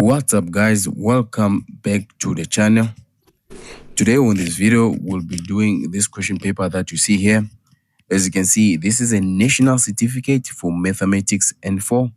What's up guys, welcome back to the channel. Today on this video we'll be doing this question paper that you see here. As you can see, this is a national certificate for mathematics and 4,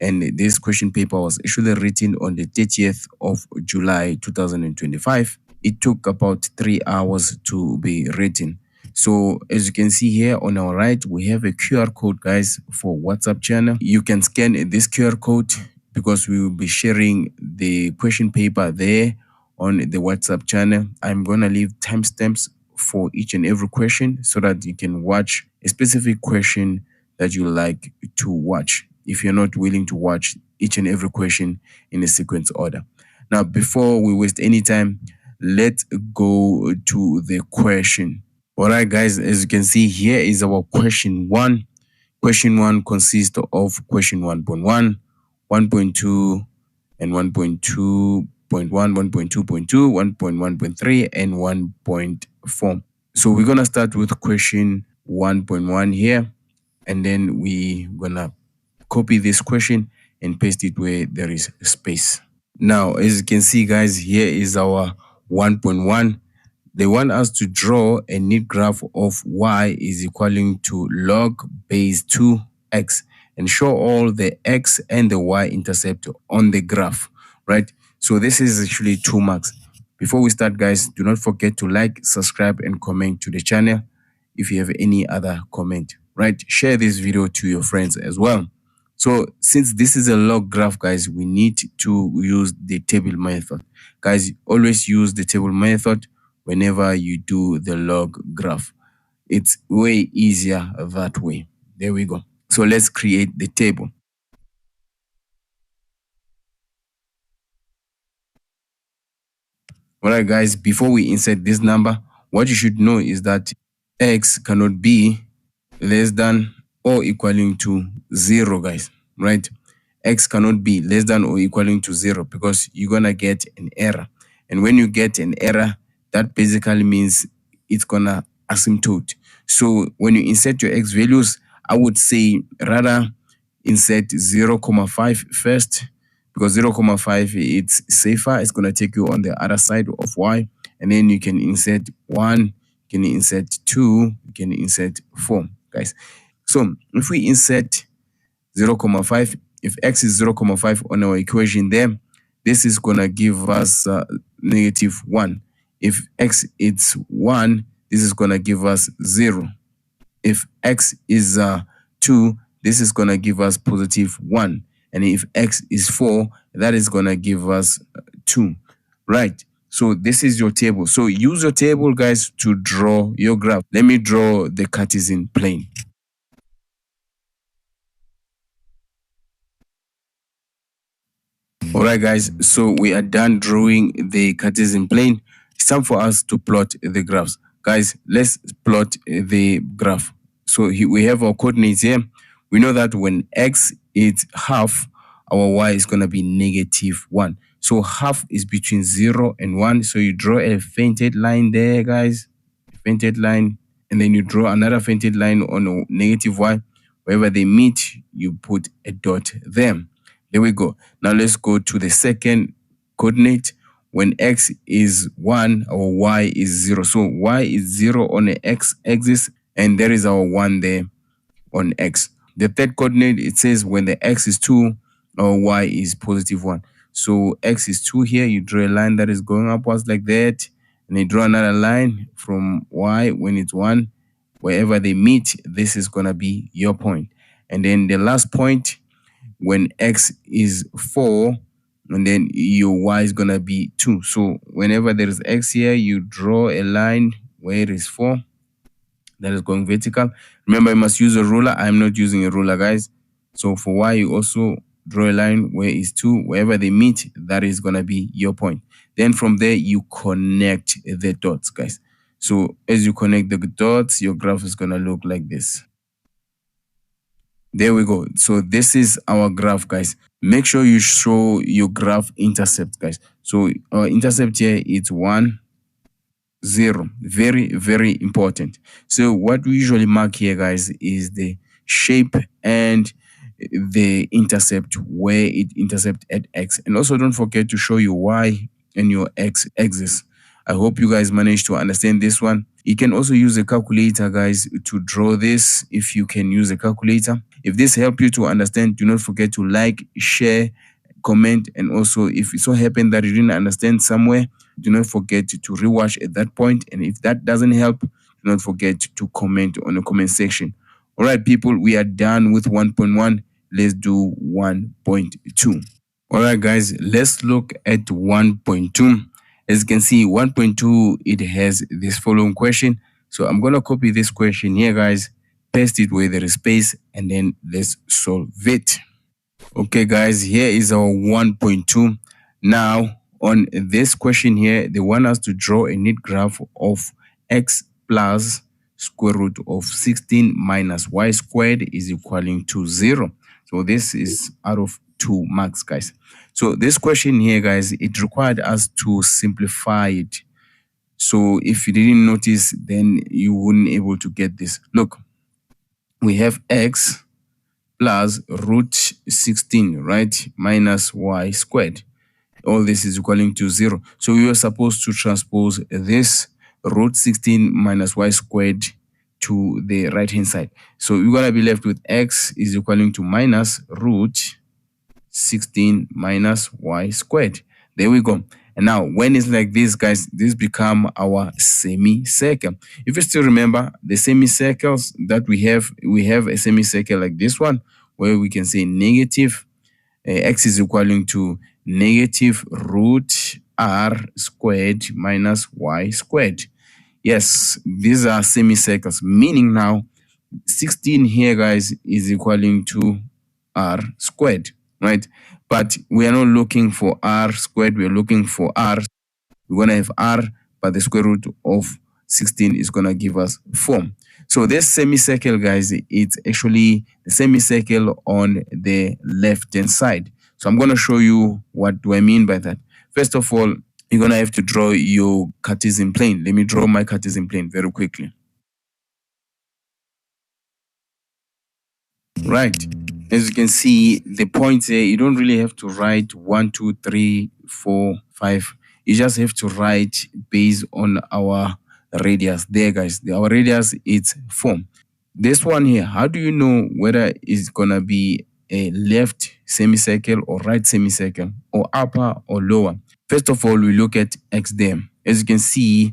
and this question paper was actually written on the 30th of July 2025. It took about 3 hours to be written. So as you can see here on our right, we have a QR code guys for WhatsApp channel. You can scan this QR code because we will be sharing the question paper there on the WhatsApp channel. I'm gonna leave timestamps for each and every question so that you can watch a specific question that you like to watch if you're not willing to watch each and every question in a sequence order. Now, before we waste any time, let's go to the question. All right, guys, as you can see, here is our question 1. Question 1 consists of question 1.1, 1.2, and 1.2.1, 1.2.2, 1.1.3, and 1.4. So we're going to start with question 1.1 here, and then we're going to copy this question and paste it where there is space. Now, as you can see, guys, here is our 1.1. They want us to draw a neat graph of y is equaling to log base 2x and show all the x and the y intercept on the graph, right? So this is actually 2 marks. Before we start, guys, do not forget to like, subscribe, and comment to the channel if you have any other comment, right? Share this video to your friends as well. So since this is a log graph, guys, we need to use the table method. Guys, always use the table method whenever you do the log graph. It's way easier that way. There we go. So let's create the table. All right, guys, before we insert this number, what you should know is that x cannot be less than or equaling to 0, guys, right? X cannot be less than or equaling to 0 because you're going to get an error. And when you get an error, that basically means it's going to asymptote. So when you insert your x values, I would say rather insert 0.5 first, because 0.5 it's safer. It's going to take you on the other side of y. And then you can insert 1, you can insert 2, you can insert 4, guys. So if we insert 0.5, if x is 0.5 on our equation there, this is going to give us -1. If x is 1, this is going to give us 0. If x is 2, this is going to give us +1. And if x is 4, that is going to give us 2, right? So this is your table. So use your table, guys, to draw your graph. Let me draw the Cartesian plane. All right, guys, so we are done drawing the Cartesian plane. It's time for us to plot the graphs. Guys, let's plot the graph. So here we have our coordinates here. We know that when x is half, our y is going to be -1. So half is between 0 and 1. So you draw a fainted line there, guys. A fainted line. And then you draw another fainted line on a -y. Wherever they meet, you put a dot there. There we go. Now let's go to the second coordinate. When x is 1, our y is 0. So y is 0 on the x-axis, and there is our 1 there on x. The third coordinate, it says when the x is 2, our y is +1. So x is 2 here. You draw a line that is going upwards like that, and you draw another line from y when it's 1. Wherever they meet, this is going to be your point. And then the last point, when x is 4, and then your y is going to be 2. So whenever there is x here, you draw a line where it is 4. That is going vertical. Remember, you must use a ruler. I'm not using a ruler, guys. So for y, you also draw a line where it's 2. Wherever they meet, that is going to be your point. Then from there, you connect the dots, guys. So as you connect the dots, your graph is going to look like this. There we go. So this is our graph, guys. Make sure you show your graph intercept, guys. So our intercept here is 1, 0. Very, very important. So what we usually mark here, guys, is the shape and the intercept where it intercept at x, and also don't forget to show your y and your x axis. I hope you guys managed to understand this one. You can also use a calculator, guys, to draw this if you can use a calculator. If this helped you to understand, do not forget to like, share, comment, and also if it so happened that you didn't understand somewhere, do not forget to rewatch at that point. And if that doesn't help, do not forget to comment on the comment section. All right, people, we are done with 1.1. Let's do 1.2. All right, guys, let's look at 1.2. As you can see, 1.2, it has this following question. So I'm going to copy this question here, guys, paste it where there is space, and then let's solve it. Okay, guys, here is our 1.2. Now, on this question here, they want us to draw a neat graph of x plus square root of 16 minus y squared is equaling to 0. So this is out of 2 marks, guys. So this question here, guys, it required us to simplify it. So if you didn't notice, then you wouldn't able to get this. Look, we have x plus root 16, right, minus y squared. All this is equaling to 0. So we were supposed to transpose this root 16 minus y squared to the right hand side. So we're going to be left with x is equaling to minus root 16 minus y squared. There we go. And now when it's like this, guys, this become our semicircle. If you still remember the semicircles that we have a semicircle like this one where we can say negative x is equaling to negative root r squared minus y squared. Yes, these are semicircles, meaning now 16 here, guys, is equaling to r squared, right? But we are not looking for r squared, we are looking for r. We're going to have r, but the square root of 16 is going to give us 4. So this semicircle, guys, it's actually the semicircle on the left-hand side. So I'm going to show you what do I mean by that. First of all, you're going to have to draw your Cartesian plane. Let me draw my Cartesian plane very quickly. Right. As you can see, the points here, you don't really have to write 1, 2, 3, 4, 5. You just have to write based on our radius there, guys. Our radius is 4. This one here, how do you know whether it's going to be a left semicircle or right semicircle or upper or lower? First of all, we look at x there. As you can see,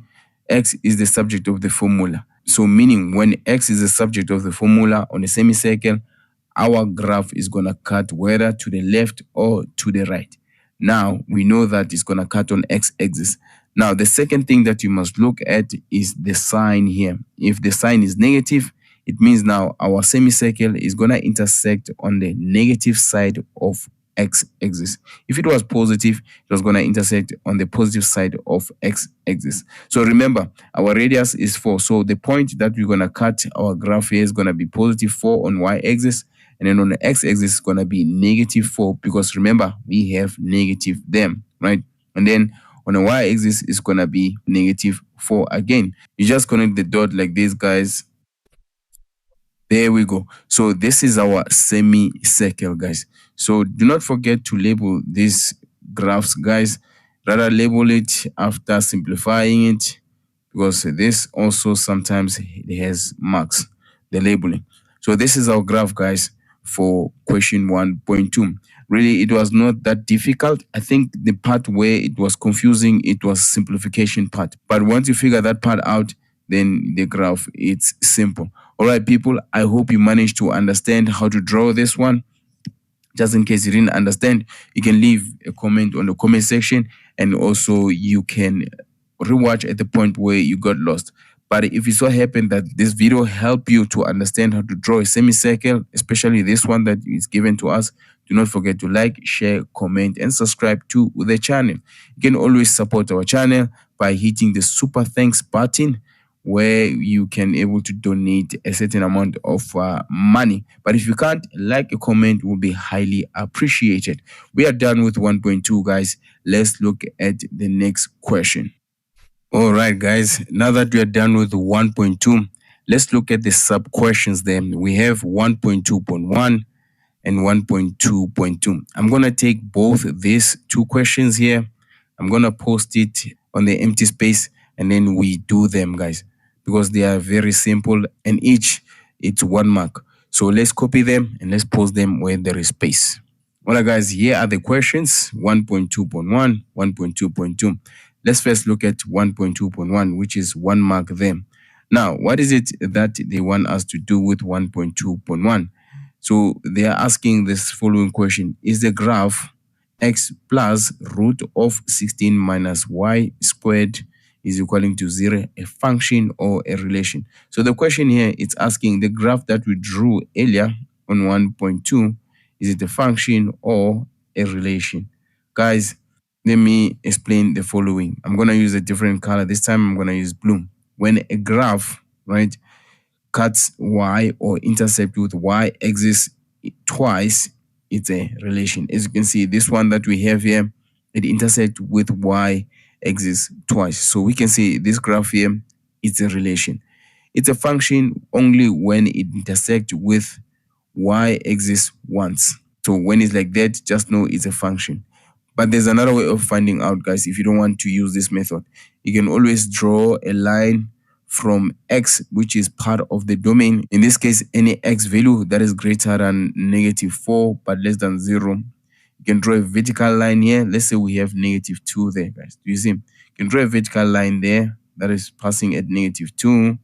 x is the subject of the formula. So meaning when x is the subject of the formula on a semicircle, our graph is going to cut whether to the left or to the right. Now, we know that it's going to cut on x-axis. Now, the second thing that you must look at is the sign here. If the sign is negative, it means now our semicircle is going to intersect on the negative side of x-axis. If it was positive, it was going to intersect on the positive side of x-axis. So remember, our radius is 4. So the point that we're going to cut our graph here is going to be positive 4 on y-axis. And then on the x-axis, it's going to be negative 4 because remember, we have negative there, right? And then on the y-axis, it's going to be negative 4 again. You just connect the dot like this, guys. There we go. So this is our semicircle, guys. So do not forget to label these graphs, guys. Rather label it after simplifying it because this also sometimes it has marks, the labeling. So this is our graph, guys, for question 1.2. Really, it was not that difficult. I think the part where it was confusing, it was simplification part. But once you figure that part out, then the graph, it's simple. All right, people, I hope you managed to understand how to draw this one. Just in case you didn't understand, you can leave a comment on the comment section, and also you can rewatch at the point where you got lost. But if it so happened that this video helped you to understand how to draw a semicircle, especially this one that is given to us, do not forget to like, share, comment, and subscribe to the channel. You can always support our channel by hitting the super thanks button, where you can able to donate a certain amount of money. But if you can't, like a comment will be highly appreciated. We are done with 1.2, guys. Let's look at the next question. All right, guys, now that we are done with 1.2, let's look at the sub questions then. We have 1.2.1, and 1.2.2. I'm going to take both these two questions here. I'm going to post it on the empty space, and then we do them, guys, because they are very simple, and each it's 1 mark. So let's copy them and let's post them where there is space. All right, guys, here are the questions: 1.2.1, 1.2.2. Let's first look at 1.2.1, which is 1 mark there. Now, what is it that they want us to do with 1.2.1? So they are asking this following question: is the graph x plus root of 16 minus y squared is equaling to 0 a function or a relation? So the question here, it's asking the graph that we drew earlier on 1.2, is it a function or a relation? Guys, let me explain the following. I'm going to use a different color. This time I'm going to use blue. When a graph, right, cuts y or intercept with y axis twice, it's a relation. As you can see, this one that we have here, it intersects with y axis twice. So we can say this graph here, it's a relation. It's a function only when it intersects with y axis once. So when it's like that, just know it's a function. But there's another way of finding out, guys. If you don't want to use this method, you can always draw a line from x, which is part of the domain. In this case, any x value that is greater than -4 but less than 0. You can draw a vertical line here. Let's say we have -2 there, guys. Do you see? You can draw a vertical line there that is passing at -2.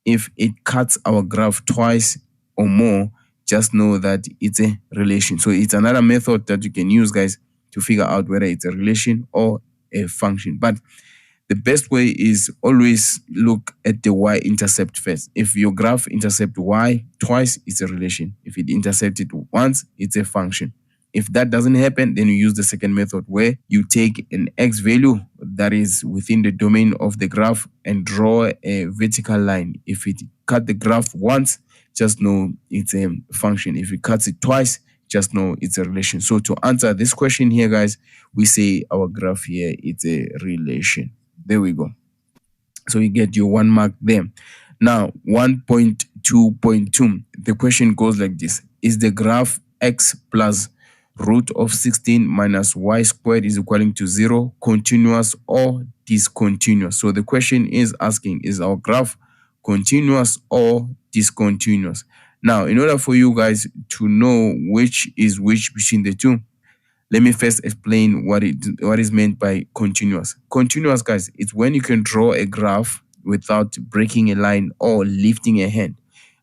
If it cuts our graph twice or more, just know that it's a relation. So it's another method that you can use, guys, to figure out whether it's a relation or a function. But the best way is always look at the y-intercept first. If your graph intercepts y twice, it's a relation. If it intercepts it once, it's a function. If that doesn't happen, then you use the second method where you take an x value that is within the domain of the graph and draw a vertical line. If it cut the graph once, just know it's a function. If it cuts it twice, just know it's a relation. So to answer this question here, guys, we say our graph here, it's a relation. There we go. So you get your 1 mark there. Now, 1.2.2, the question goes like this: is the graph x plus root of 16 minus y squared is equaling to 0 continuous or discontinuous? So the question is asking, is our graph continuous or discontinuous? Now, in order for you guys to know which is which between the two, let me first explain what is meant by continuous. Continuous, guys, it's when you can draw a graph without breaking a line or lifting a hand.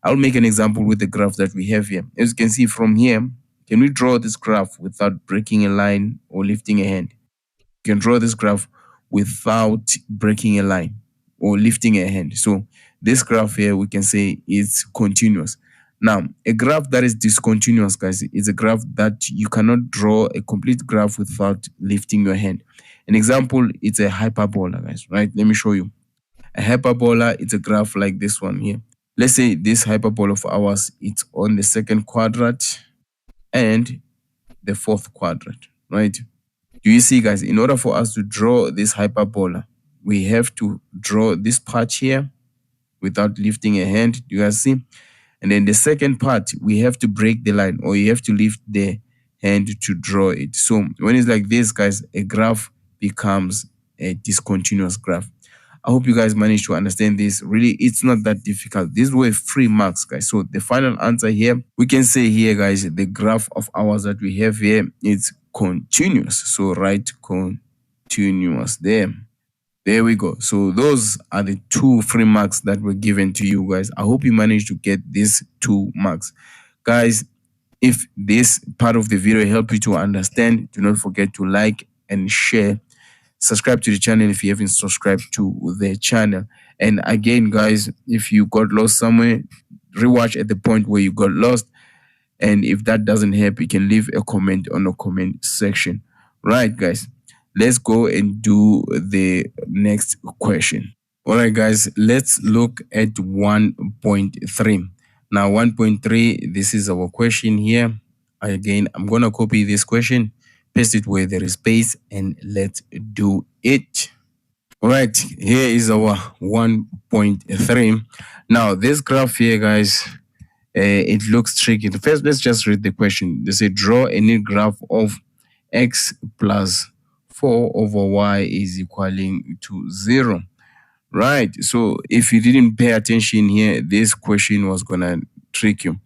I'll make an example with the graph that we have here. As you can see from here, can we draw this graph without breaking a line or lifting a hand? You can draw this graph without breaking a line or lifting a hand. So this graph here, we can say it's continuous. Now, a graph that is discontinuous, guys, is a graph that you cannot draw a complete graph without lifting your hand. An example, it's a hyperbola, guys, right? Let me show you. A hyperbola, it's a graph like this one here. Let's say this hyperbola of ours, it's on the second quadrant and the fourth quadrant, right? Do you see, guys, in order for us to draw this hyperbola, we have to draw this part here without lifting a hand. Do you guys see? And then the second part, we have to break the line, or you have to lift the hand to draw it. So when it's like this, guys, a graph becomes a discontinuous graph. I hope you guys managed to understand this. Really, it's not that difficult. These were 3 marks, guys. So the final answer here, we can say here, guys, the graph of ours that we have here is continuous. So write continuous there. There we go. So those are the 2 free marks that were given to you, guys. I hope you managed to get these 2 marks. Guys, if this part of the video helped you to understand, do not forget to like and share. Subscribe to the channel if you haven't subscribed to the channel. And again, guys, if you got lost somewhere, rewatch at the point where you got lost. And if that doesn't help, you can leave a comment on the comment section. Right, guys? Let's go and do the next question. All right, guys, let's look at 1.3. Now, 1.3, this is our question here. Again, I'm going to copy this question, paste it where there is space, and let's do it. All right, here is our 1.3. Now, this graph here, guys, it looks tricky. First, let's just read the question. They say draw a neat graph of x plus 4 over y is equaling to 0. Right. So if you didn't pay attention here, this question was gonna trick you.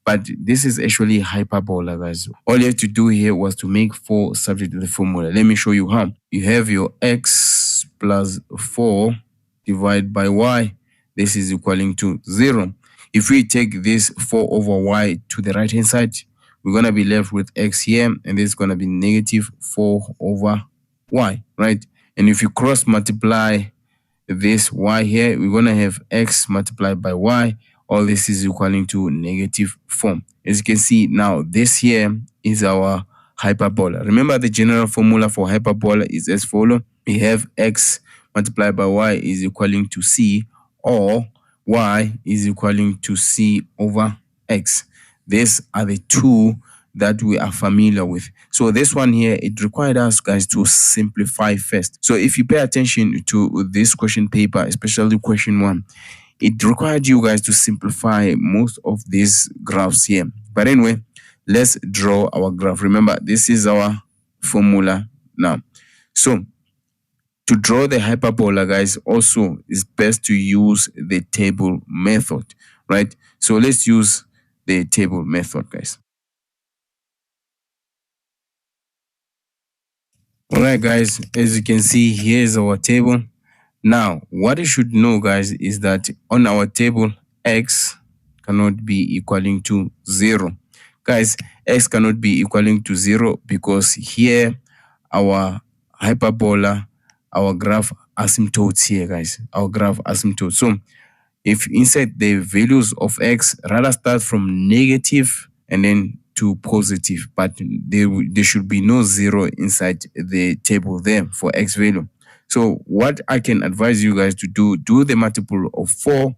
But this is actually hyperbola, guys. All you have to do here was to make 4 subject to the formula. Let me show you how. You have your x plus 4 divided by y. This is equaling to 0. If we take this 4 over y to the right hand side, we're going to be left with x here, and this is going to be negative 4 over y, right? And if you cross multiply this y here, we're going to have x multiplied by y. All this is equaling to negative 4. As you can see now, this here is our hyperbola. Remember, the general formula for hyperbola is as follows. We have x multiplied by y is equaling to c, or y is equaling to c over x. These are the two that we are familiar with. So this one here, it required us guys to simplify first. So if you pay attention to this question paper, especially question 1, it required you guys to simplify most of these graphs here. But anyway, let's draw our graph. Remember, this is our formula now. So to draw the hyperbola, guys, also is best to use the table method, right? So let's use the table method, guys. All right, guys, as you can see, here's our table. Now, what you should know, guys, is that on our table, x cannot be equaling to 0. Guys, x cannot be equaling to 0 because here, our hyperbola, our graph asymptotes here, guys, our graph asymptotes. So if inside the values of x, rather start from negative and then to positive, but there should be no 0 inside the table there for x value. So what I can advise you guys to do the multiple of 4,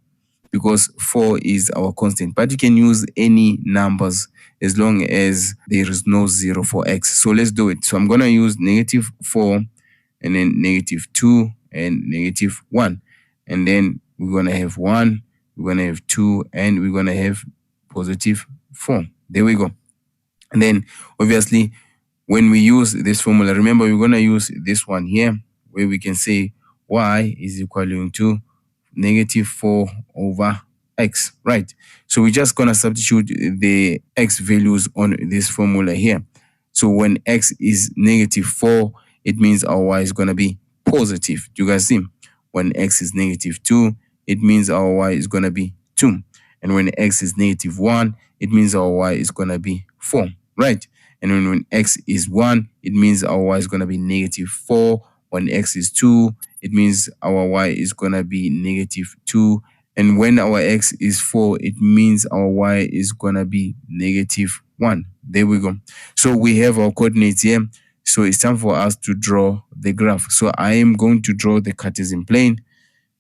because 4 is our constant, but you can use any numbers as long as there is no 0 for x. So let's do it. So I'm going to use negative 4 and then negative 2 and negative 1. And then we're going to have 1, we're going to have 2, and we're going to have positive 4. There we go. And then obviously when we use this formula, remember we're going to use this one here where we can say y is equaling to negative 4 over x, right? So we're just going to substitute the x values on this formula here. So when x is negative 4, it means our y is going to be positive. Do you guys see? When x is negative 2, it means our y is going to be 2. And when x is negative 1, it means our y is going to be 4, right? And when x is 1, it means our y is going to be negative 4. When x is 2, it means our y is going to be negative 2. And when our x is 4, it means our y is going to be negative 1. There we go. So we have our coordinates here. So it's time for us to draw the graph. So I am going to draw the Cartesian plane,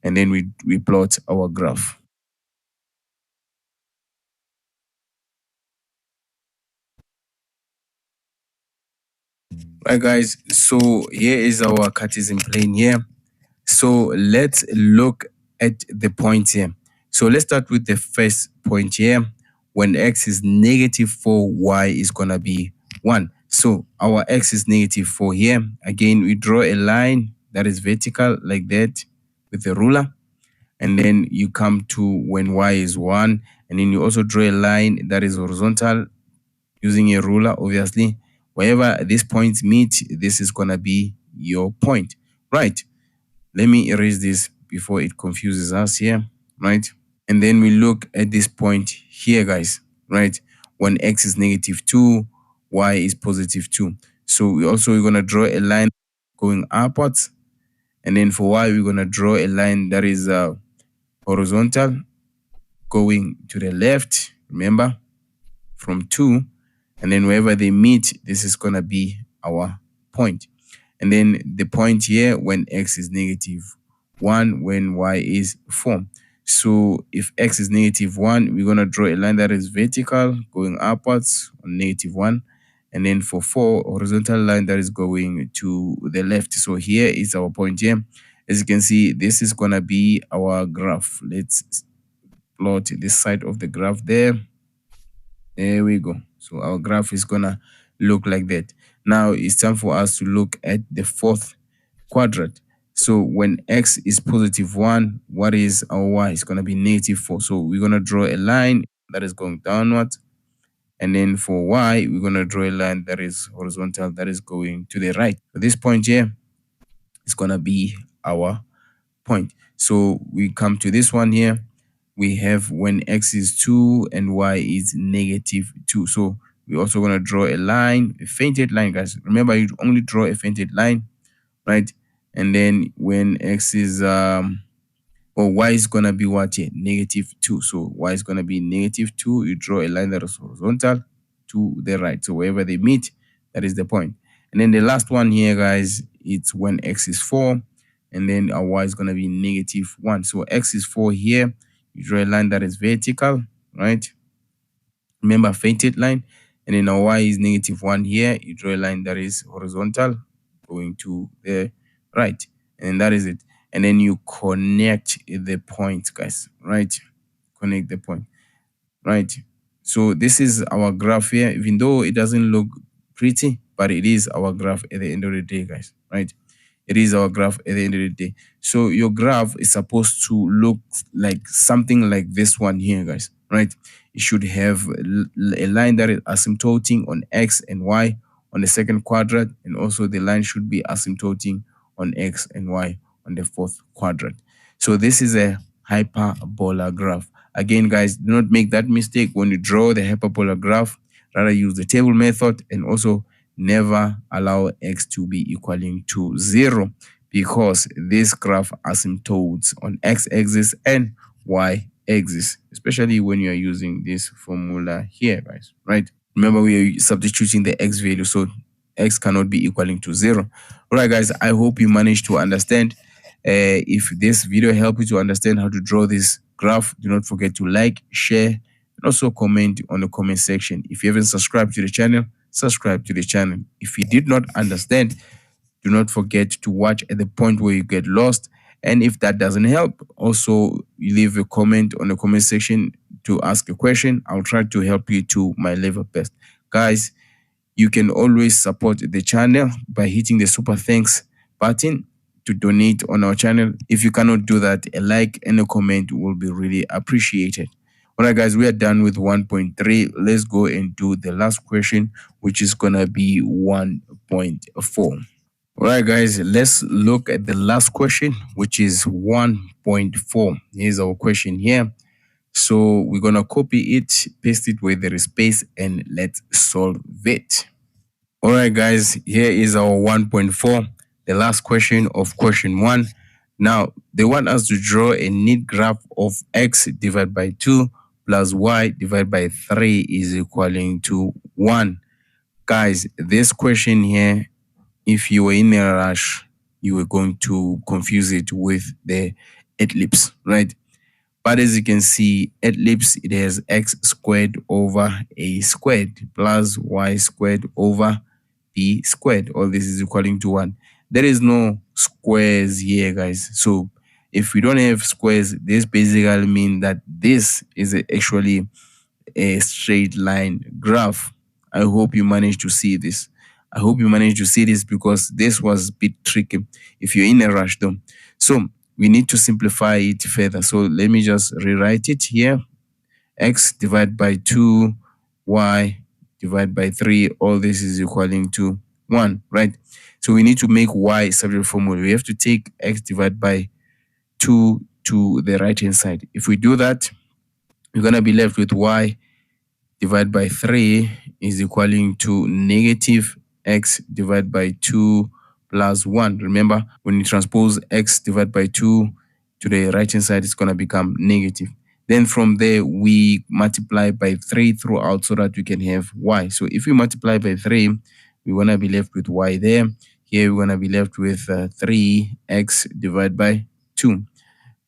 and then we plot our graph. Right, guys, so here is our Cartesian plane here. So let's look at the point here. So let's start with the first point here. When x is negative 4, y is going to be 1. So our x is negative 4 here. Again, we draw a line that is vertical like that with a ruler. And then you come to when y is 1. And then you also draw a line that is horizontal using a ruler, obviously. Wherever these points meet, this is going to be your point, right? Let me erase this before it confuses us here, right? And then we look at this point here, guys, right? When x is negative 2, y is positive 2. So we're going to draw a line going upwards. And then for y, we're going to draw a line that is horizontal going to the left, remember, from 2. And then wherever they meet, this is going to be our point. And then the point here when x is negative 1, when y is 4. So if x is negative 1, we're going to draw a line that is vertical going upwards on negative 1. And then for 4, horizontal line that is going to the left. So here is our point here. As you can see, this is going to be our graph. Let's plot this side of the graph there. There we go. So our graph is gonna look like that. Now it's time for us to look at the fourth quadrant. So when x is positive 1, what is our y? It's gonna be negative 4. So we're gonna draw a line that is going downward. And then for y, we're gonna draw a line that is horizontal, that is going to the right. So this point here is gonna be our point. So we come to this one here. We have when x is 2 and y is negative 2. So we're also going to draw a line, a fainted line, guys. Remember, you only draw a fainted line, right? And then when x is or y is going to be what here? Negative 2. So y is going to be negative 2. You draw a line that is horizontal to the right. So wherever they meet, that is the point. And then the last one here, guys, it's when x is 4, and then our y is going to be negative 1. So x is 4 here. You draw a line that is vertical, right? Remember, fainted line. And then our y is negative 1 here. You draw a line that is horizontal going to the right. And that is it. And then you connect the point, guys, right? Connect the point, right? So this is our graph here, even though it doesn't look pretty, but it is our graph at the end of the day, guys, right? It is our graph at the end of the day. So your graph is supposed to look like something like this one here, guys, right? It should have a line that is asymptoting on x and y on the second quadrant, and also the line should be asymptoting on x and y on the fourth quadrant. So this is a hyperbola graph. Again, guys, do not make that mistake when you draw the hyperbola graph. Rather use the table method, and also never allow x to be equaling to 0, because this graph asymptotes on x-axis and y-axis, especially when you are using this formula here, guys, right? Remember, we are substituting the x value, so x cannot be equaling to 0. All right, guys, I hope you managed to understand. If this video helped you to understand how to draw this graph, do not forget to like, share, and also comment on the comment section. If you haven't subscribed to the channel, subscribe to the channel. If you did not understand, do not forget to watch at the point where you get lost. And if that doesn't help, also leave a comment on the comment section to ask a question. I'll try to help you to my level best. Guys, you can always support the channel by hitting the super thanks button to donate on our channel. If you cannot do that, a like and a comment will be really appreciated. All right, guys, we are done with 1.3. Let's go and do the last question, which is going to be 1.4. All right, guys, let's look at the last question, which is 1.4. Here's our question here. So we're going to copy it, paste it where there is space, and let's solve it. All right, guys, here is our 1.4, the last question of question 1. Now, they want us to draw a neat graph of x divided by 2 plus y divided by 3 is equaling to 1. Guys, this question here, if you were in a rush, you were going to confuse it with the ellipse, right? But as you can see, ellipse, it has x squared over a squared plus y squared over b squared. All this is equaling to 1. There is no squares here, guys. So if we don't have squares, this basically means that this is actually a straight line graph. I hope you managed to see this. I hope you managed to see this, because this was a bit tricky if you're in a rush though. So we need to simplify it further. So let me just rewrite it here. X divided by 2, y divided by 3, all this is equaling to 1, right? So we need to make y subject formula. We have to take x divided by 2 to the right-hand side. If we do that, we're going to be left with y divided by 3 is equaling to negative x divided by 2 plus 1. Remember, when you transpose x divided by 2 to the right-hand side, it's going to become negative. Then from there, we multiply by 3 throughout so that we can have y. So if we multiply by 3, we're going to be left with y there. Here, we're going to be left with 3x divided by 2.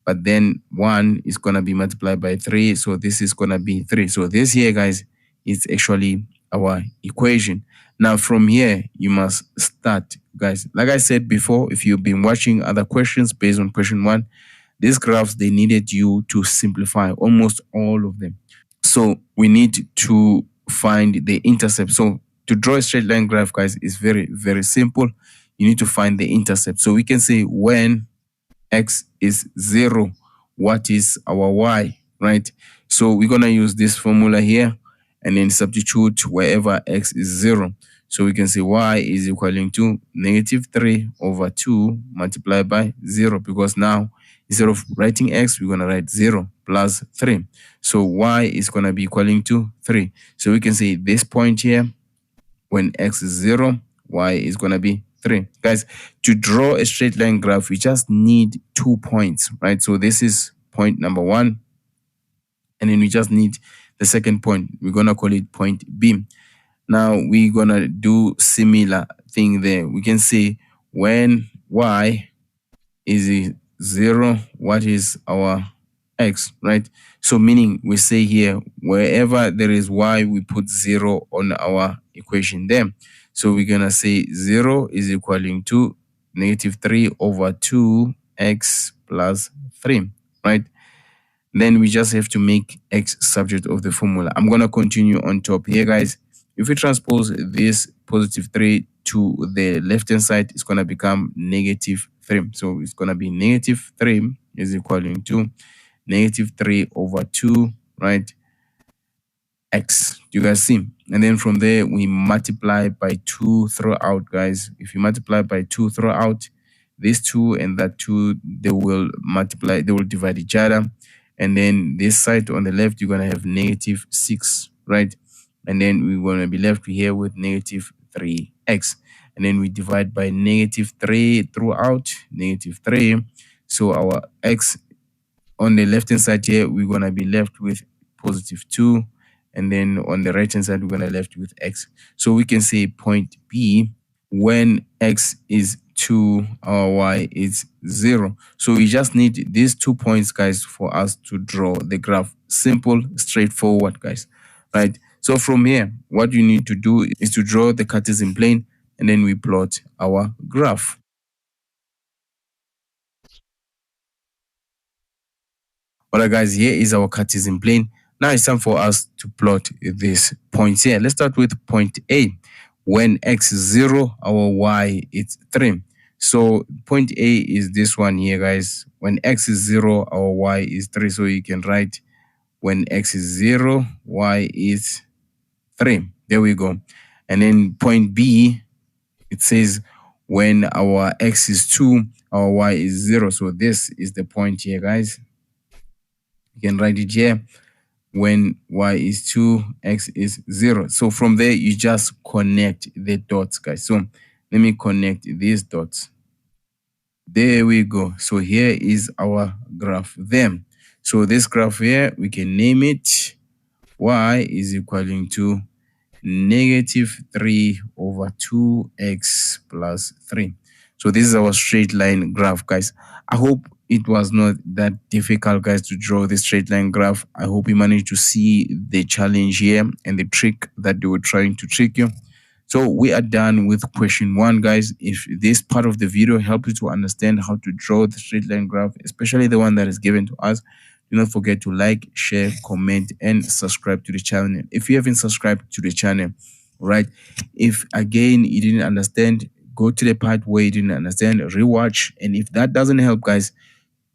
But then 1 is going to be multiplied by 3. So this is going to be 3. So this here, guys, is actually our equation. Now, from here, you must start, guys. Like I said before, if you've been watching other questions based on question 1, these graphs, they needed you to simplify almost all of them. So we need to find the intercept. So to draw a straight line graph, guys, is very, very simple. You need to find the intercept. So we can say when x is 0, what is our y, right? So we're going to use this formula here and then substitute wherever x is 0. So we can say y is equaling to -3 over 2 multiplied by 0, because now instead of writing x, we're going to write 0 plus 3. So y is going to be equaling to 3. So we can say this point here, when x is 0, y is going to be 3. Guys, to draw a straight line graph, we just need 2 points, right? So this is point number 1. And then we just need the second point. We're going to call it point B. Now we're going to do similar thing there. We can say when y is 0, what is our x, right? So meaning we say here, wherever there is y, we put 0 on our equation there. So we're going to say 0 is equaling to -3 over 2x plus 3, right? Then we just have to make x subject of the formula. I'm going to continue on top here, guys. If we transpose this +3 to the left-hand side, it's going to become -3. So it's going to be -3 is equaling to -3 over 2, right? X. Do you guys see? And then from there, we multiply by 2 throughout, guys. If you multiply by 2 throughout, this 2 and that 2, they will multiply, they will divide each other. And then this side on the left, you're going to have -6, right? And then we're going to be left here with -3x. And then we divide by -3 throughout, -3. So our x on the left-hand side here, we're going to be left with +2. And then on the right-hand side, we're going to be left with x. So we can say point B, when x is 2, our y is 0. So we just need these 2 points, guys, for us to draw the graph. Simple, straightforward, guys, right? So from here, what you need to do is to draw the Cartesian plane, and then we plot our graph. Alright, guys, here is our Cartesian plane. Now it's time for us to plot these points here. Let's start with point A. When x is 0, our y is 3. So point A is this one here, guys. When x is 0, our y is 3. So you can write when x is 0, y is 3. There we go. And then point B, it says when our x is 2, our y is 0. So this is the point here, guys. You can write it here. When y is 2, x is 0. So from there, you just connect the dots, guys. So let me connect these dots. There we go. So here is our graph there. So this graph here, we can name it y is equaling to -3 over 2x plus 3. So this is our straight line graph, guys. I hope it was not that difficult, guys, to draw the straight line graph. I hope you managed to see the challenge here and the trick that they were trying to trick you. So we are done with question 1, guys. If this part of the video helped you to understand how to draw the straight line graph, especially the one that is given to us, do not forget to like, share, comment, and subscribe to the channel. If you haven't subscribed to the channel, right? If again you didn't understand, go to the part where you didn't understand, rewatch. And if that doesn't help, guys,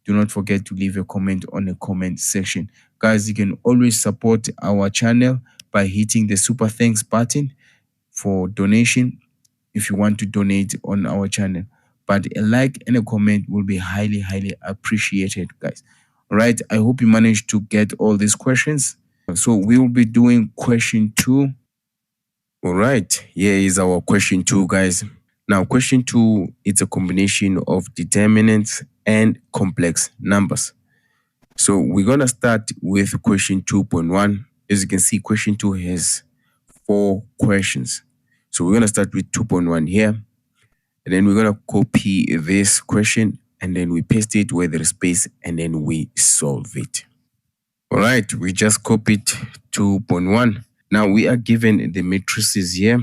do not forget to leave a comment on the comment section. Guys, you can always support our channel by hitting the super thanks button for donation if you want to donate on our channel. But a like and a comment will be highly, highly appreciated, guys. All right, I hope you managed to get all these questions. So we will be doing question 2. All right, here is our question 2, guys. Now, question 2, it's a combination of determinants and complex numbers. So we're going to start with question 2.1. As you can see, question 2 has 4 questions. So we're going to start with 2.1 here. And then we're going to copy this question and then we paste it where there is space and then we solve it. All right, we just copied 2.1. Now we are given the matrices here,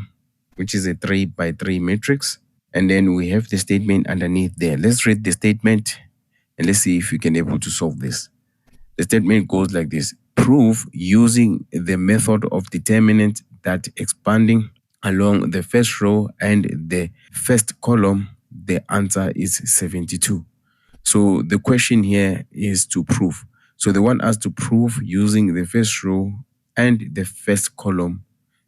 which is a 3 by 3 matrix. And then we have the statement underneath there. Let's read the statement and let's see if we can able to solve this. The statement goes like this. prove using the method of determinant that expanding along the first row and the first column, the answer is 72. So the question here is to prove. So they want us to prove using the first row and the first column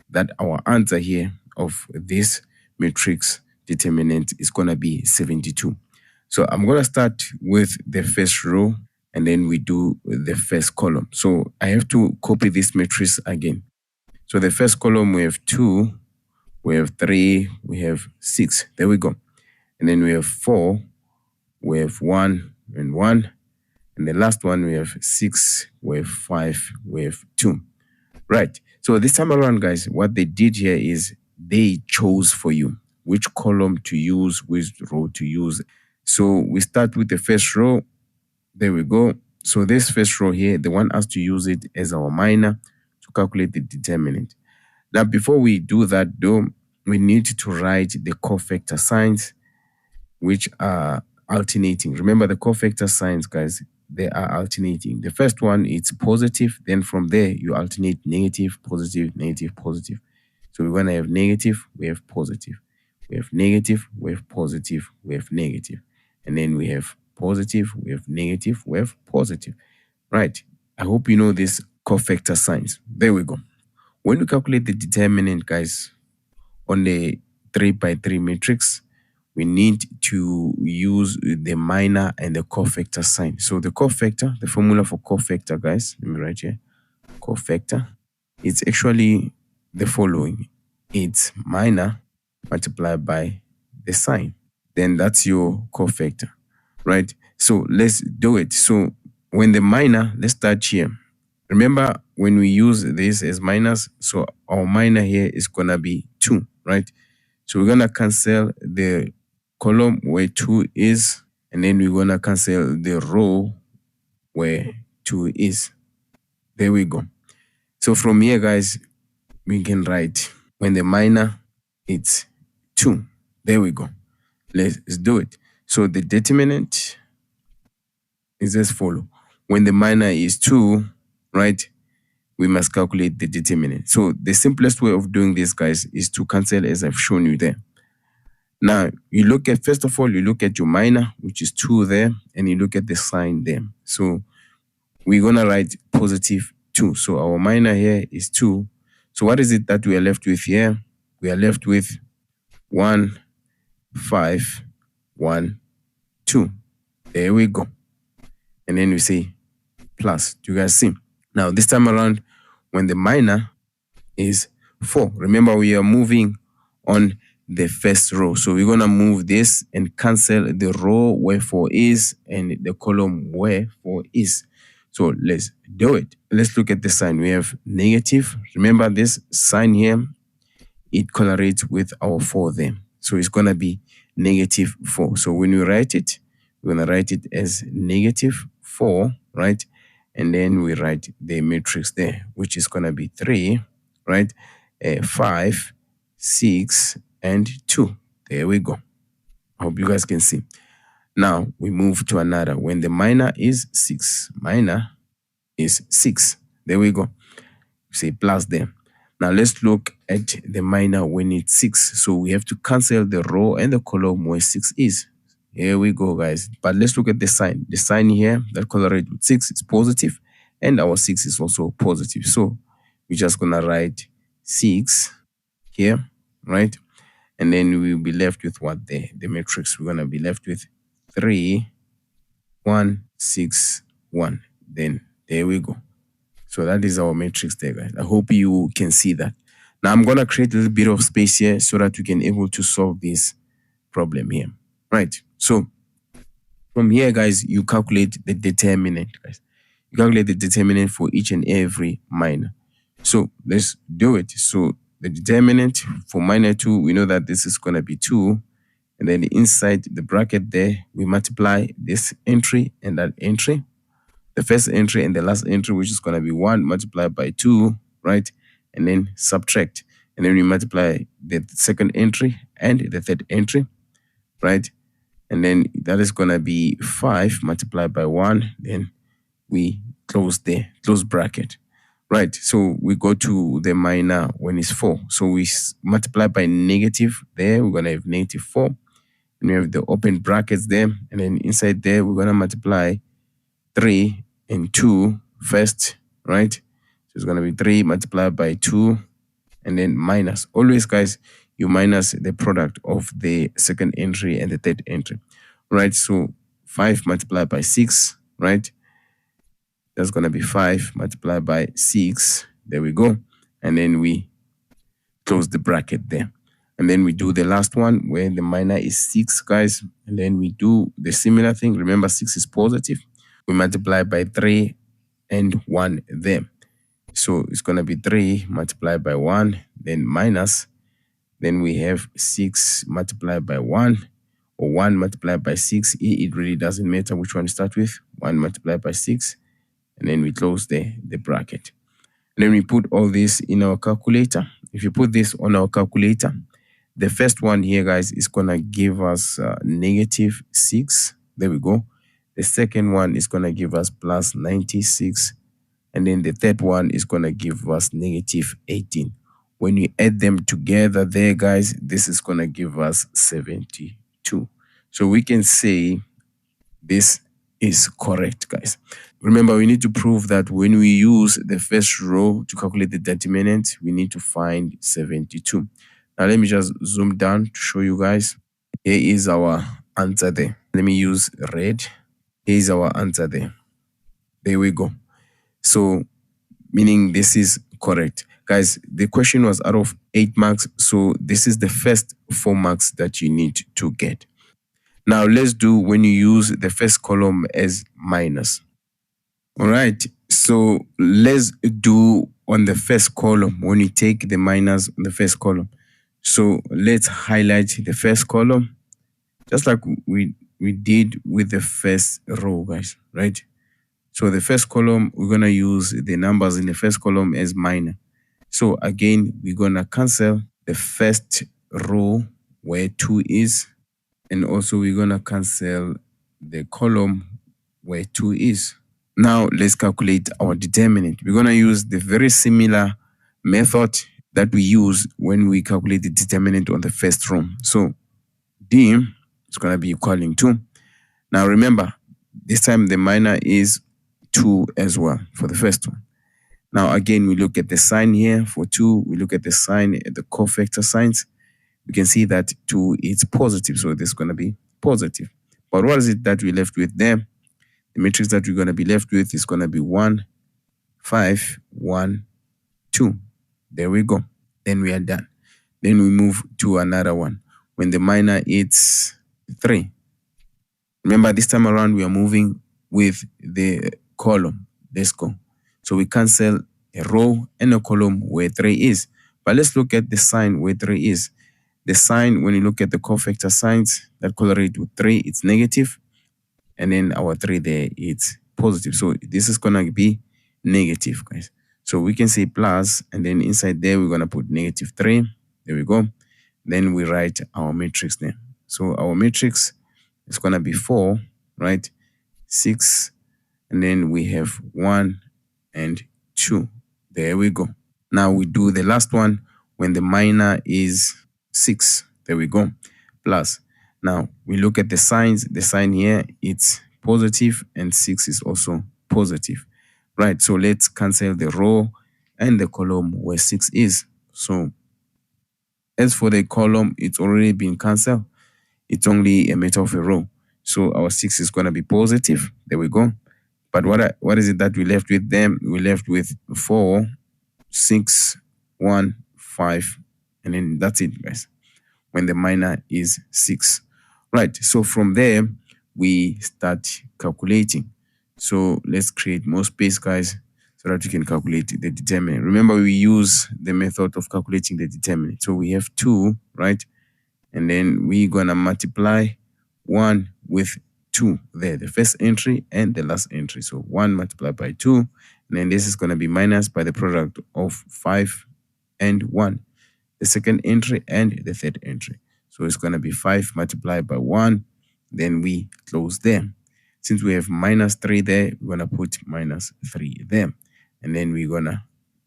that our answer here of this matrix determinant is going to be 72. So I'm going to start with the first row and then we do the first column. So I have to copy this matrix again. So the first column, we have 2, we have 3, we have 6. There we go. And then we have 4, we have 1 and 1. And the last one, we have 6, we have 5, we have 2. Right. So this time around, guys, what they did here is they chose for you which column to use, which row to use. So we start with the first row. There we go. So this first row here, they want us to use it as our minor to calculate the determinant. Now, before we do that, though, we need to write the cofactor signs, which are alternating. Remember the cofactor signs, guys, they are alternating. The first one, it's positive. Then from there, you alternate negative, positive, negative, positive. So we're going to have negative, we have positive. We have negative, we have positive, we have negative. And then we have positive, we have negative, we have positive. Right. I hope you know these cofactor signs. There we go. When we calculate the determinant, guys, on the 3 by 3 matrix, we need to use the minor and the cofactor sign. So the cofactor, the formula for cofactor, guys, let me write here. Cofactor, it's actually the following. It's minor multiplied by the sign. Then that's your cofactor, right? So let's do it. So when the minor, let's start here. Remember when we use this as minus, so our minor here is going to be 2, right? So we're going to cancel the column where 2 is, and then we're going to cancel the row where 2 is. There we go. So from here, guys, we can write when the minor, it's 2. There we go. Let's do it. So the determinant is as follow. When the minor is 2, right, we must calculate the determinant. So the simplest way of doing this, guys, is to cancel as I've shown you there. Now, you look at, first of all, you look at your minor, which is 2 there, and you look at the sign there. So we're going to write positive 2. So our minor here is 2. So what is it that we are left with here? We are left with 1, 5, 1, 2. There we go. And then we say plus. Do you guys see? Now, this time around, when the minor is 4, remember we are moving on the first row. So we're going to move this and cancel the row where 4 is and the column where 4 is. So let's do it. Let's look at the sign. We have negative. Remember this sign here, it correlates with our 4 there. So it's going to be negative 4. So when we write it, we're going to write it as negative 4, right? And then we write the matrix there, which is going to be 3, right? 5, 6, and 2. There we go. I hope you guys can see. Now we move to another. When the minor is 6, minor is 6. There we go. Say plus there. Now let's look at the minor when it's 6. So we have to cancel the row and the column where 6 is. Here we go, guys. But let's look at the sign. The sign here that correlates with 6 is positive, and our 6 is also positive. So we're just gonna write 6 here, right? And then we'll be left with what the matrix. We're gonna be left with 3, 1, 6, 1. Then there we go. So that is our matrix there, guys. I hope you can see that. Now I'm gonna create a little bit of space here so that we can able to solve this problem here. Right. So from here, guys, you calculate the determinant, guys. You calculate the determinant for each and every minor. So let's do it. So the determinant for minor 2, we know that this is going to be 2. And then inside the bracket there, we multiply this entry and that entry. The first entry and the last entry, which is going to be 1 multiplied by 2, right? And then subtract. And then we multiply the second entry and the third entry, right? And then that is going to be 5 multiplied by 1. Then we close the close bracket. Right, so we go to the minor when it's 4. So we multiply by negative there, we're going to have negative 4. And we have the open brackets there. And then inside there, we're going to multiply 3 and 2 first, right? So it's going to be 3 multiplied by 2 and then minus. Always, guys, you minus the product of the second entry and the third entry, right? So 5 multiplied by 6, right? That's going to be 5 multiplied by 6. There we go. And then we close the bracket there. And then we do the last one where the minor is 6, guys. And then we do the similar thing. Remember, 6 is positive. We multiply by 3 and 1 there. So it's going to be 3 multiplied by 1, then minus. Then we have 6 multiplied by 1, or 1 multiplied by 6. It really doesn't matter which one you start with. 1 multiplied by 6. And then we close the bracket. And then we put all this in our calculator. If you put this on our calculator, the first one here, guys, is going to give us negative 6. There we go. The second one is going to give us plus 96. And then the third one is going to give us negative 18. When you add them together there, guys, this is going to give us 72. So we can say this is correct, guys. Remember, we need to prove that when we use the first row to calculate the determinant, we need to find 72. Now, let me just zoom down to show you guys. Here is our answer there. Let me use red. Here is our answer there. There we go. So, meaning this is correct. Guys, the question was out of 8 marks. So, this is the first 4 marks that you need to get. Now, let's do when you use the first column as minus. All right, so let's do on the first column when you take the minus on the first column. So let's highlight the first column, just like we did with the first row, guys, right? So the first column, we're going to use the numbers in the first column as minor. So again, we're going to cancel the first row where 2 is. And also we're going to cancel the column where 2 is. Now let's calculate our determinant. We're going to use the very similar method that we use when we calculate the determinant on the first row. So D is going to be equaling 2. Now remember, this time the minor is 2 as well for the first one. Now again, we look at the sign here for 2. We look at the sign, the cofactor signs. We can see that 2 is positive, so this is going to be positive. But what is it that we left with there? The matrix that we're going to be left with is going to be 1, 5, 1, 2. There we go. Then we are done. Then we move to another one. When the minor is 3. Remember, this time around, we are moving with the column. Let's go. So we cancel a row and a column where 3 is. But let's look at the sign where 3 is. The sign, when you look at the cofactor signs that correlate with 3, it's negative. And then our 3 there, it's positive. So this is going to be negative, guys. So we can say plus, and then inside there, we're going to put negative 3. There we go. Then we write our matrix there. So our matrix is going to be 4, right? 6, and then we have 1 and 2. There we go. Now we do the last one when the minor is 6. There we go. Plus. Now we look at the signs. The sign here, it's positive, and 6 is also positive. Right. So let's cancel the row and the column where 6 is. So as for the column, it's already been cancelled. It's only a matter of a row. So our 6 is going to be positive. There we go. But what is it that we left with them? We left with 4, 6, 1, 5, and then that's it, guys, when the minor is 6. Right, so from there, we start calculating. So let's create more space, guys, so that we can calculate the determinant. Remember, we use the method of calculating the determinant. So we have 2, right? And then we're going to multiply 1 with 2 there, the first entry and the last entry. So 1 multiplied by 2, and then this is going to be minus by the product of 5 and 1, the second entry and the third entry. So it's going to be 5 multiplied by 1, then we close there. Since we have minus 3 there, we're going to put minus 3 there. And then we're going to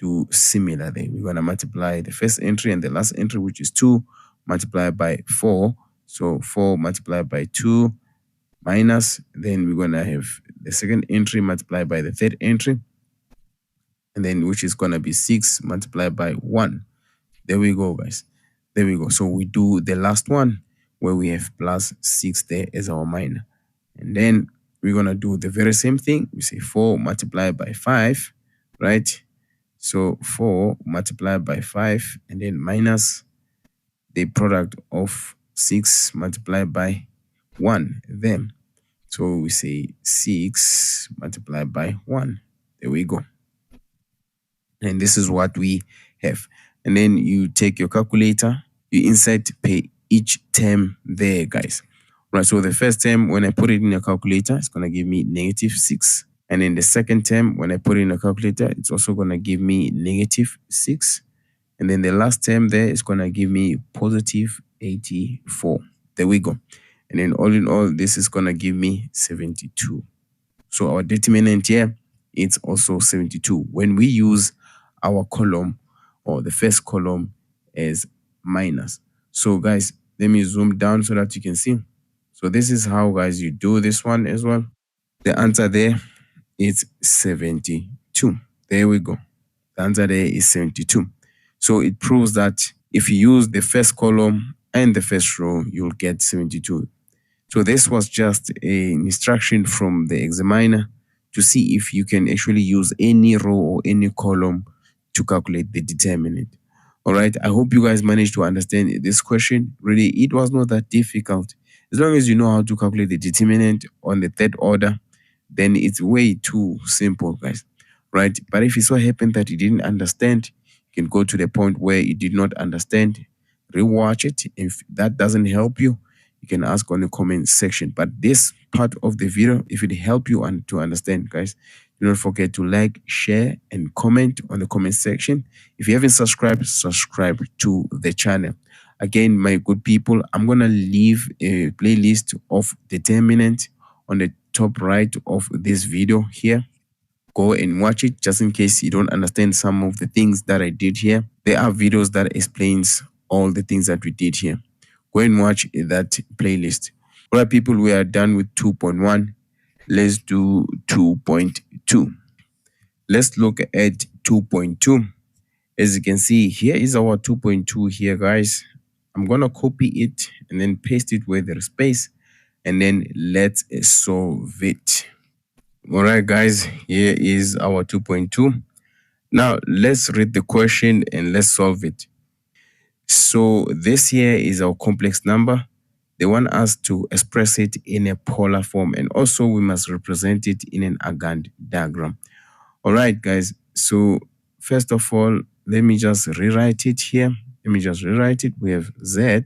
do similarly. We're going to multiply the first entry and the last entry, which is 2, multiplied by 4. So 4 multiplied by 2 minus, then we're going to have the second entry multiplied by the third entry, and then which is going to be 6 multiplied by 1. There we go, guys. There we go. So we do the last one where we have plus 6 there as our minor. And then we're going to do the very same thing. We say 4 multiplied by 5, right? So 4 multiplied by 5 and then minus the product of 6 multiplied by 1 then. So we say 6 multiplied by 1. There we go. And this is what we have. And then you take your calculator, you insert per each term there, guys. Right, so the first term, when I put it in your calculator, it's going to give me -6. And then the second term, when I put it in a calculator, it's also going to give me -6. And then the last term there is going to give me +84. There we go. And then all in all, this is going to give me 72. So our determinant here, it's also 72. When we use our column or the first column as minus. So guys, let me zoom down so that you can see. So this is how, guys, you do this one as well. The answer there is 72. There we go. The answer there is 72. So it proves that if you use the first column and the first row, you'll get 72. So this was just an instruction from the examiner to see if you can actually use any row or any column to calculate the determinant. All right, I hope you guys managed to understand this question. Really, it was not that difficult. As long as you know how to calculate the determinant on the third order, then it's way too simple, guys. Right? But if it so happened that you didn't understand, you can go to the point where you did not understand, rewatch it. If that doesn't help you, you can ask on the comment section. But this part of the video, if it helped you and to understand, guys, do not forget to like, share, and comment on the comment section. If you haven't subscribed, subscribe to the channel. Again, my good people, I'm going to leave a playlist of determinant on the top right of this video here. Go and watch it just in case you don't understand some of the things that I did here. There are videos that explains all the things that we did here. Go and watch that playlist. All right, people, we are done with 2.1. Let's do 2.2. Let's look at 2.2. As you can see, here is our 2.2 here, guys. I'm going to copy it and then paste it where there is space. And then let's solve it. All right, guys, here is our 2.2. Now, let's read the question and let's solve it. So this here is our complex number. They want us to express it in a polar form, and also we must represent it in an Argand diagram. All right, guys. So first of all, let me just rewrite it here. Let me just rewrite it. We have z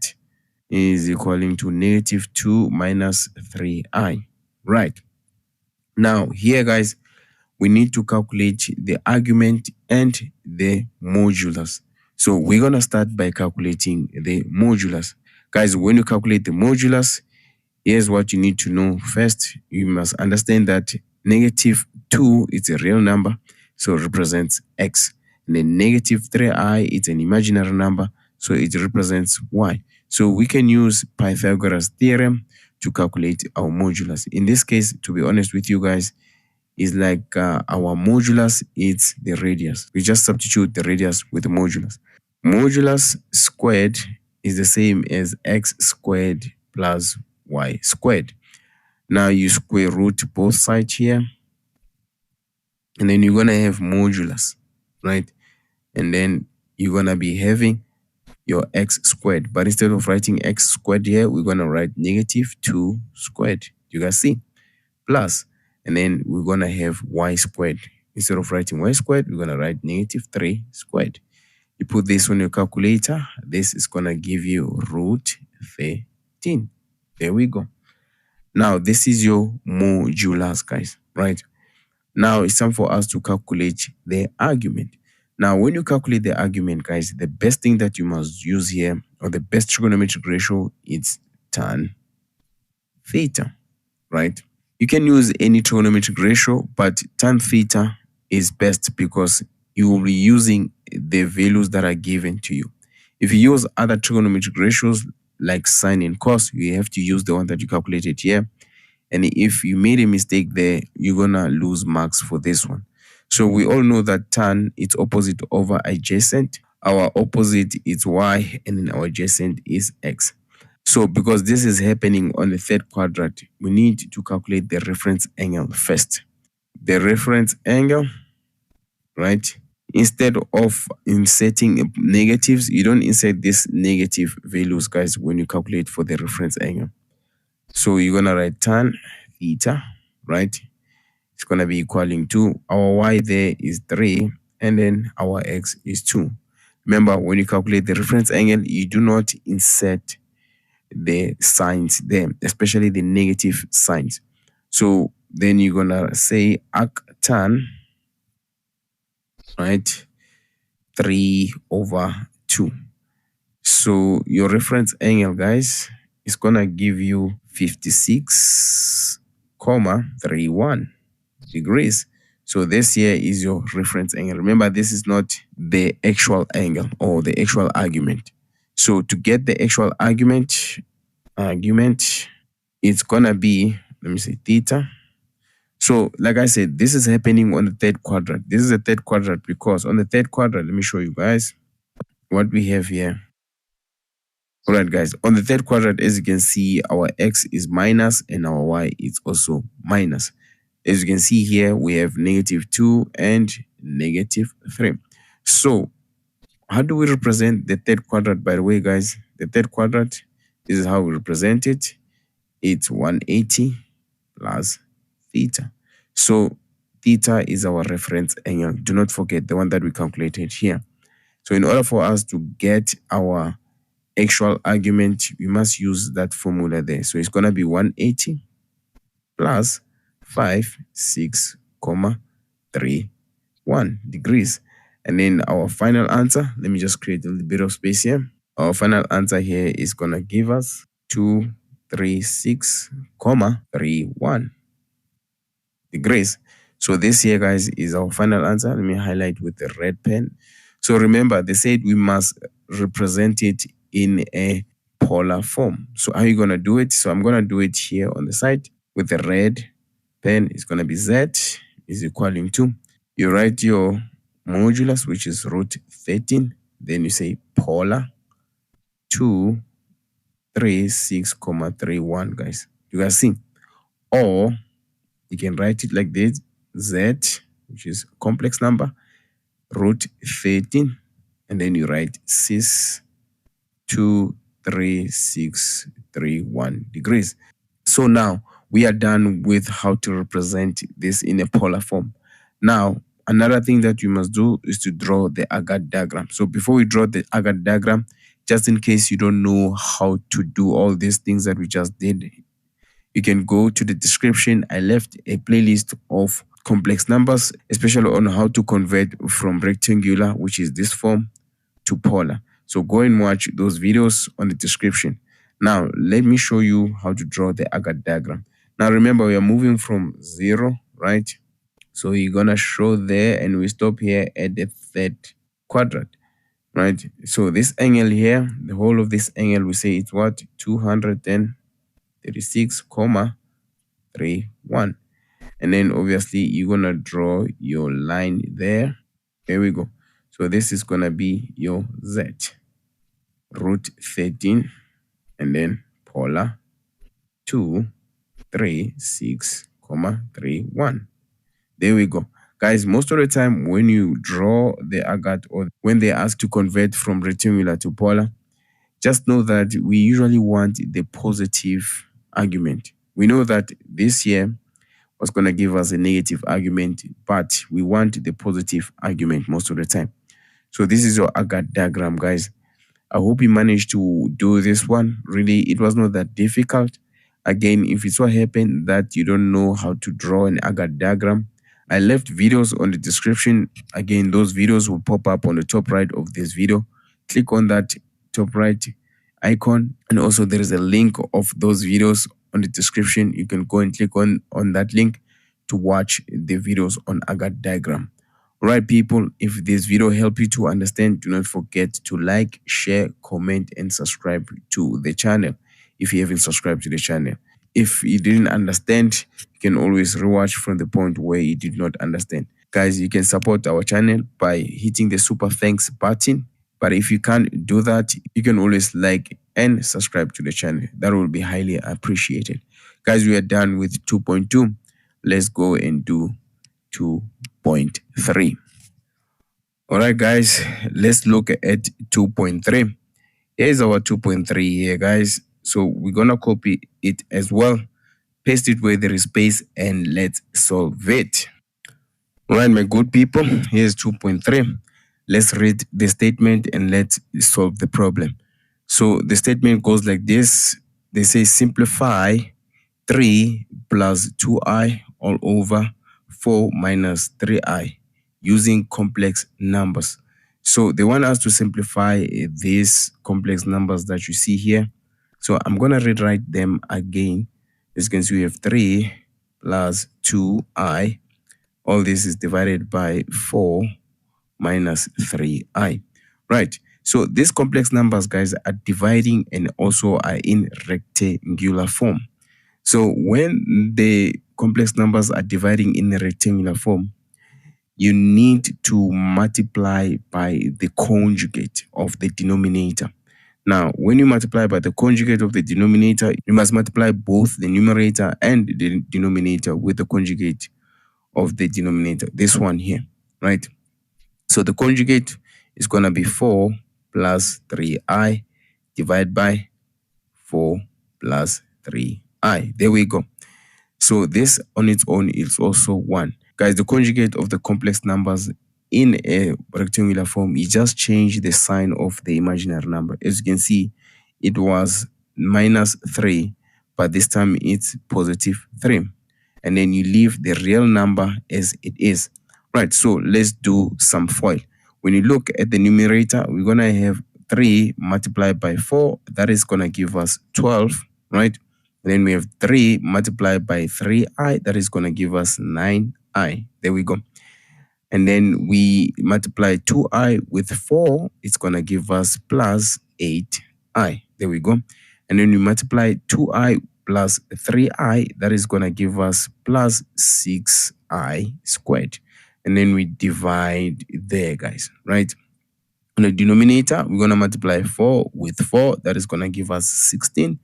is equaling to -2 minus 3i. Right. Now here, guys, we need to calculate the argument and the modulus. So we're going to start by calculating the modulus. Guys, when you calculate the modulus, here's what you need to know. First, you must understand that -2 is a real number, so it represents x. And then -3i is an imaginary number, so it represents y. So we can use Pythagoras theorem to calculate our modulus. In this case, to be honest with you guys, is like our modulus is the radius. We just substitute the radius with the modulus. Modulus squared is the same as x squared plus y squared. Now you square root both sides here. And then you're going to have modulus, right? And then you're going to be having your x squared. But instead of writing x squared here, we're going to write -2 squared. You guys see? Plus. And then we're going to have y squared. Instead of writing y squared, we're going to write -3 squared. You put this on your calculator. This is going to give you √13. There we go. Now, this is your modulus, guys, right? Now, it's time for us to calculate the argument. Now, when you calculate the argument, guys, the best thing that you must use here, or the best trigonometric ratio, is tan theta, right? You can use any trigonometric ratio, but tan theta is best because you will be using the values that are given to you. If you use other trigonometric ratios like sine and cos, you have to use the one that you calculated here. And if you made a mistake there, you're gonna lose marks for this one. So we all know that tan is opposite over adjacent. Our opposite is y, and then our adjacent is x. So because this is happening on the third quadrant, we need to calculate the reference angle first. The reference angle, right? Instead of inserting negatives, you don't insert these negative values, guys, when you calculate for the reference angle. So you're gonna write tan theta, right? It's gonna be equaling to our y there is 3, and then our x is 2. Remember, when you calculate the reference angle, you do not insert the signs there, especially the negative signs. So then you're gonna say arc tan, right, 3/2. So your reference angle, guys, is gonna give you 56,31 degrees. So this here is your reference angle. Remember, this is not the actual angle or the actual argument. So to get the actual argument, it's gonna be, let me say, theta. So like I said, this is happening on the third quadrant. This is the third quadrant because on the third quadrant, let me show you guys what we have here. All right, guys, on the third quadrant, as you can see, our x is minus and our y is also minus. As you can see here, we have -2 and -3. So how do we represent the third quadrant, by the way, guys? The third quadrant, this is how we represent it. It's 180 plus theta. So theta is our reference angle. Do not forget the one that we calculated here. So in order for us to get our actual argument, we must use that formula there. So it's gonna be 180 plus 56,31 degrees. And then our final answer, let me just create a little bit of space here. Our final answer here is gonna give us 236,31 degrees. So this here, guys, is our final answer. Let me highlight with the red pen. So remember, they said we must represent it in a polar form. So how are you going to do it? So I'm going to do it here on the side with the red pen. It's going to be z is equaling to, you write your modulus, which is √13. Then you say polar 236,31, guys. You guys see? Or you can write it like this, z, which is a complex number, √13, and then you write 23631 degrees. So now we are done with how to represent this in a polar form. Now, another thing that you must do is to draw the agar diagram. So before we draw the agar diagram, just in case you don't know how to do all these things that we just did, you can go to the description. I left a playlist of complex numbers, especially on how to convert from rectangular, which is this form, to polar. So go and watch those videos on the description. Now, let me show you how to draw the agar diagram. Now, remember, we are moving from 0, right? So you're going to show there, and we stop here at the third quadrant, right? So this angle here, the whole of this angle, we say it's what? 236,31. And then obviously you're going to draw your line there. There we go. So this is going to be your z, √13, and then polar 236,31. There we go. Guys, most of the time when you draw the agar, or when they ask to convert from rectangular to polar, just know that we usually want the positive argument. We know that this here was going to give us a negative argument, but we want the positive argument most of the time. So this is your agar diagram, guys. I hope you managed to do this one. Really, it was not that difficult. Again, if it so happened that you don't know how to draw an agar diagram, I left videos on the description. Again, those videos will pop up on the top right of this video. Click on that top right icon, and also there is a link of those videos on the description. You can go and click on that link to watch the videos on agar diagram. All right, people, if this video helped you to understand, do not forget to like, share, comment, and subscribe to the channel if you haven't subscribed to the channel. If you didn't understand, you can always rewatch from the point where you did not understand. Guys, you can support our channel by hitting the super thanks button. But if you can't do that, you can always like and subscribe to the channel. That will be highly appreciated. Guys, we are done with 2.2. Let's go and do 2.3. All right, guys, let's look at 2.3. Here's our 2.3 here, guys. So we're going to copy it as well, paste it where there is space, and let's solve it. All right, my good people, here's 2.3. Let's read the statement and let's solve the problem. So the statement goes like this. They say simplify 3 plus 2i all over 4 minus 3i using complex numbers. So they want us to simplify these complex numbers that you see here. So I'm going to rewrite them again. As you can see, we have 3 plus 2i. All this is divided by 4 minus 3i. Right. So these complex numbers, guys, are dividing and also are in rectangular form. So when the complex numbers are dividing in a rectangular form, you need to multiply by the conjugate of the denominator. Now, when you multiply by the conjugate of the denominator, you must multiply both the numerator and the denominator with the conjugate of the denominator, this one here, right? So the conjugate is going to be 4 plus 3i divided by 4 plus 3i. There we go. So this on its own is also 1. Guys, the conjugate of the complex numbers in a rectangular form, you just change the sign of the imaginary number. As you can see, it was minus 3, but this time it's positive 3. And then you leave the real number as it is. Right, so let's do some FOIL. When you look at the numerator, we're going to have 3 multiplied by 4. That is going to give us 12, right? And then we have 3 multiplied by 3i. That is going to give us 9i. There we go. And then we multiply 2i with 4. It's going to give us plus 8i. There we go. And then we multiply 2i plus 3i. That is going to give us plus 6i squared. And then we divide there, guys, right? On the denominator, we're going to multiply 4 with 4. That is going to give us 16.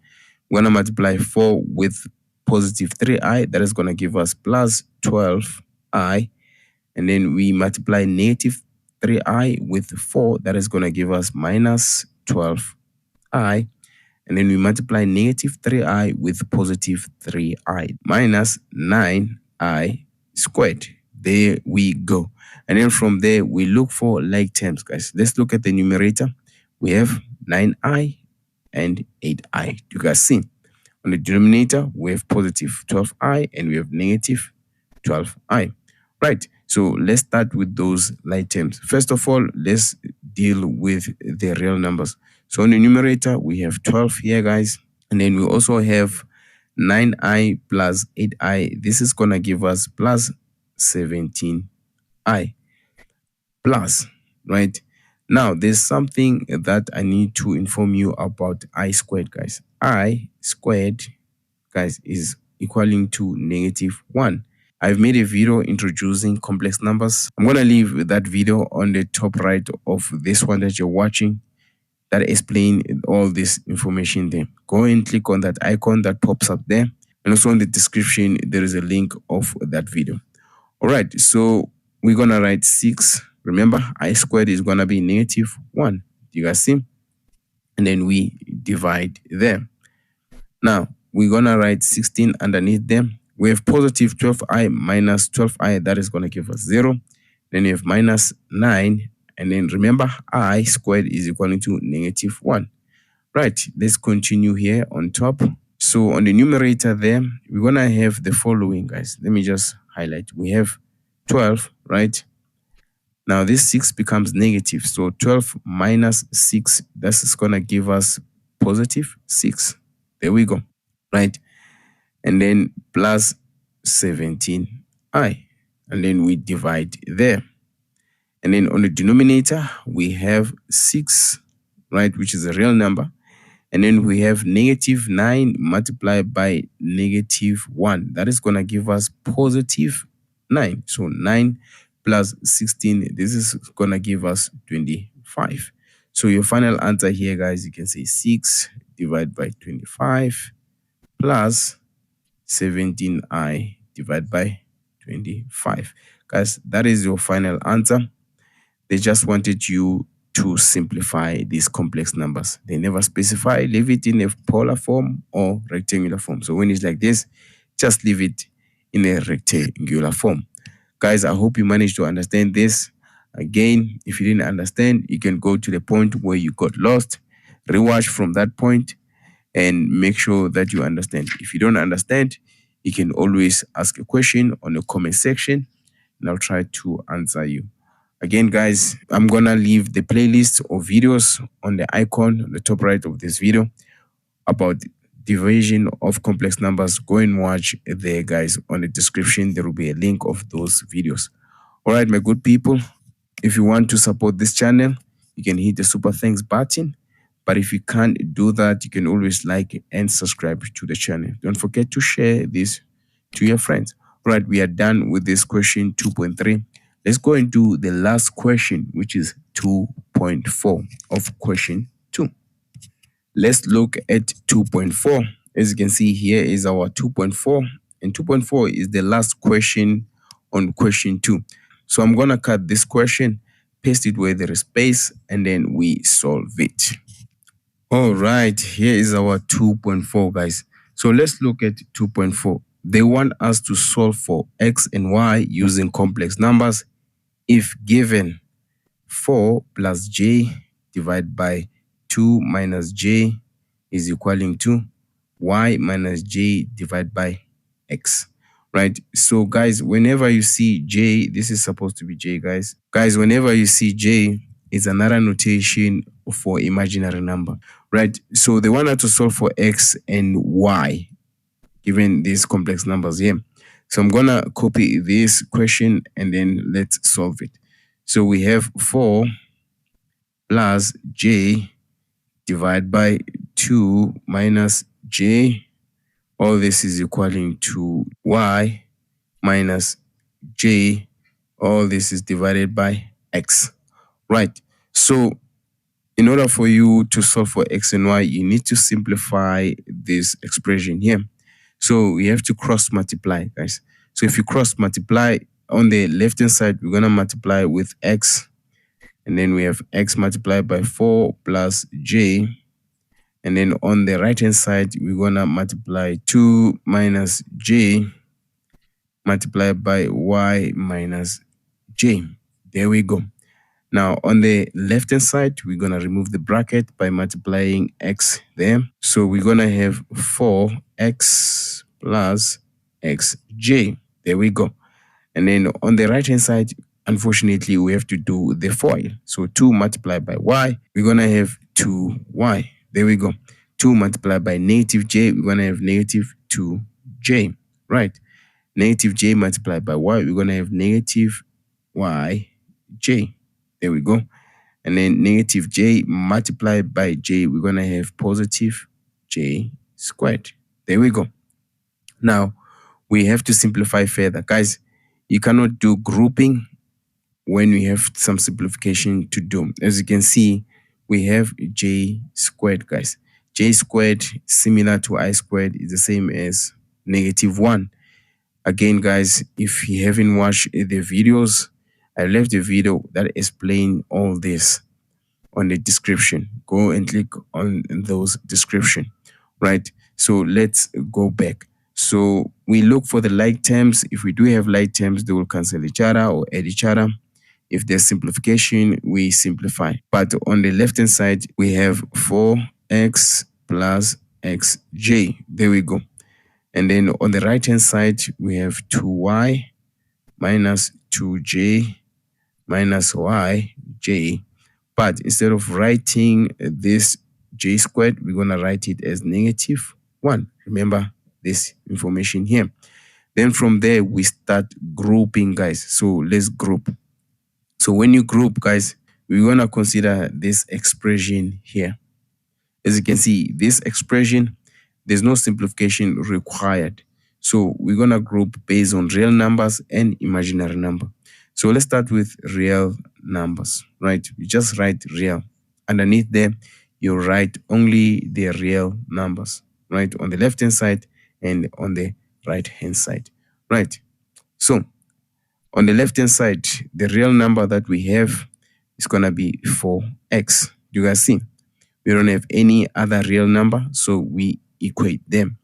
We're going to multiply 4 with positive 3i. That is going to give us plus 12i. And then we multiply negative 3i with 4. That is going to give us minus 12i. And then we multiply negative 3i with positive 3i minus 9i squared. There we go. And then from there, we look for like terms, guys. Let's look at the numerator. We have 9i and 8i. You guys see? On the denominator, we have positive 12i and we have negative 12i. Right. So let's start with those like terms. First of all, let's deal with the real numbers. So on the numerator, we have 12 here, guys. And then we also have 9i plus 8i. This is going to give us plus 17i plus, right? Now, there's something that I need to inform you about I squared, guys. I squared, guys, is equaling to negative 1. I've made a video introducing complex numbers. I'm going to leave that video on the top right of this one that you're watching that explain all this information there. Go and click on that icon that pops up there. And also in the description, there is a link of that video. All right, so we're going to write 6. Remember, I squared is going to be negative 1. You guys see? And then we divide there. Now, we're going to write 16 underneath them. We have positive 12i minus 12i. That is going to give us 0. Then you have minus 9. And then remember, I squared is equal to negative 1. Right, let's continue here on top. So on the numerator there, we're going to have the following, guys. Let me just highlight. We have 12, right? Now this 6 becomes negative. So 12 minus 6, that's going to give us positive 6. There we go, right? And then plus 17i. And then we divide there. And then on the denominator, we have 6, right, which is a real number. And then we have negative 9 multiplied by negative 1. That is going to give us positive 9. So 9 plus 16, this is going to give us 25. So your final answer here, guys, you can say 6 divided by 25 plus 17i divided by 25. Guys, that is your final answer. They just wanted you to simplify these complex numbers. They never specify, leave it in a polar form or rectangular form. So when it's like this, just leave it in a rectangular form. Guys, I hope you managed to understand this. Again, if you didn't understand, you can go to the point where you got lost, rewatch from that point, and make sure that you understand. If you don't understand, you can always ask a question on the comment section, and I'll try to answer you. Again, guys, I'm gonna leave the playlist of videos on the icon on the top right of this video about division of complex numbers. Go and watch there, guys. On the description, there will be a link of those videos. All right, my good people, if you want to support this channel, you can hit the super thanks button. But if you can't do that, you can always like and subscribe to the channel. Don't forget to share this to your friends. All right, we are done with this question 2.3. Let's go and do the last question, which is 2.4 of question 2. Let's look at 2.4. As you can see, here is our 2.4, and 2.4 is the last question on question 2. So I'm going to cut this question, paste it where there is space, and then we solve it. All right, here is our 2.4, guys. So let's look at 2.4. They want us to solve for x and y using complex numbers if given 4 plus j divided by 2 minus j is equaling to y minus j divided by x, right? So guys, whenever you see j, this is supposed to be j, guys. Guys, whenever you see j, it's another notation for imaginary number, right? So they want us to solve for x and y given these complex numbers here. So I'm gonna copy this question and then let's solve it. So we have 4 plus j divided by 2 minus j. All this is equaling to y minus j. All this is divided by x, right? So in order for you to solve for x and y, you need to simplify this expression here. So we have to cross multiply, guys. So if you cross multiply, on the left hand side, we're going to multiply with x. And then we have x multiplied by 4 plus j. And then on the right hand side, we're going to multiply 2 minus j multiplied by y minus j. There we go. Now, on the left-hand side, we're going to remove the bracket by multiplying x there. So we're going to have 4x plus xj. There we go. And then on the right-hand side, unfortunately, we have to do the FOIL. So 2 multiplied by y, we're going to have 2y. There we go. 2 multiplied by negative j, we're going to have negative 2j, right? Negative j multiplied by y, we're going to have negative yj. There we go. And then negative j multiplied by j, we're going to have positive j squared. There we go. Now, we have to simplify further. Guys, you cannot do grouping when we have some simplification to do. As you can see, we have j squared, guys. J squared, similar to I squared, is the same as negative 1. Again, guys, if you haven't watched the videos, I left a video that explains all this on the description. Go and click on those description, right? So let's go back. So we look for the like terms. If we do have like terms, they will cancel each other or add each other. If there's simplification, we simplify. But on the left-hand side, we have 4x plus xj. There we go. And then on the right-hand side, we have 2y minus 2j minus yj. But instead of writing this j squared, we're going to write it as negative 1. Remember this information here. Then from there, we start grouping, guys. So let's group. So when you group, guys, we're going to consider this expression here. As you can see, this expression, there's no simplification required. So we're going to group based on real numbers and imaginary number. So let's start with real numbers, right? You just write real. Underneath there, you write only the real numbers, right? On the left-hand side and on the right-hand side, right? So on the left-hand side, the real number that we have is going to be 4x. You guys see? We don't have any other real number, so we equate them.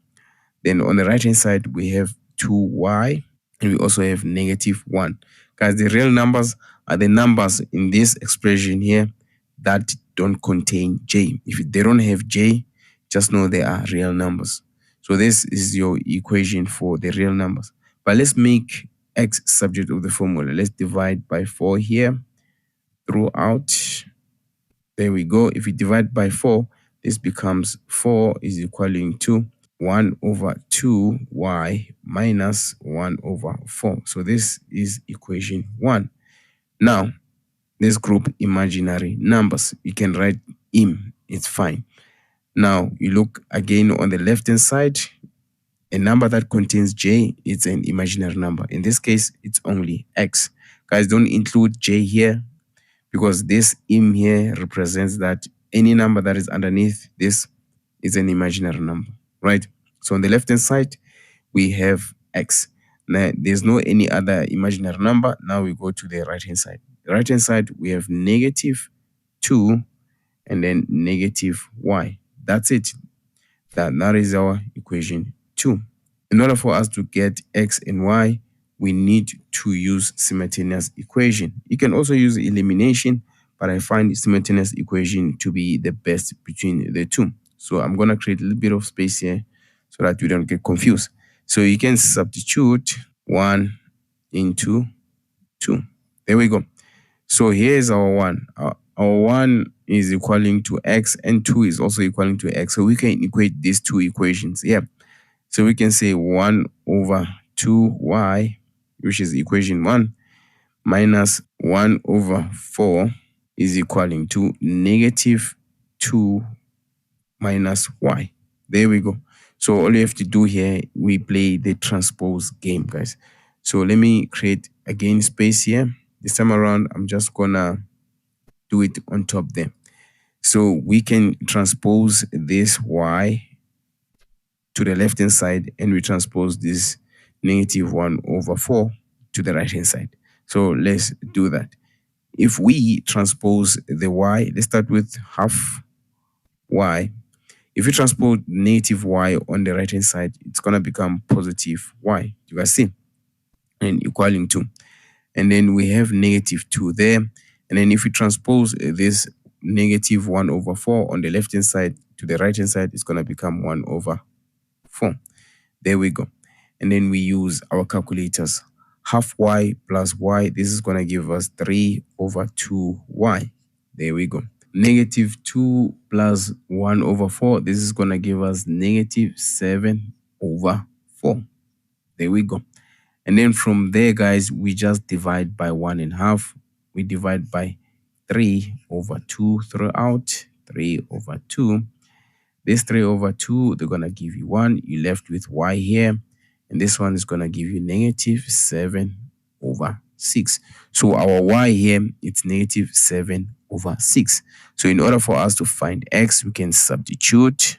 Then on the right-hand side, we have 2y, and we also have -1. Guys, the real numbers are the numbers in this expression here that don't contain j. If they don't have j, just know they are real numbers. So this is your equation for the real numbers. But let's make x subject of the formula. Let's divide by 4 here throughout. There we go. If we divide by 4, this becomes 4 is equaling to 1 over 2y minus 1 over 4. So this is equation 1. Now, let's group imaginary numbers. You can write im, it's fine. Now, you look again on the left-hand side. A number that contains j, it's an imaginary number. In this case, it's only x. Guys, don't include j here, because this im here represents that any number that is underneath this is an imaginary number, right? So on the left-hand side, we have x. Now, there's no any other imaginary number. Now we go to the right-hand side. The right-hand side, we have -2 and then -y. That's it. That is our equation 2. In order for us to get x and y, we need to use simultaneous equation. You can also use elimination, but I find simultaneous equation to be the best between the two. So I'm going to create a little bit of space here so that we don't get confused. So you can substitute 1 into 2. There we go. So here's our 1. Our 1 is equaling to x and 2 is also equaling to x. So we can equate these two equations. Yeah. So we can say 1 over 2y, which is equation 1, minus 1 over 4 is equaling to -2 minus y. There we go. So all you have to do here, we play the transpose game, guys. So let me create again space here. This time around, I'm just gonna do it on top there. So we can transpose this y to the left-hand side, and we transpose this -1 over 4 to the right-hand side. So let's do that. If we transpose the y, let's start with half y. If you transpose -y on the right-hand side, it's going to become positive y. You guys see? And equaling 2. And then we have -2 there. And then if we transpose this -1 over 4 on the left-hand side to the right-hand side, it's going to become 1 over 4. There we go. And then we use our calculators. Half y plus y, this is going to give us 3 over 2y. There we go. -2 plus 1 over 4, this is going to give us -7 over 4. There we go. And then from there, guys, we just divide by 1/2. We divide by 3 over 2 throughout, 3 over 2. This 3 over 2, they're going to give you 1. You're left with y here. And this one is going to give you -7 over 6. So our y here, it's -7 over 6. So in order for us to find x, we can substitute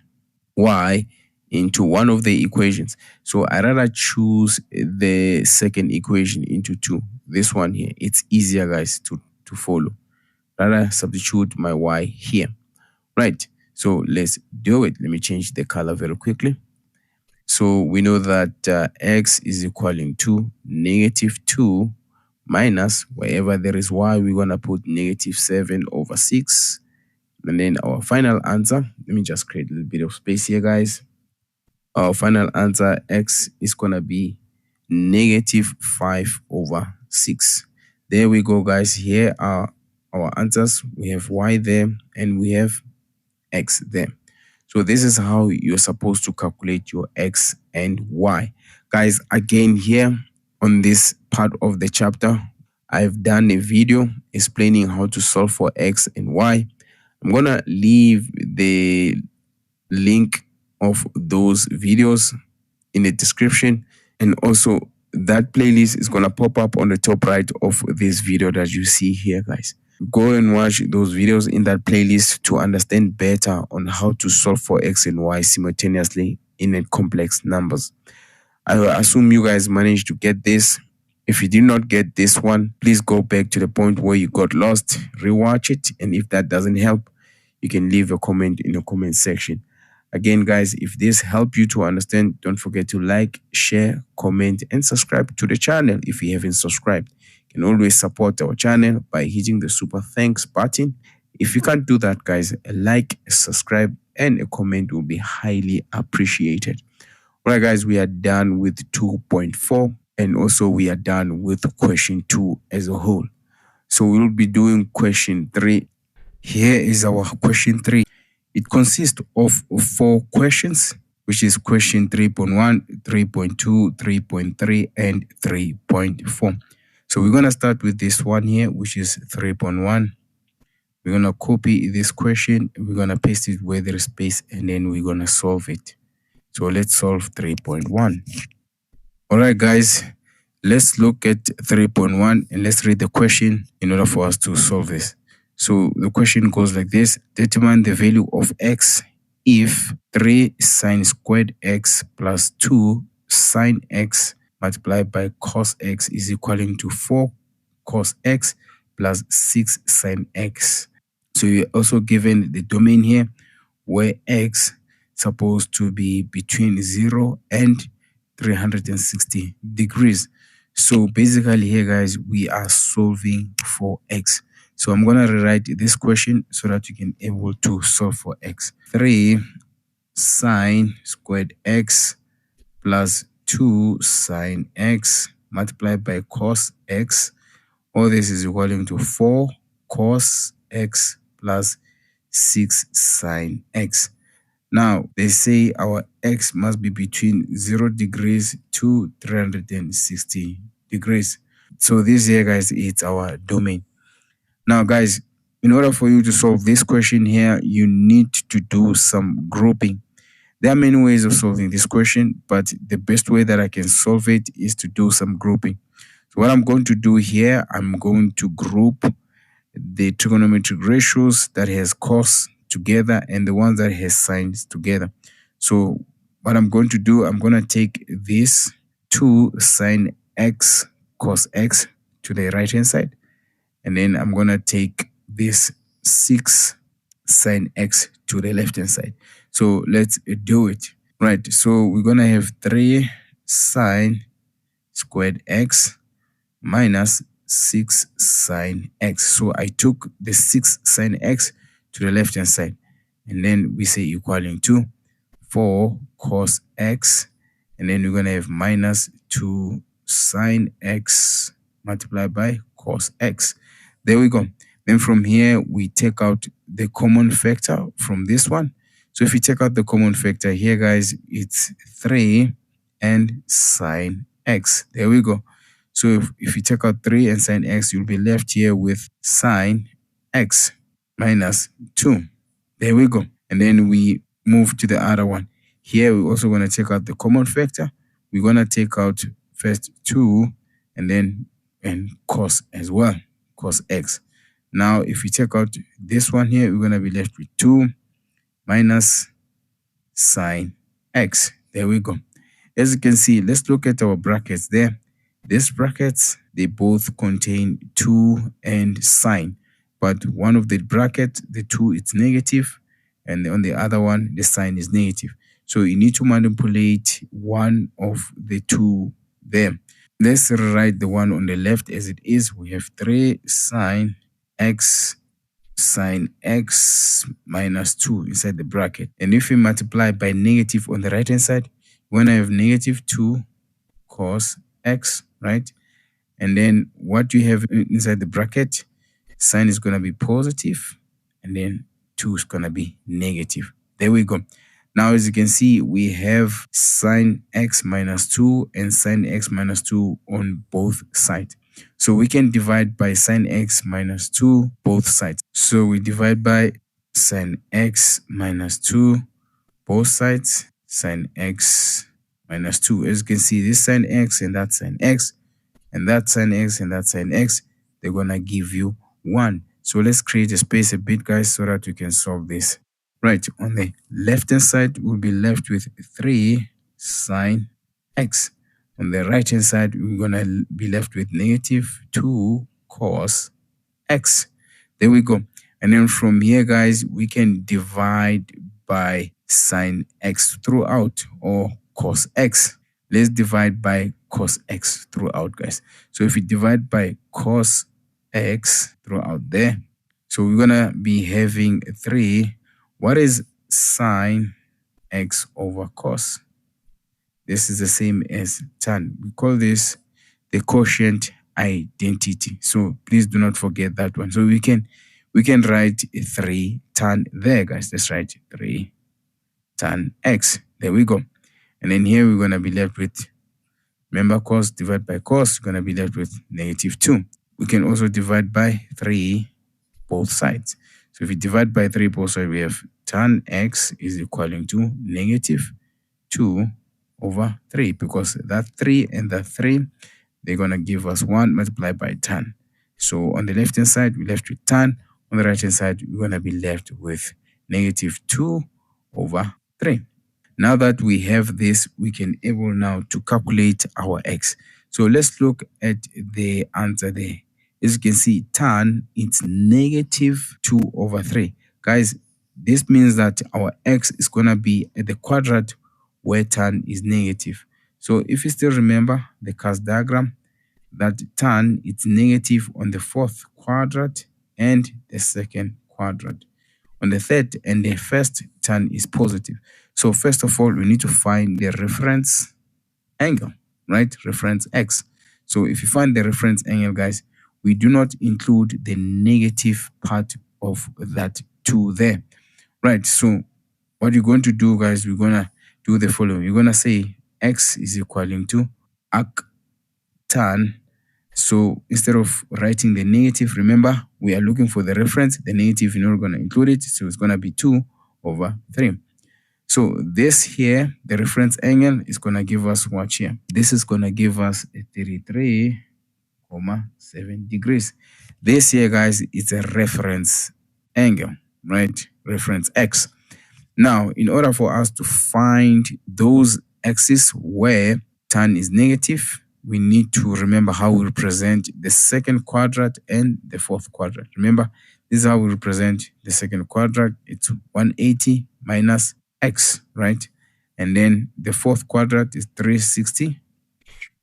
y into one of the equations. So I rather choose the second equation into 2. This one here, it's easier, guys, to follow. Rather substitute my y here. Right. So let's do it. Let me change the color very quickly. So we know that x is equaling to -2 minus, wherever there is y, we're going to put -7 over 6. And then our final answer, let me just create a little bit of space here, guys. Our final answer, x is going to be -5 over 6. There we go, guys. Here are our answers. We have y there and we have x there. So this is how you're supposed to calculate your x and y. Guys, again here on this part of the chapter, I've done a video explaining how to solve for x and y. I'm gonna leave the link of those videos in the description, and also that playlist is gonna pop up on the top right of this video that you see here, guys. Go and watch those videos in that playlist to understand better on how to solve for x and y simultaneously in a complex numbers. I assume you guys managed to get this. If you did not get this one, please go back to the point where you got lost, rewatch it, and if that doesn't help, you can leave a comment in the comment section. Again, guys, if this helped you to understand, don't forget to like, share, comment, and subscribe to the channel if you haven't subscribed. You can always support our channel by hitting the super thanks button. If you can't do that, guys, a like, a subscribe, and a comment will be highly appreciated. All right, guys, we are done with 2.4, and also we are done with question 2 as a whole. So we'll be doing question 3. Here is our question 3. It consists of 4 questions, which is question 3.1, 3.2, 3.3, and 3.4. So we're going to start with this one here, which is 3.1. We're going to copy this question. We're going to paste it where there is space, and then we're going to solve it. So let's solve 3.1. All right, guys, let's look at 3.1 and let's read the question in order for us to solve this. So the question goes like this: determine the value of x if 3 sine squared x plus 2 sine x multiplied by cos x is equaling to 4 cos x plus 6 sine x. So you're also given the domain here where x supposed to be between 0 and 360 degrees. So basically here, guys, we are solving for x. So I'm going to rewrite this question so that you can able to solve for x. 3 sine squared x plus 2 sine x multiplied by cos x. All this is equaling to 4 cos x plus 6 sine x. Now, they say our x must be between 0 degrees to 360 degrees. So this here, guys, is our domain. Now, guys, in order for you to solve this question here, you need to do some grouping. There are many ways of solving this question, but the best way that I can solve it is to do some grouping. So what I'm going to do here, I'm going to group the trigonometric ratios that has cos together and the ones that has sines together. So what I'm going to do, I'm going to take this 2 sine x cos x to the right hand side, and then I'm going to take this 6 sine x to the left hand side. So let's do it. Right, so we're going to have 3 sine squared x minus 6 sine x. So I took the 6 sine x to the left hand side, and then we say equaling to 4 cos x, and then we're going to have minus 2 sine x multiplied by cos x. There we go. Then from here we take out the common factor from this one. So if you take out the common factor here, guys, it's 3 and sine x. There we go. So if you take out 3 and sine x, you'll be left here with sine x minus 2. There we go. And then we move to the other one. Here we're also going to take out the common factor. We're going to take out first 2 and then cos as well, cos x. Now if you take out this one here, we're going to be left with 2 minus sine x. There we go. As you can see, let's look at our brackets there. These brackets, they both contain 2 and sine, but one of the bracket, the 2, it's negative, and on the other one, the sine is negative. So you need to manipulate one of the 2 there. Let's write the one on the left as it is. We have 3 sine x minus 2 inside the bracket. And if we multiply by negative on the right hand side, when I have negative 2 cos x, right? And then what you have inside the bracket, sine is going to be positive, and then 2 is going to be negative. There we go. Now, as you can see, we have sine x minus 2 and sine x minus 2 on both sides. So we can divide by sine x minus 2 both sides. So we divide by sine x minus 2 both sides, sine x minus 2. As you can see, this sine x and that sine x and that sine x and that sine x, they're gonna give you 1. So let's create a space a bit, guys, so that we can solve this. Right, on the left hand side, we'll be left with 3 sine x. On the right hand side, we're gonna be left with negative 2 cos x. There we go. And then from here, guys, we can divide by sine x throughout, or cos x. Let's divide by cos x throughout, guys. So if we divide by cos x throughout there, so we're gonna be having 3. What is sine x over cos? This is the same as tan. We call this the quotient identity. So please do not forget that one. So we can write 3 tan there, guys. Let's write 3 tan x. There we go. And then here we're going to be left with, remember, cos divided by cos, we're going to be left with negative 2. We can also divide by 3 both sides. So if we divide by 3 both sides, we have tan x is equaling to negative 2 over 3, because that 3 and that 3, they're going to give us 1 multiplied by tan. So on the left hand side, we're left with tan. On the right hand side, we're going to be left with negative 2 over 3. Now that we have this, we can able now to calculate our x. So let's look at the answer there. As you can see, tan, it's negative 2 over 3. Guys, this means that our x is going to be at the quadrant where tan is negative. So if you still remember the cast diagram, that tan, it's negative on the 4th quadrant and the 2nd quadrant. On the 3rd and the 1st, tan is positive. So first of all, we need to find the reference angle, right? Reference x. So if you find the reference angle, guys, we do not include the negative part of that 2 there, right? So what you're going to do, guys, we're going to do the following. You're going to say x is equaling to arc tan. So instead of writing the negative, remember, we are looking for the reference. The negative, you're not going to include it. So it's going to be 2 over 3. So this here, the reference angle is going to give us what here? This is going to give us 33.7 degrees. This here, guys, is a reference angle, right? Reference x. Now, in order for us to find those axes where tan is negative, we need to remember how we represent the 2nd quadrant and the 4th quadrant. Remember, this is how we represent the 2nd quadrant. It's 180 minus x, right? And then the 4th quadrant is 360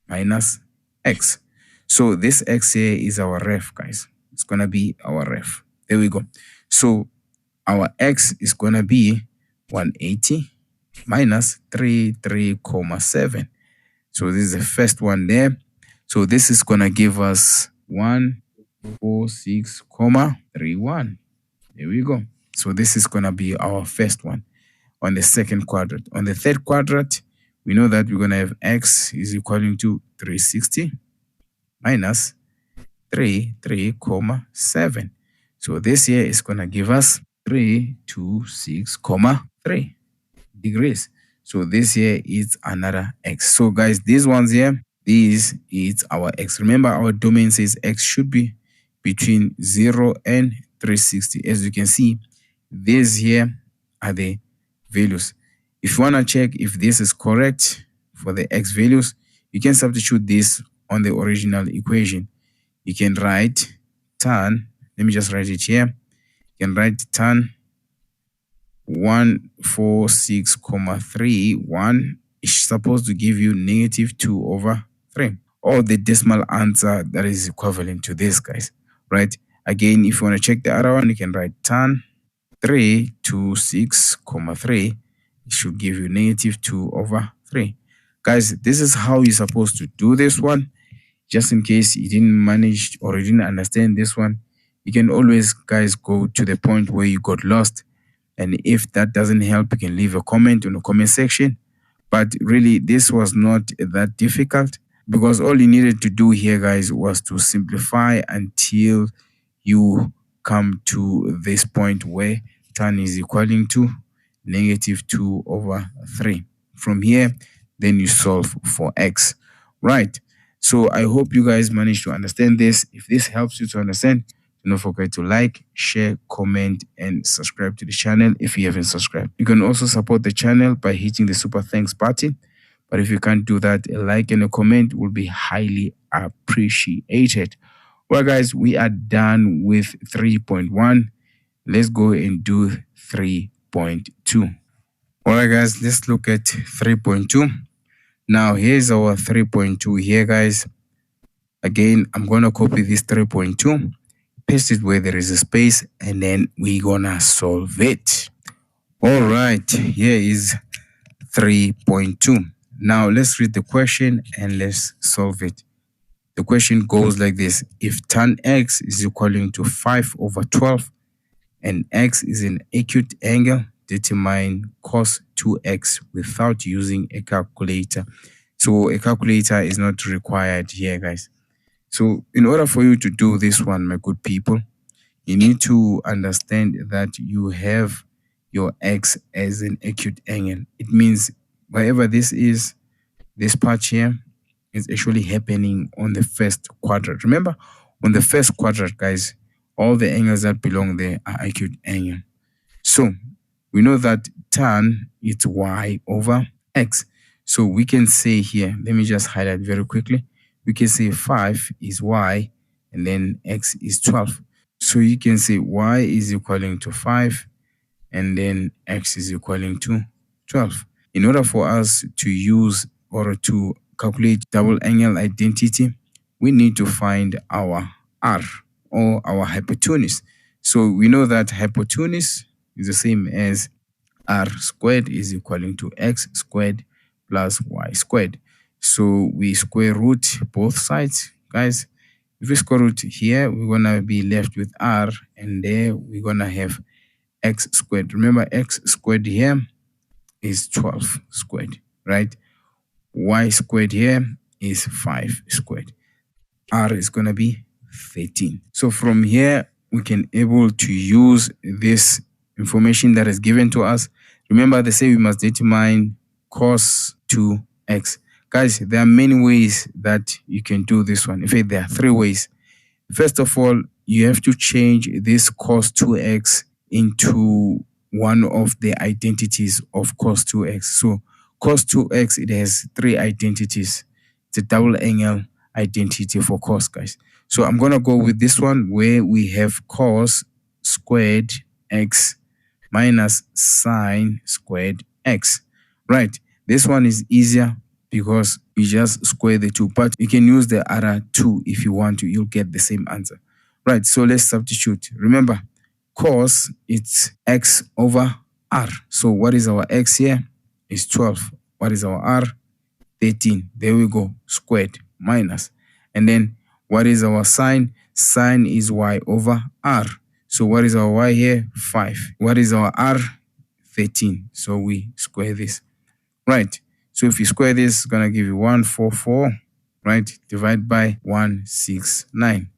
minus x. So this x here is our ref, guys. It's going to be our ref. There we go. So our x is going to be 180 minus 33.7. So this is the first one there. So this is going to give us 146.31. There we go. So this is going to be our first one on the 2nd quadrant. On the 3rd quadrant, we know that we're going to have x is equaling to 360 minus 33.7. So this here is going to give us 326.3 degrees. So this here is another x. So guys, these ones here, this is our x. Remember, our domain says x should be between 0 and 360. As you can see, these here are the values. If you want to check if this is correct for the x values, you can substitute this on the original equation. You can write tan, let me just write it here. You can write tan 146.31 is supposed to give you negative 2 over 3, or the decimal answer that is equivalent to this, guys, right? Again, if you want to check the other one, you can write tan 326.3. It should give you negative 2 over 3. Guys, this is how you're supposed to do this one. Just in case you didn't manage or you didn't understand this one, you can always, guys, go to the point where you got lost. And if that doesn't help, you can leave a comment in the comment section. But really, this was not that difficult. because all you needed to do here, guys, was to simplify until you come to this point where tan is equaling to -2/3. From here, then you solve for x, right? So I hope you guys managed to understand this. If this helps you to understand, do not forget to like, share, comment, and subscribe to the channel if you haven't subscribed. You can also support the channel by hitting the super thanks button. But if you can't do that, a like and a comment will be highly appreciated. Well, guys, we are done with 3.1. Let's go and do 3.2. All right, guys, let's look at 3.2. Now, here's our 3.2 here, guys. Again, I'm going to copy this 3.2, paste it where there is a space, and then we're going to solve it. All right, here is 3.2. Now, let's read the question and let's solve it. The question goes like this. If tan x is equaling to 5/12 and x is an acute angle, determine cos 2x without using a calculator. So a calculator is not required here, guys. So in order for you to do this one, my good people, you need to understand that you have your x as an acute angle. It means wherever this is, this part here is actually happening on the first quadrant. Remember, on the first quadrant, guys, all the angles that belong there are acute angle. So we know that tan is y/x. So we can say here, let me just highlight very quickly. We can say 5 is y and then x is 12. So you can say y is equaling to 5 and then x is equaling to 12. In order for us to use or to calculate double angle identity, we need to find our r, or our hypotenuse. So we know that hypotenuse is the same as r squared is equaling to x squared plus y squared. So we square root both sides, guys. If we square root here, we're going to be left with r, and there we're going to have x squared. Remember, x squared here is 12 squared, right? Y squared here is 5 squared. R is going to be 13. So from here, we can able to use this information that is given to us. Remember, they say we must determine cos 2x. Guys, there are many ways that you can do this one. In fact, there are 3 ways. First of all, you have to change this cos 2x into one of the identities of cos 2x. So cos 2x, it has 3 identities. It's a double angle identity for cos, guys. So I'm going to go with this one where we have cos squared x minus sine squared x. Right. This one is easier because you just square the 2, but you can use the other 2 if you want to. You'll get the same answer. Right. So let's substitute. Remember, cos, it's x over r. So what is our x here? Is 12. What is our r? 13. There we go. Squared minus. And then what is our sine? Sine is y over r. So what is our y here? 5. What is our r? 13. So we square this. Right. So if you square this, it's going to give you 144, right? Divide by 169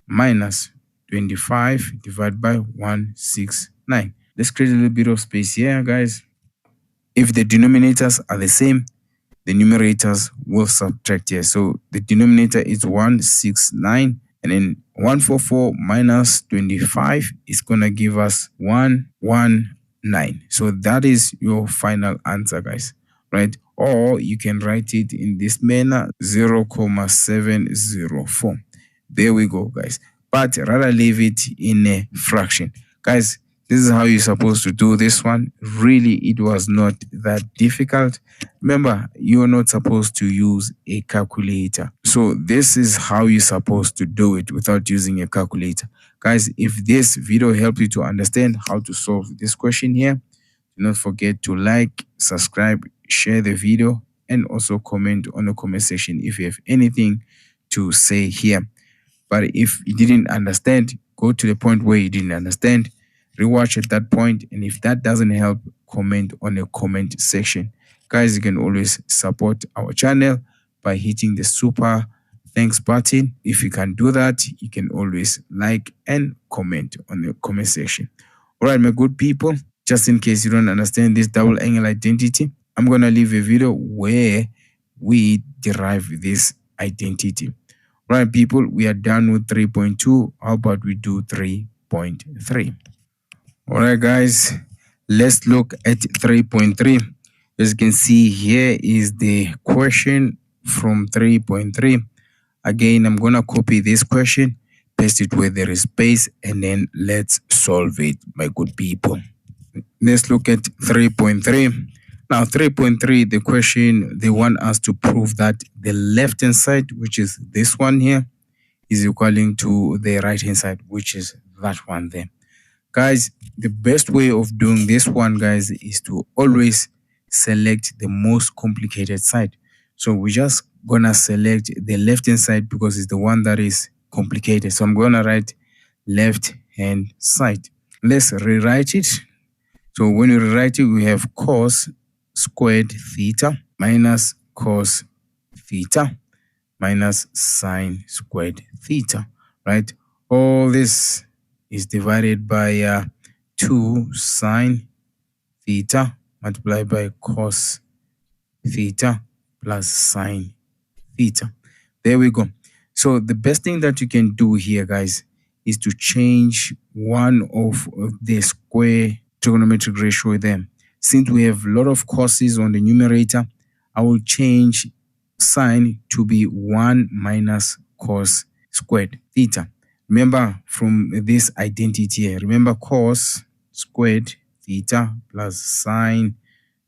minus 25 divided by 169. Let's create a little bit of space here, guys. If the denominators are the same, the numerators will subtract here. So the denominator is 169, and then 144 minus 25 is going to give us 119. So that is your final answer, guys, right? Or you can write it in this manner, 0.704. There we go, guys. But rather leave it in a fraction. Guys, this is how you're supposed to do this one. Really, it was not that difficult. Remember, you're not supposed to use a calculator. So this is how you're supposed to do it without using a calculator. Guys, if this video helped you to understand how to solve this question here, do not forget to like, subscribe, share the video, and also comment on the comment section if you have anything to say here. But if you didn't understand, go to the point where you didn't understand, rewatch at that point, and if that doesn't help, comment on the comment section. Guys, you can always support our channel by hitting the super thanks button. If you can do that, you can always like and comment on the comment section. All right, my good people, just in case you don't understand this double angle identity, I'm going to leave a video where we derive this identity. All right, people, we are done with 3.2. How about we do 3.3? All right, guys, let's look at 3.3. As you can see, here is the question from 3.3. Again, I'm going to copy this question, paste it where there is space, and then let's solve it, my good people. Let's look at 3.3. Now, 3.3, the question, they want us to prove that the left-hand side, which is this one here, is equaling to the right-hand side, which is that one there. Guys, the best way of doing this one, guys, is to always select the most complicated side. So we're just gonna select the left-hand side because it's the one that is complicated. So I'm gonna write left-hand side. Let's rewrite it. So when you rewrite it, we have cos squared theta minus cos theta minus sine squared theta, right? All this is divided by 2 sine theta multiplied by cos theta plus sine theta. There we go. So the best thing that you can do here, guys, is to change one of the square trigonometric ratio there. Since we have a lot of cos's on the numerator, I will change sine to be 1 minus cos squared theta. Remember from this identity here, remember cos squared theta plus sine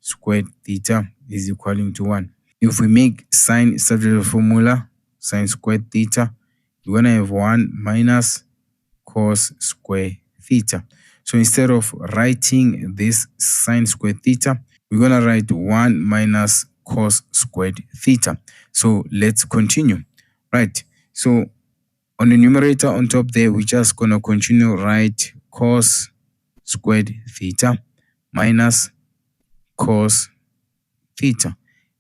squared theta is equaling to 1. If we make sine subject to the formula, sine squared theta, we're going to have 1 minus cos squared theta. So instead of writing this sine squared theta, we're going to write 1 minus cos squared theta. So let's continue. Right. So on the numerator on top there, we're just going to continue write cos squared theta minus cos theta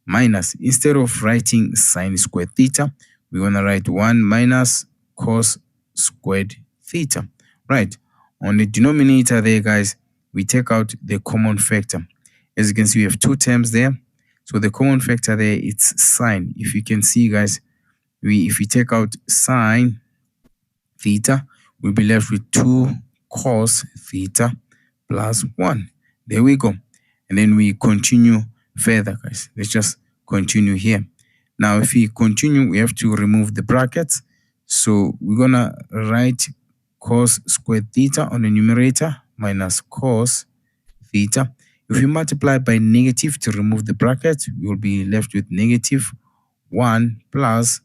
minus, instead of writing sine squared theta, we're going to write 1 minus cos squared theta. Right. On the denominator there, guys, we take out the common factor. As you can see, we have 2 terms there. So the common factor there, it's sine. If you can see, guys, if we take out sine theta, we'll be left with 2 cos theta plus 1. There we go. And then we continue further, guys. Let's just continue here. Now, if we continue, we have to remove the brackets. So we're going to write cos squared theta on the numerator minus cos theta. If we multiply by negative to remove the bracket, we will be left with negative 1 plus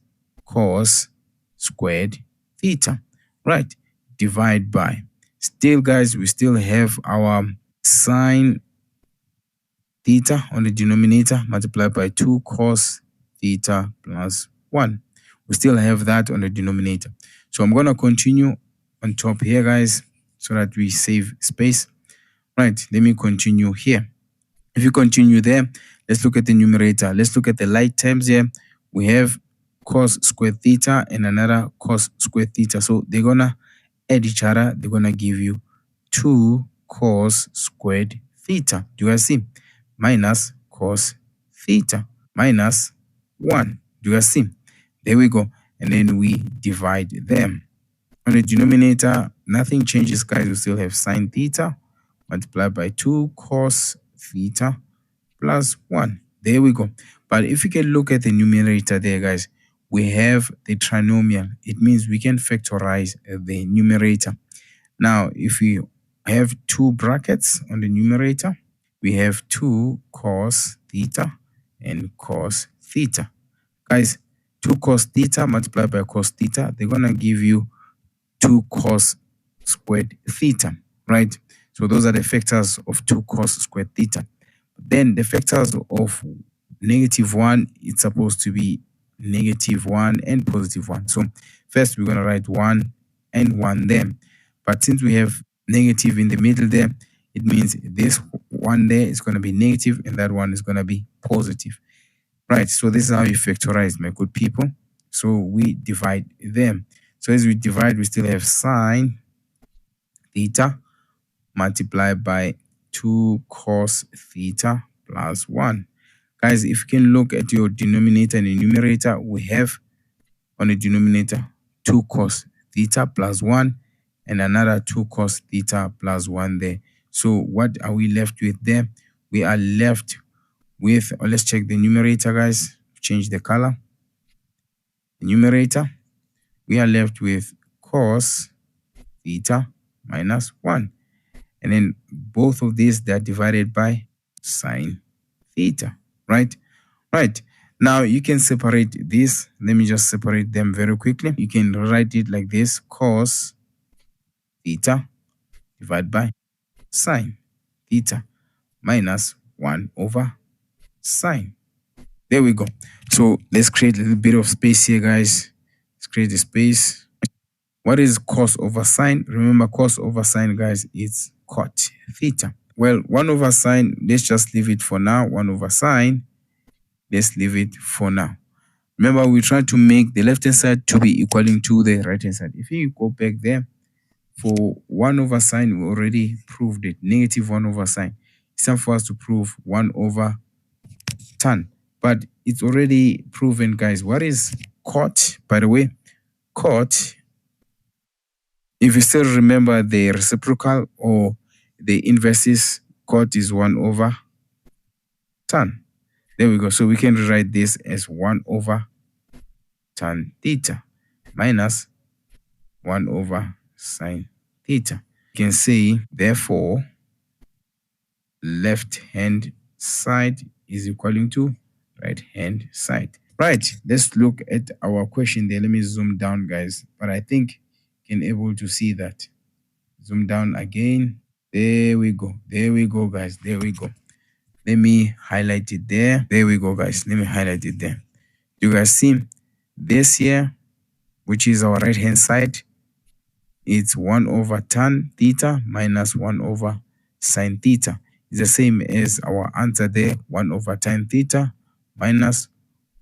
cos squared theta. Right. Divide by. Still, guys, we still have our sine theta on the denominator multiplied by 2 cos theta plus 1. We still have that on the denominator. So I'm going to continue on top here, guys, so that we save space. Right, let me continue here. If you continue there, let's look at the numerator. Let's look at the like terms here. We have cos squared theta and another cos squared theta. So they're going to add each other. They're going to give you 2 cos squared theta. Do you guys see? Minus cos theta minus 1. Do you guys see? There we go. And then we divide them. On the denominator, nothing changes, guys. We still have sine theta multiplied by 2 cos theta plus 1. There we go. But if you can look at the numerator there, guys, we have the trinomial. It means we can factorize the numerator. Now, if we have 2 brackets on the numerator, we have 2 cos theta and cos theta. Guys, 2 cos theta multiplied by cos theta, they're going to give you 2 cos squared theta, right? So those are the factors of 2 cos squared theta. Then the factors of negative 1, it's supposed to be negative 1 and positive 1. So first we're going to write 1 and 1 there. But since we have negative in the middle there, it means this one there is going to be negative and that one is going to be positive. Right, so this is how you factorize, my good people. So we divide them. So as we divide, we still have sine theta multiplied by 2 cos theta plus 1. Guys, if you can look at your denominator and the numerator, we have on the denominator 2 cos theta plus 1 and another 2 cos theta plus 1 there. So what are we left with there? We are left with, let's check the numerator, guys. Change the color. The numerator, we are left with cos theta minus 1. And then both of these, they're divided by sine theta, right? Right. Now you can separate this. Let me just separate them very quickly. You can write it like this: cos theta divided by sine theta minus 1 over sine. There we go. So let's create a little bit of space here, guys. Let's create a space. What is cos over sine? Remember, cos over sine, guys, it's cot theta. Well, 1 over sine, let's just leave it for now. 1 over sine, let's leave it for now. Remember, we try to make the left-hand side to be equaling to the right-hand side. If you go back there, for 1 over sine, we already proved it. Negative 1 over sine. It's time for us to prove 1 over tan. But it's already proven, guys. What is cot, by the way? Cot, if you still remember the reciprocal or the inverses, cot is 1 over tan. There we go. So we can rewrite this as 1 over tan theta minus 1 over sine theta. You can say, therefore, left-hand side is equaling to right-hand side. Right, let's look at our question there. Let me zoom down, guys. But I think you can able to see that. Zoom down again. There we go. There we go, guys. There we go. Let me highlight it there. There we go, guys. Let me highlight it there. You guys see this here, which is our right-hand side. It's 1 over tan theta minus 1 over sine theta. It's the same as our answer there, 1 over tan theta minus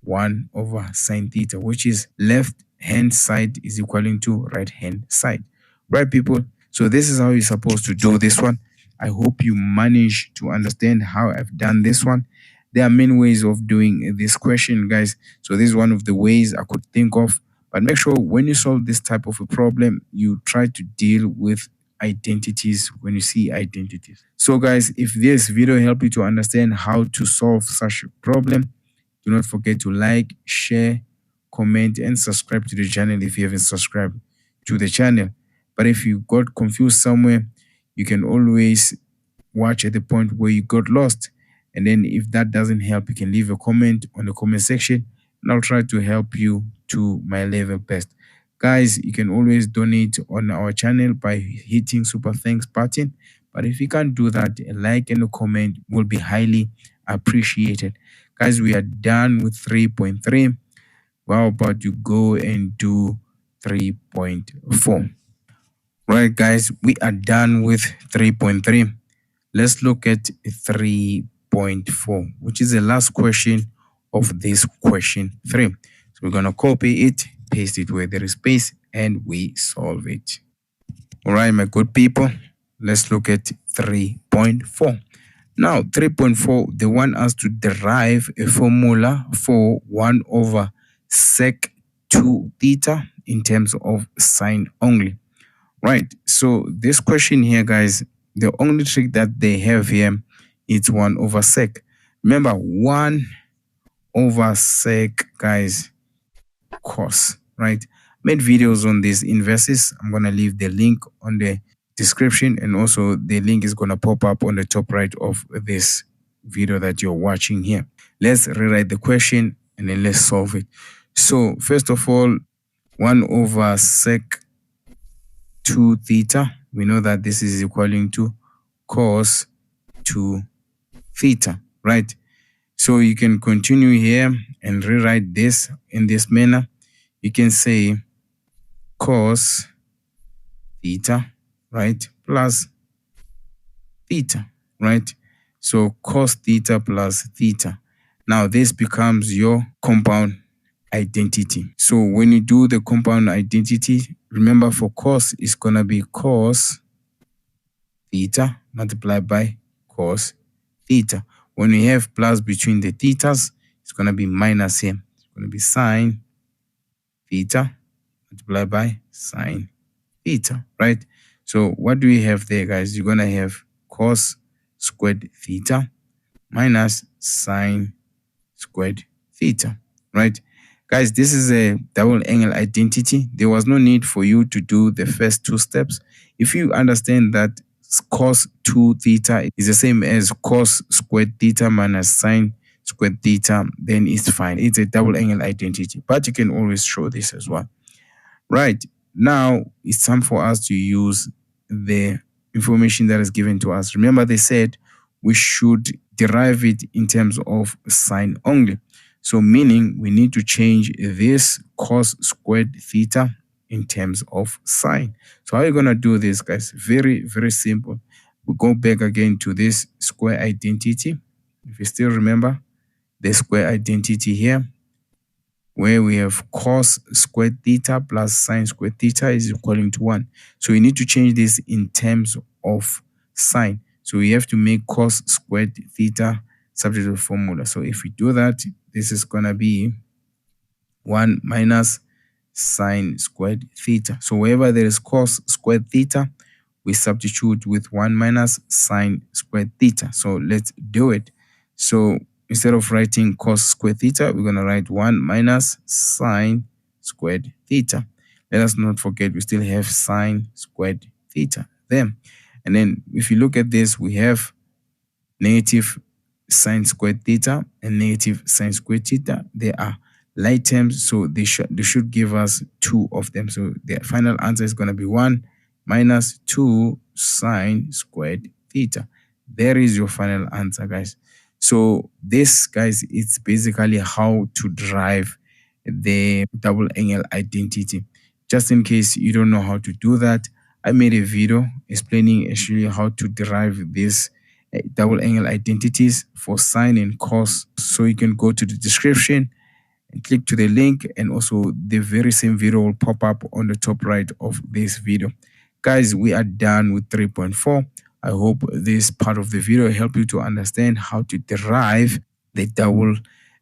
1 over sine theta, which is left-hand side is equaling to right-hand side. Right, people? So this is how you're supposed to do this one. I hope you manage to understand how I've done this one. There are many ways of doing this question, guys. So this is one of the ways I could think of. But make sure when you solve this type of a problem, you try to deal with identities when you see identities. So guys, if this video helped you to understand how to solve such a problem, do not forget to like, share, comment, and subscribe to the channel if you haven't subscribed to the channel. But if you got confused somewhere, you can always watch at the point where you got lost. And then if that doesn't help, you can leave a comment on the comment section and I'll try to help you to my level best. Guys, you can always donate on our channel by hitting super thanks button. But if you can't do that, a like and a comment will be highly appreciated. Guys, we are done with 3.3. How about you go and do 3.4? Right, guys, we are done with 3.3. Let's look at 3.4, which is the last question of this question 3. So we're going to copy it, paste it where there is space, and we solve it. All right, my good people, let's look at 3.4. Now, 3.4, they want us to derive a formula for 1 over sec 2 theta in terms of sine only. Right, so this question here, guys, the only trick that they have here is 1 over sec. Remember, 1 over sec, guys, cos, right? Made videos on these inverses. I'm going to leave the link on the description, and also the link is going to pop up on the top right of this video that you're watching here. Let's rewrite the question and then let's solve it. So first of all, 1 over sec 2 theta, we know that this is equaling to cos 2 theta, right? So you can continue here and rewrite this in this manner. You can say cos theta, right, plus theta, right? So cos theta plus theta. Now this becomes your compound identity. So when you do the compound identity, remember for cos, it's going to be cos theta multiplied by cos theta. When we have plus between the thetas, it's going to be minus here. It's going to be sine theta multiplied by sine theta, right? So what do we have there, guys? You're going to have cos squared theta minus sine squared theta, right? Guys, this is a double angle identity. There was no need for you to do the first two steps. If you understand that cos 2 theta is the same as cos squared theta minus sine squared theta, then it's fine. It's a double angle identity, but you can always show this as well. Right, now it's time for us to use the information that is given to us. Remember, they said we should derive it in terms of sine only. So meaning we need to change this cos squared theta in terms of sine. So how are you going to do this, guys? Very, very simple. We go back again to this square identity. If you still remember the square identity here, where we have cos squared theta plus sine squared theta is equaling to 1. So we need to change this in terms of sine. So we have to make cos squared theta subject to the formula. So if we do that, this is going to be 1 minus sine squared theta. So wherever there is cos squared theta, we substitute with 1 minus sine squared theta. So let's do it. So instead of writing cos squared theta, we're going to write 1 minus sine squared theta. Let us not forget we still have sine squared theta there. And then if you look at this, we have negative sine squared theta and negative sine squared theta. They are like terms, so they should give us 2 of them. So the final answer is going to be 1 minus 2 sine squared theta. There is your final answer, guys. So this, guys, it's basically how to derive the double angle identity. Just in case you don't know how to do that, I made a video explaining actually how to derive this double angle identities for sine and cos. So you can go to the description and click to the link, and also the very same video will pop up on the top right of this video. Guys, we are done with 3.4. I hope this part of the video helped you to understand how to derive the double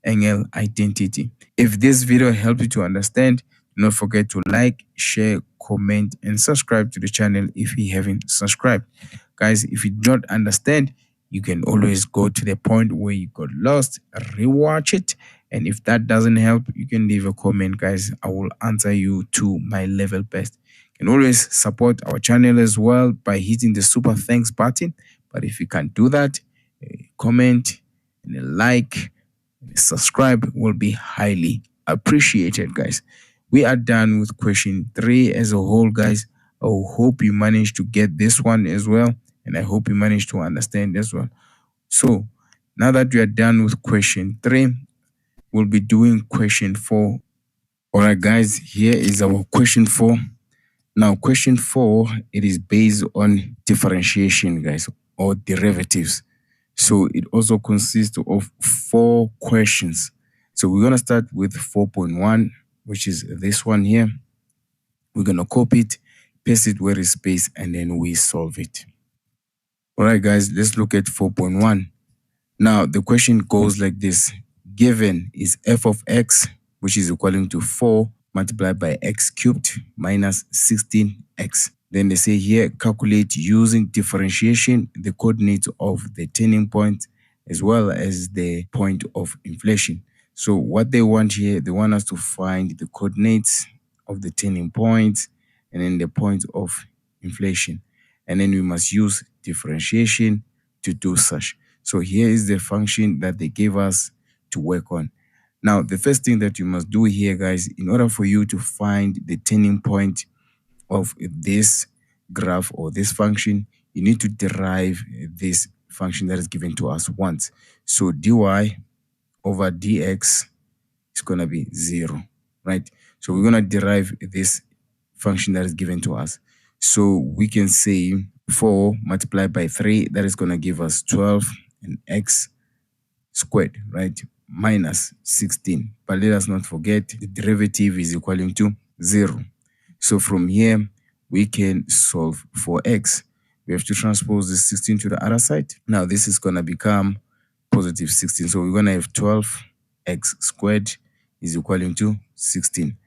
angle identity. If this video helped you to understand, do not forget to like, share, comment, and subscribe to the channel if you haven't subscribed. Guys, if you don't understand, you can always go to the point where you got lost, rewatch it, and if that doesn't help, you can leave a comment, guys. I will answer you to my level best. You can always support our channel as well by hitting the super thanks button. But if you can't do that, a comment and a like and a subscribe will be highly appreciated, guys. We are done with question 3 as a whole, guys. I hope you managed to get this one as well, and I hope you managed to understand as well. So now that we are done with question 3, we'll be doing question 4. All right, guys, here is our question 4. Now, question 4, it is based on differentiation, guys, or derivatives. So it also consists of 4 questions. So we're going to start with 4.1, which is this one here. We're going to copy it, paste it where it's spaced, and then we solve it. All right, guys, let's look at 4.1. Now, the question goes like this. Given is f of x, which is equaling to 4 multiplied by x cubed minus 16x. Then they say here, calculate using differentiation the coordinates of the turning point as well as the point of inflation. So what they want here, they want us to find the coordinates of the turning point and then the point of inflation. And then we must use differentiation to do such. So here is the function that they gave us to work on. Now, the first thing that you must do here, guys, in order for you to find the turning point of this graph or this function, you need to derive this function that is given to us once. So dy over dx is going to be 0, right? So we're going to derive this function that is given to us. So we can say 4 multiplied by 3, that is going to give us 12, and x squared, right? minus 16. But let us not forget the derivative is equaling to 0. So from here, we can solve for x. We have to transpose this 16 to the other side. Now this is going to become positive 16. So we're going to have 12x squared is equaling to 16.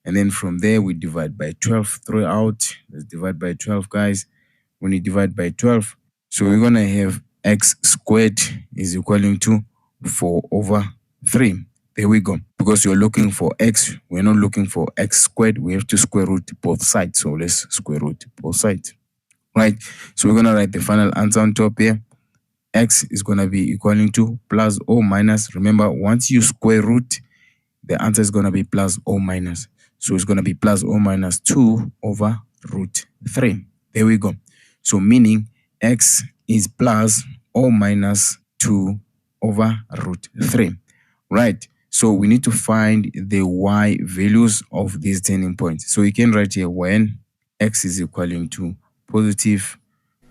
And then from there, we divide by 12 throughout. Let's divide by 12, guys. When you divide by 12, so we're going to have x squared is equaling to 4 over 3. There we go. Because you're looking for x, we're not looking for x squared. We have to square root both sides. So let's square root both sides. Right? So we're going to write the final answer on top here. X is going to be equaling to plus or minus. Remember, once you square root, the answer is going to be plus or minus. So it's going to be plus or minus 2 over root 3. There we go. So meaning x is plus or minus 2 over root 3. Right. So we need to find the y values of these turning points. So you can write here when x is equaling to positive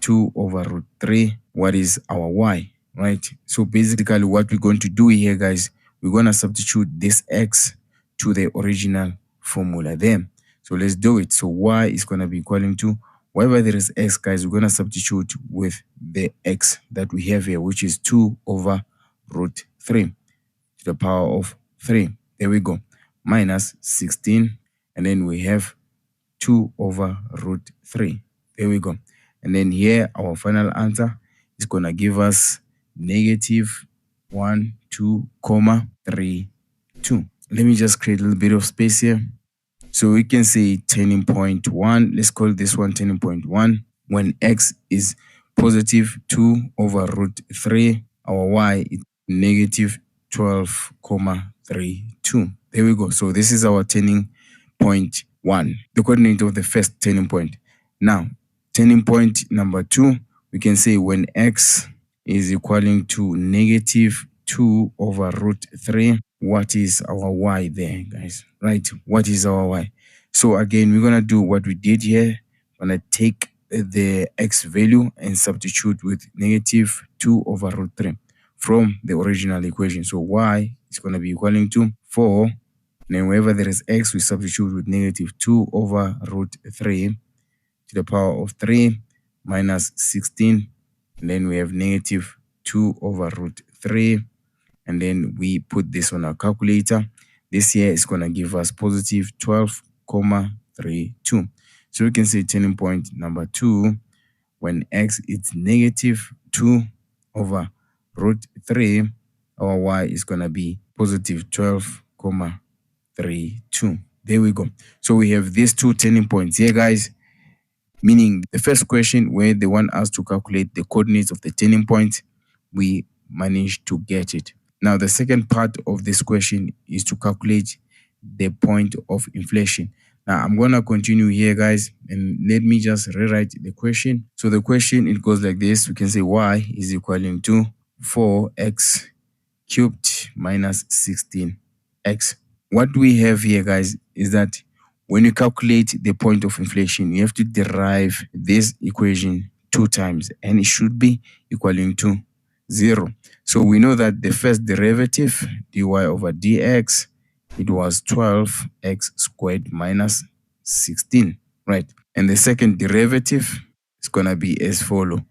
2 over root 3, what is our y, right? So basically what we're going to do here, guys, we're going to substitute this x to the original formula there. So let's do it. So y is going to be equaling to, wherever there is x, guys, we're going to substitute with the x that we have here, which is 2 over root 3 to the power of 3. There we go. Minus 16. And then we have 2 over root 3. There we go. And then here, our final answer is going to give us negative 1, 2, 3, 2. Let me just create a little bit of space here. So we can say turning point 1. Let's call this one turning point 1. When x is positive 2 over root 3, our y is negative 12,32. There we go. So this is our turning point 1, the coordinate of the first turning point. Now, turning point number 2, we can say when x is equaling to negative 2 over root 3, what is our y there, guys? Right? What is our y? So again, we're going to do what we did here. We're going to take the x value and substitute with negative 2 over root 3 from the original equation. So y is going to be equaling to 4. And then wherever there is x, we substitute with negative 2 over root 3 to the power of 3 minus 16. And then we have negative 2 over root 3. And then we put this on our calculator. This here is going to give us positive 12,32. So we can say turning point number 2, when x is negative 2 over root 3, our y is going to be positive 12,32. There we go. So we have these two turning points here, guys. Meaning the first question where they want us to calculate the coordinates of the turning point, we managed to get it. Now the second part of this question is to calculate the point of inflation. Now I'm going to continue here, guys, and let me just rewrite the question. So the question, it goes like this. We can say y is equaling to 4x cubed minus 16x. What we have here, guys, is that when you calculate the point of inflation, you have to derive this equation 2 times, and it should be equaling to 0. So we know that the first derivative, dy over dx, it was 12x squared minus 16, right? And the second derivative is going to be as follows.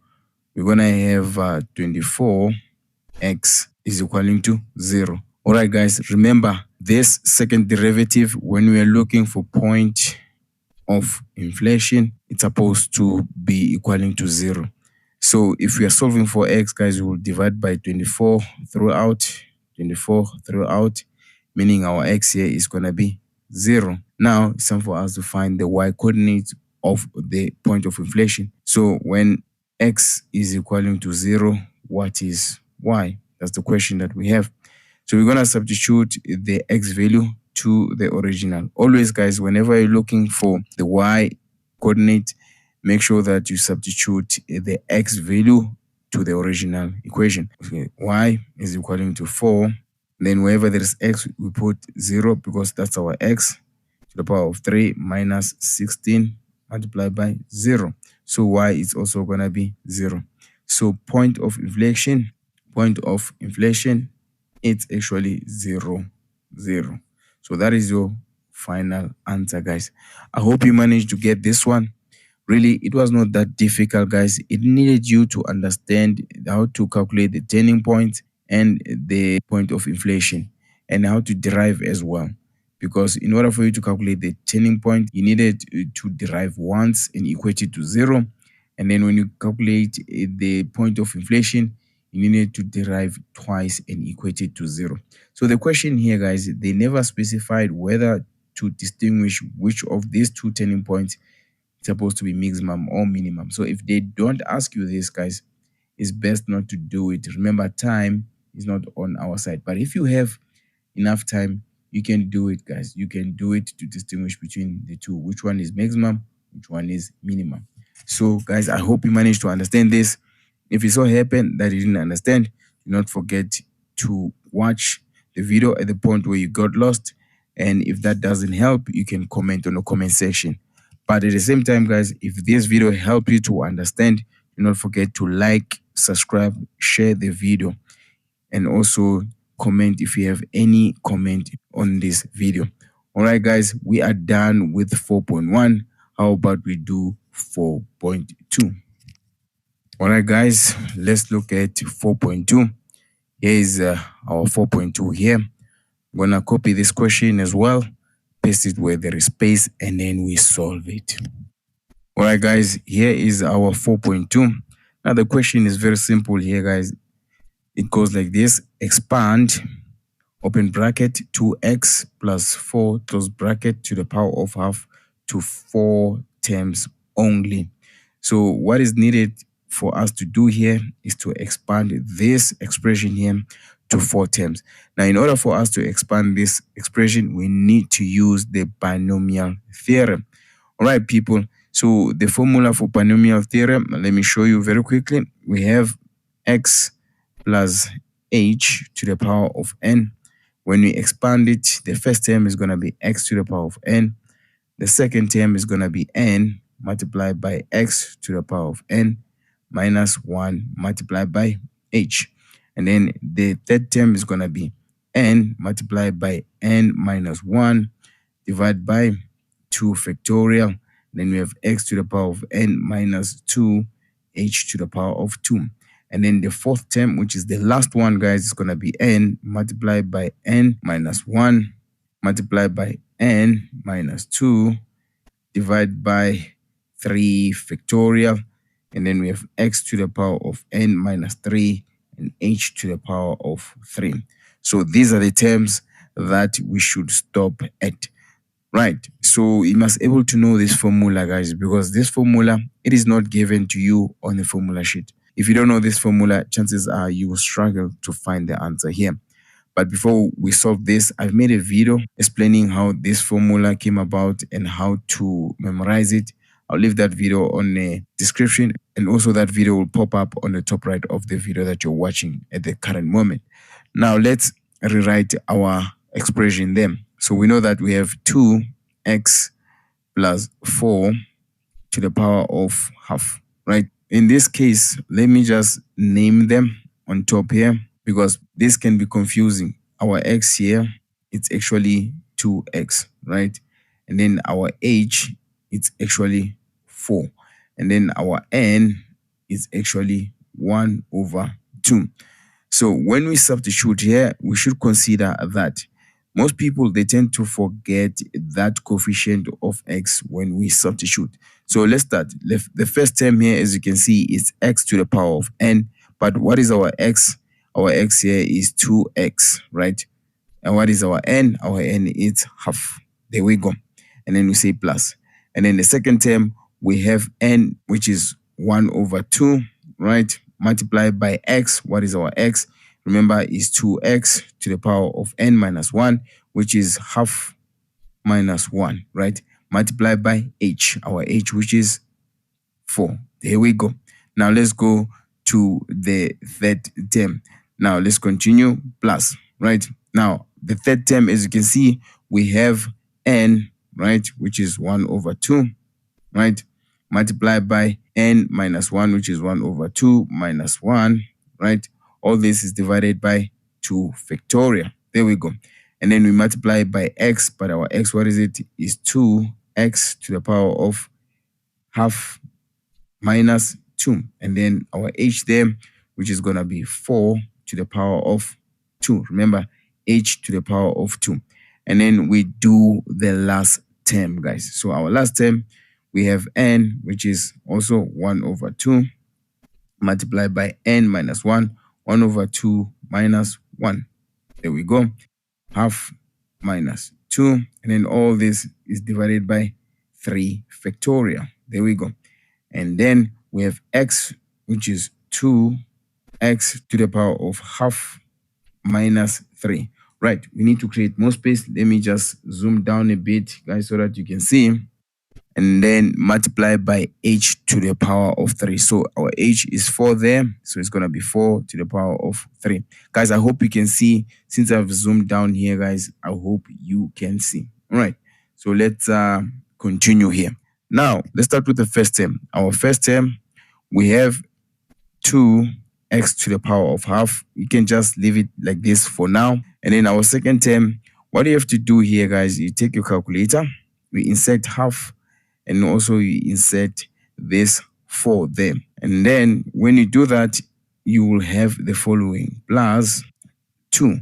We're going to have 24x is equaling to 0. All right, guys, remember this second derivative, when we are looking for point of inflation, it's supposed to be equaling to 0. So if we are solving for x, guys, we will divide by 24 throughout, meaning our x here is going to be 0. Now it's time for us to find the y coordinate of the point of inflation. So when x is equaling to 0, what is y? That's the question that we have. So we're going to substitute the x value to the original. Always, guys, whenever you're looking for the y coordinate, make sure that you substitute the x value to the original equation. Okay, y is equaling to 4. Then wherever there is x, we put 0 because that's our x to the power of 3 minus 16 multiplied by 0. So y is also going to be 0. So point of inflation it's actually 0, 0. So that is your final answer, guys. I hope you managed to get this one. Really, it was not that difficult, guys. It needed you to understand how to calculate the turning point and the point of inflation and how to derive as well. Because in order for you to calculate the turning point, you needed to derive once and equate it to 0. And then when you calculate the point of inflation, you need to derive twice and equate it to 0. So the question here, guys, they never specified whether to distinguish which of these two turning points is supposed to be maximum or minimum. So if they don't ask you this, guys, it's best not to do it. Remember, time is not on our side. But if you have enough time, you can do it, guys. You can do it to distinguish between the two. Which one is maximum, which one is minimum. So, guys, I hope you managed to understand this. If it so happened that you didn't understand, do not forget to watch the video at the point where you got lost. And if that doesn't help, you can comment on the comment section. But at the same time, guys, if this video helped you to understand, do not forget to like, subscribe, share the video, and also comment if you have any comment on this video. All right, guys, we are done with 4.1. How about we do 4.2? All right, guys, let's look at 4.2. Here is our 4.2 here. I'm going to copy this question as well, paste it where there is space, and then we solve it. All right, guys, here is our 4.2. Now, the question is very simple here, guys. It goes like this: expand, open bracket, 2x plus 4, close bracket, to the power of half to 4 terms only. So what is needed for us to do here is to expand this expression here to 4 terms. Now, in order for us to expand this expression, we need to use the binomial theorem. All right, people. So the formula for binomial theorem, let me show you very quickly. We have x plus h to the power of n. When we expand it, the first term is going to be x to the power of n. The second term is going to be n multiplied by x to the power of n minus 1 multiplied by h. And then the third term is going to be n multiplied by n minus 1 divided by 2 factorial. Then we have x to the power of n minus 2, h to the power of 2. And then the fourth term, which is the last one, guys, is going to be n multiplied by n minus 1 multiplied by n minus 2 divided by 3 factorial. And then we have x to the power of n minus 3 and h to the power of 3. So these are the terms that we should stop at. Right, so you must able to know this formula, guys, because this formula, it is not given to you on the formula sheet. If you don't know this formula, chances are you will struggle to find the answer here. But before we solve this, I've made a video explaining how this formula came about and how to memorize it. I'll leave that video on the description, and also that video will pop up on the top right of the video that you're watching at the current moment. Now let's rewrite our expression then. So we know that we have 2x plus 4 to the power of half, right? In this case, let me just name them on top here, because this can be confusing. Our x here, it's actually 2x, right? And then our h, it's actually 4. And then our n is actually 1 over 2. So when we substitute here, we should consider that most people, they tend to forget that coefficient of x when we substitute. So let's start. The first term here, as you can see, is x to the power of n. But what is our x? Our x here is 2x, right? And what is our n? Our n is half. There we go. And then we say plus. And then the second term, we have n, which is 1 over 2, right? Multiplied by x. What is our x? Remember, is 2x to the power of n minus 1, which is half minus 1, right? Multiplied by h, our h, which is 4. There we go. Now let's go to the third term. Now let's continue, plus, right? Now the third term, as you can see, we have n, right, which is 1 over 2, right? Multiplied by n minus 1, which is 1 over 2 minus 1, right? All this is divided by 2 factorial. There we go. And then we multiply by x, but our x, what is it? Is 2x to the power of half minus 2. And then our h there, which is going to be 4 to the power of 2. Remember, h to the power of 2. And then we do the last term, guys. So our last term, we have n, which is also 1 over 2, multiplied by n minus 1, 1 over 2 minus 1. There we go. Half minus 2. And then all this is divided by 3 factorial. There we go. And then we have x, which is 2x to the power of half minus 3. Right, we need to create more space. Let me just zoom down a bit, guys, so that you can see. And then multiply by h to the power of 3. So our h is 4 there. So it's going to be 4 to the power of 3. Guys, I hope you can see. Since I've zoomed down here, guys, I hope you can see. All right. So let's continue here. Now, let's start with the first term. Our first term, we have 2x to the power of half. You can just leave it like this for now. And then our second term, what you have to do here, guys, you take your calculator, we insert half, and also you insert this 4 there. And then when you do that, you will have the following: plus 2.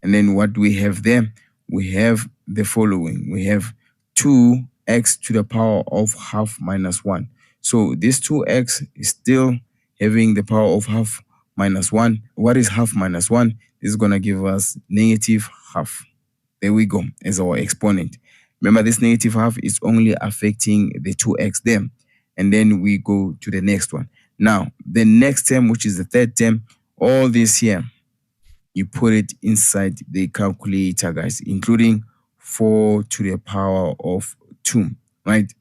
And then what we have there, we have the following. We have 2x to the power of half minus 1. So this 2x is still having the power of half minus 1. What is half minus 1? This is going to give us negative half. There we go, as our exponent. Remember, this negative half is only affecting the 2x there. And then we go to the next one. Now, the next term, which is the third term, all this here, you put it inside the calculator, guys, including 4 to the power of 2, right?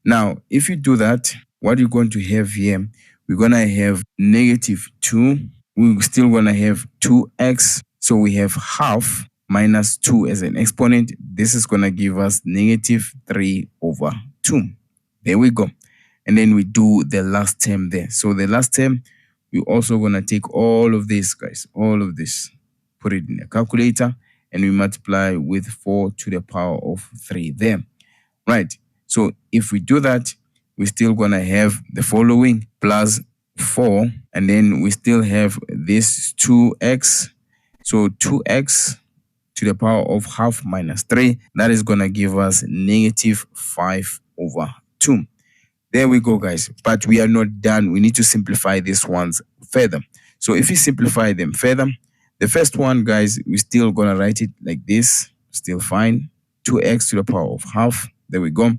Now, if you do that, what you're going to have here, we're going to have negative 2. We're still going to have 2x. So we have half minus 2 as an exponent. This is going to give us negative 3 over 2. There we go. And then we do the last term there. So the last term, we're also going to take all of this, guys, all of this, put it in a calculator, and we multiply with 4 to the power of 3 there. Right. So if we do that, we're still going to have the following: plus 4, and then we still have this 2x. So 2x to the power of half minus 3, that is going to give us negative 5 over 2. There we go, guys. But we are not done. We need to simplify these ones further. So if you simplify them further, the first one, guys, we're still going to write it like this. Still fine. 2x to the power of half. There we go.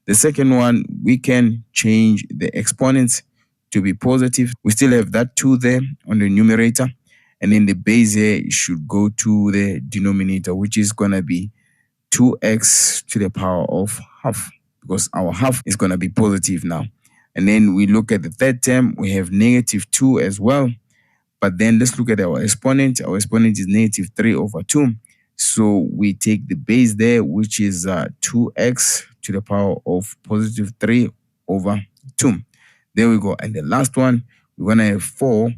The second one, we can change the exponents to be positive. We still have that 2 there on the numerator. And then the base here should go to the denominator, which is going to be 2x to the power of half, because our half is going to be positive now. And then we look at the third term, we have negative 2 as well. But then let's look at our exponent. Our exponent is negative 3 over 2. So we take the base there, which is 2x to the power of positive 3 over 2. There we go. And the last one, we're going to have 4,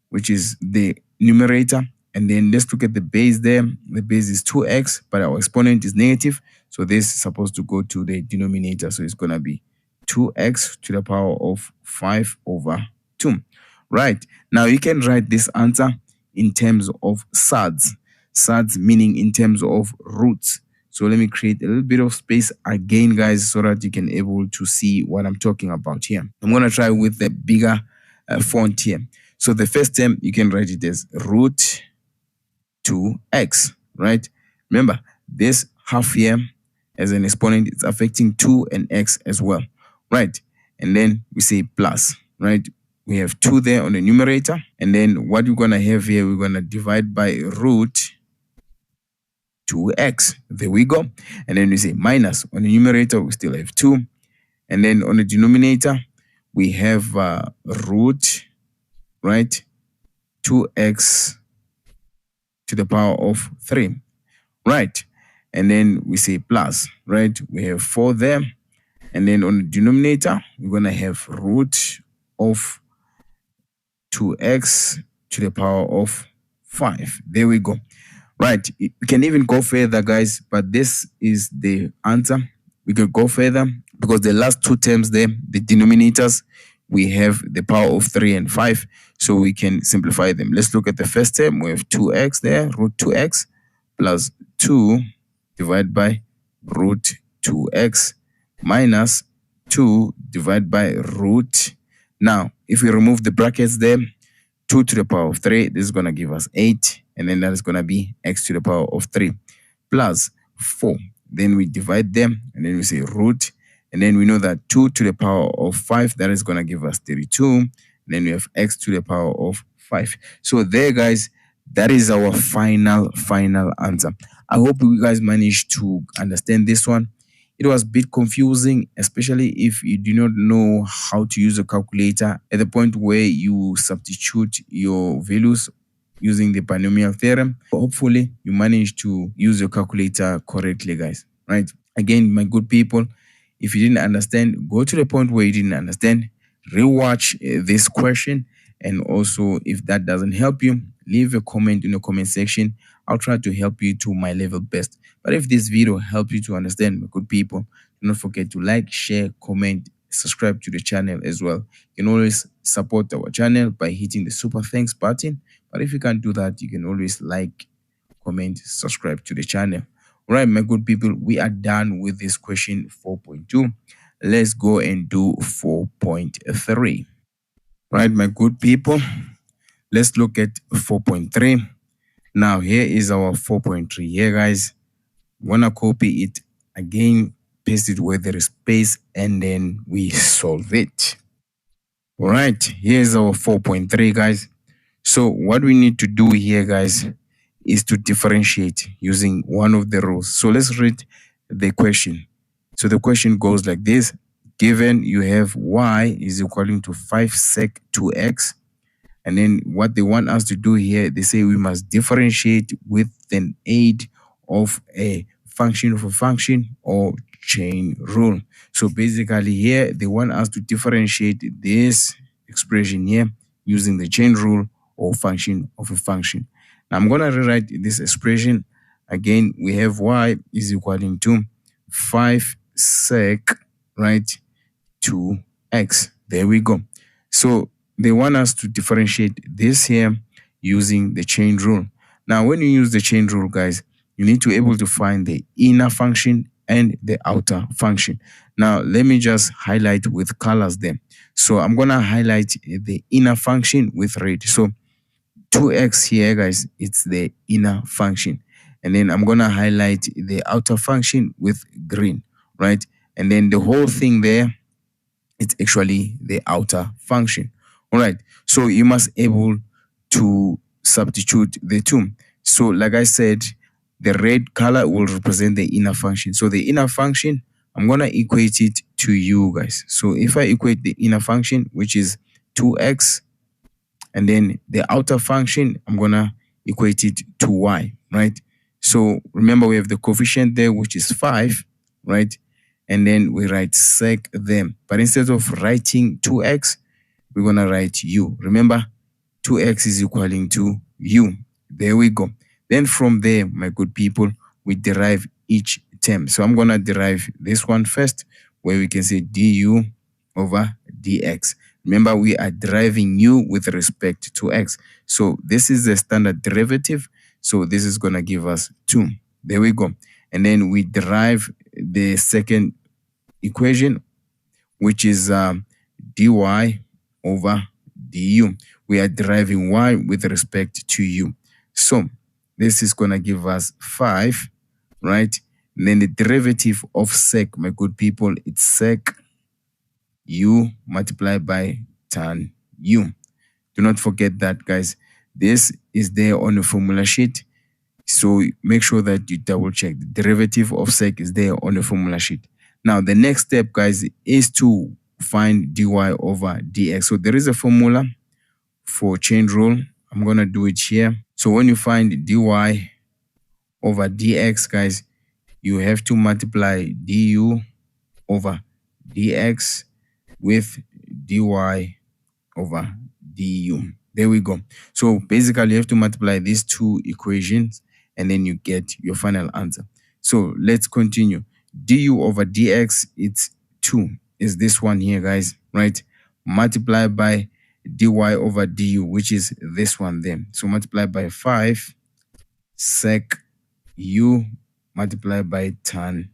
which is the numerator. And then let's look at the base there. The base is 2x, but our exponent is negative. So this is supposed to go to the denominator. So it's going to be 2x to the power of 5 over 2. Right. Now you can write this answer in terms of surds. Surds meaning in terms of roots. So let me create a little bit of space again, guys, so that you can able to see what I'm talking about here. I'm going to try with the bigger font here. So the first term, you can write it as root 2x, right? Remember, this half here as an exponent, it's affecting 2 and x as well, right? And then we say plus, right? We have 2 there on the numerator. And then what we're going to have here, we're going to divide by root 2x. There we go. And then we say minus. On the numerator, we still have 2. And then on the denominator, we have root, right, 2x to the power of 3. Right. And then we say plus, right? We have 4 there. And then on the denominator, we're going to have root of 2x to the power of 5. There we go. Right. We can even go further, guys, but this is the answer. We can go further because the last two terms there, the denominators, we have the power of 3 and 5. So we can simplify them. Let's look at the first term. We have 2x there, root 2x plus 2 divided by root 2x minus 2 divided by root. Now, if we remove the brackets there, 2 to the power of 3, this is going to give us 8. And then that is going to be x to the power of 3 plus 4. Then we divide them and then we say root. And then we know that 2 to the power of 5, that is going to give us 32. And then we have x to the power of 5. So there, guys, that is our final answer. I hope you guys managed to understand this one. It was a bit confusing, especially if you do not know how to use a calculator at the point where you substitute your values using the binomial theorem. Hopefully, you managed to use your calculator correctly, guys. Right? Again, my good people, if you didn't understand, go to the point where you didn't understand, rewatch this question, and also if that doesn't help you, leave a comment in the comment section. I'll try to help you to my level best. But if this video helped you to understand, my good people, do not forget to like, share, comment, subscribe to the channel as well. You can always support our channel by hitting the super thanks button. But if you can't do that, you can always like, comment, subscribe to the channel. All right, my good people, we are done with this question 4.2. Let's go and do 4.3. Right, my good people, let's look at 4.3. Now, here is our 4.3 here, guys. Wanna copy it again, paste it where there is space, and then we solve it. All right, here's our 4.3, guys. So what we need to do here, guys, is to differentiate using one of the rules. So let's read the question. So the question goes like this. Given you have y is equaling to 5 sec 2x, and then what they want us to do here, they say we must differentiate with an aid of a function of a function or chain rule. So basically here, they want us to differentiate this expression here using the chain rule or function of a function. Now I'm going to rewrite this expression. Again, we have y is equaling to 5 sec, right, 2x. There we go. So they want us to differentiate this here using the chain rule. Now, when you use the chain rule, guys, you need to be able to find the inner function and the outer function. Now, let me just highlight with colors there. So I'm going to highlight the inner function with red. So 2x here, guys, it's the inner function. And then I'm going to highlight the outer function with green, right? And then the whole thing there, it's actually the outer function. All right. So you must able to substitute the two. So like I said, the red color will represent the inner function. So the inner function, I'm going to equate it to u, guys. So if I equate the inner function, which is 2x, and then the outer function, I'm going to equate it to y, right? So remember, we have the coefficient there, which is 5, right? And then we write sec them. But instead of writing 2x, we're going to write u. Remember, 2x is equaling to u. There we go. Then from there, my good people, we derive each term. So I'm going to derive this one first, where we can say du over dx. Remember, we are deriving u with respect to x. So this is the standard derivative. So this is going to give us 2. There we go. And then we derive the second equation, which is dy over du. We are deriving y with respect to u. So this is going to give us 5, right? And then the derivative of sec, my good people, it's sec u multiplied by tan u. Do not forget that, guys. This is there on the formula sheet. So make sure that you double check. The derivative of sec is there on the formula sheet. Now, the next step, guys, is to find dy over dx. So there is a formula for chain rule. I'm going to do it here. So when you find dy over dx, guys, you have to multiply du over dx with dy over du. There we go. So basically, you have to multiply these two equations and then you get your final answer. So let's continue. Du over dx, it's 2. Is this one here, guys, right? Multiply by dy over du, which is this one there. So multiply by 5 sec u multiplied by tan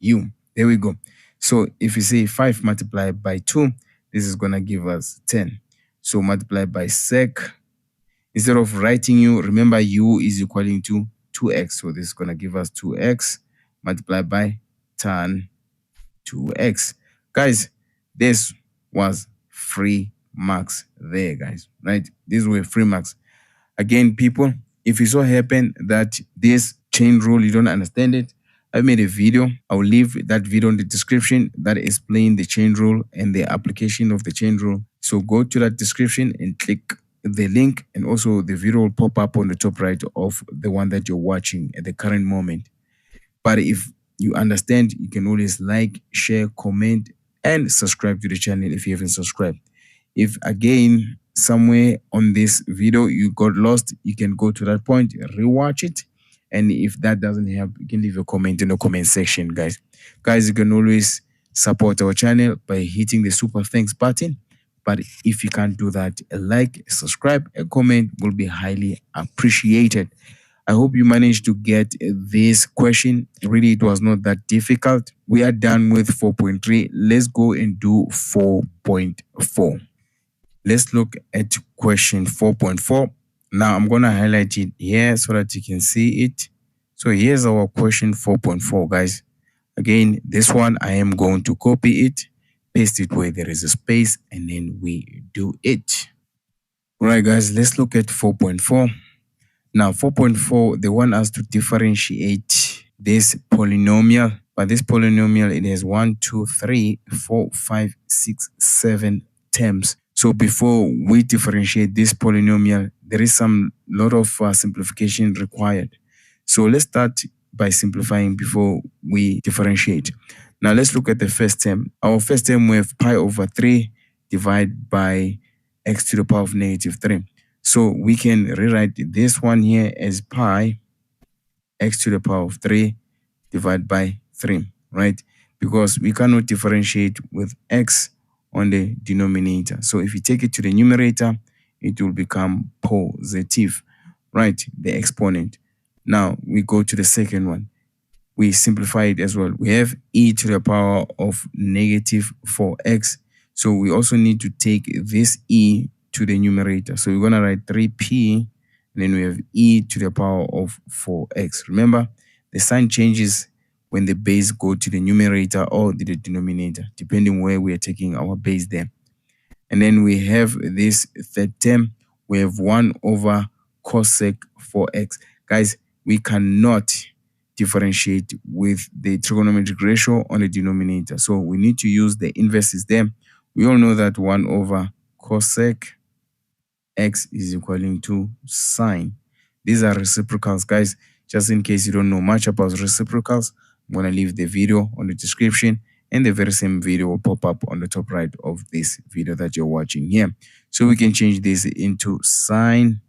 u. There we go. So if you say 5 multiplied by 2, this is going to give us 10. So multiply by sec. Instead of writing u, remember u is equaling to 2x. So this is going to give us 2x multiplied by tan 2x. Guys, this was free marks there, guys, right? These were free marks. Again, people, if it so happen that this chain rule, you don't understand it, I made a video. I'll leave that video in the description that explains the chain rule and the application of the chain rule. So go to that description and click the link, and also the video will pop up on the top right of the one that you're watching at the current moment. But if you understand, you can always like, share, comment, and subscribe to the channel if you haven't subscribed. If again, somewhere on this video you got lost, you can go to that point, rewatch it. And if that doesn't help, you can leave a comment in the comment section, guys. Guys, you can always support our channel by hitting the super thanks button. But if you can't do that, a like, a subscribe, a comment will be highly appreciated. I hope you managed to get this question. Really, it was not that difficult. We are done with 4.3. Let's go and do 4.4. Let's look at question 4.4. Now I'm going to highlight it here so that you can see it. So here's our question 4.4, guys. Again, this one, I am going to copy it, paste it where there is a space, and then we do it. All right, guys, let's look at 4.4. Now, 4.4, they want us to differentiate this polynomial. But this polynomial, it has 1, 2, 3, 4, 5, 6, 7 terms. So before we differentiate this polynomial, there is some lot of simplification required. So let's start by simplifying before we differentiate. Now let's look at the first term. Our first term, we have pi over 3 divided by x to the power of -3. So we can rewrite this one here as pi x to the power of 3 divided by 3, right? Because we cannot differentiate with x on the denominator. So if you take it to the numerator, it will become positive, right? The exponent. Now we go to the second one. We simplify it as well. We have e to the power of -4x. So we also need to take this e to the numerator. So we're going to write 3p, and then we have e to the power of 4x. Remember, the sign changes when the base go to the numerator or the denominator, depending where we are taking our base there. And then we have this third term. We have 1 over cosec 4x. Guys, we cannot differentiate with the trigonometric ratio on the denominator. So we need to use the inverses there. We all know that 1 over cosec x is equaling to sine. These are reciprocals, guys. Just in case you don't know much about reciprocals, I'm going to leave the video on the description, and the very same video will pop up on the top right of this video that you're watching here. So we can change this into sine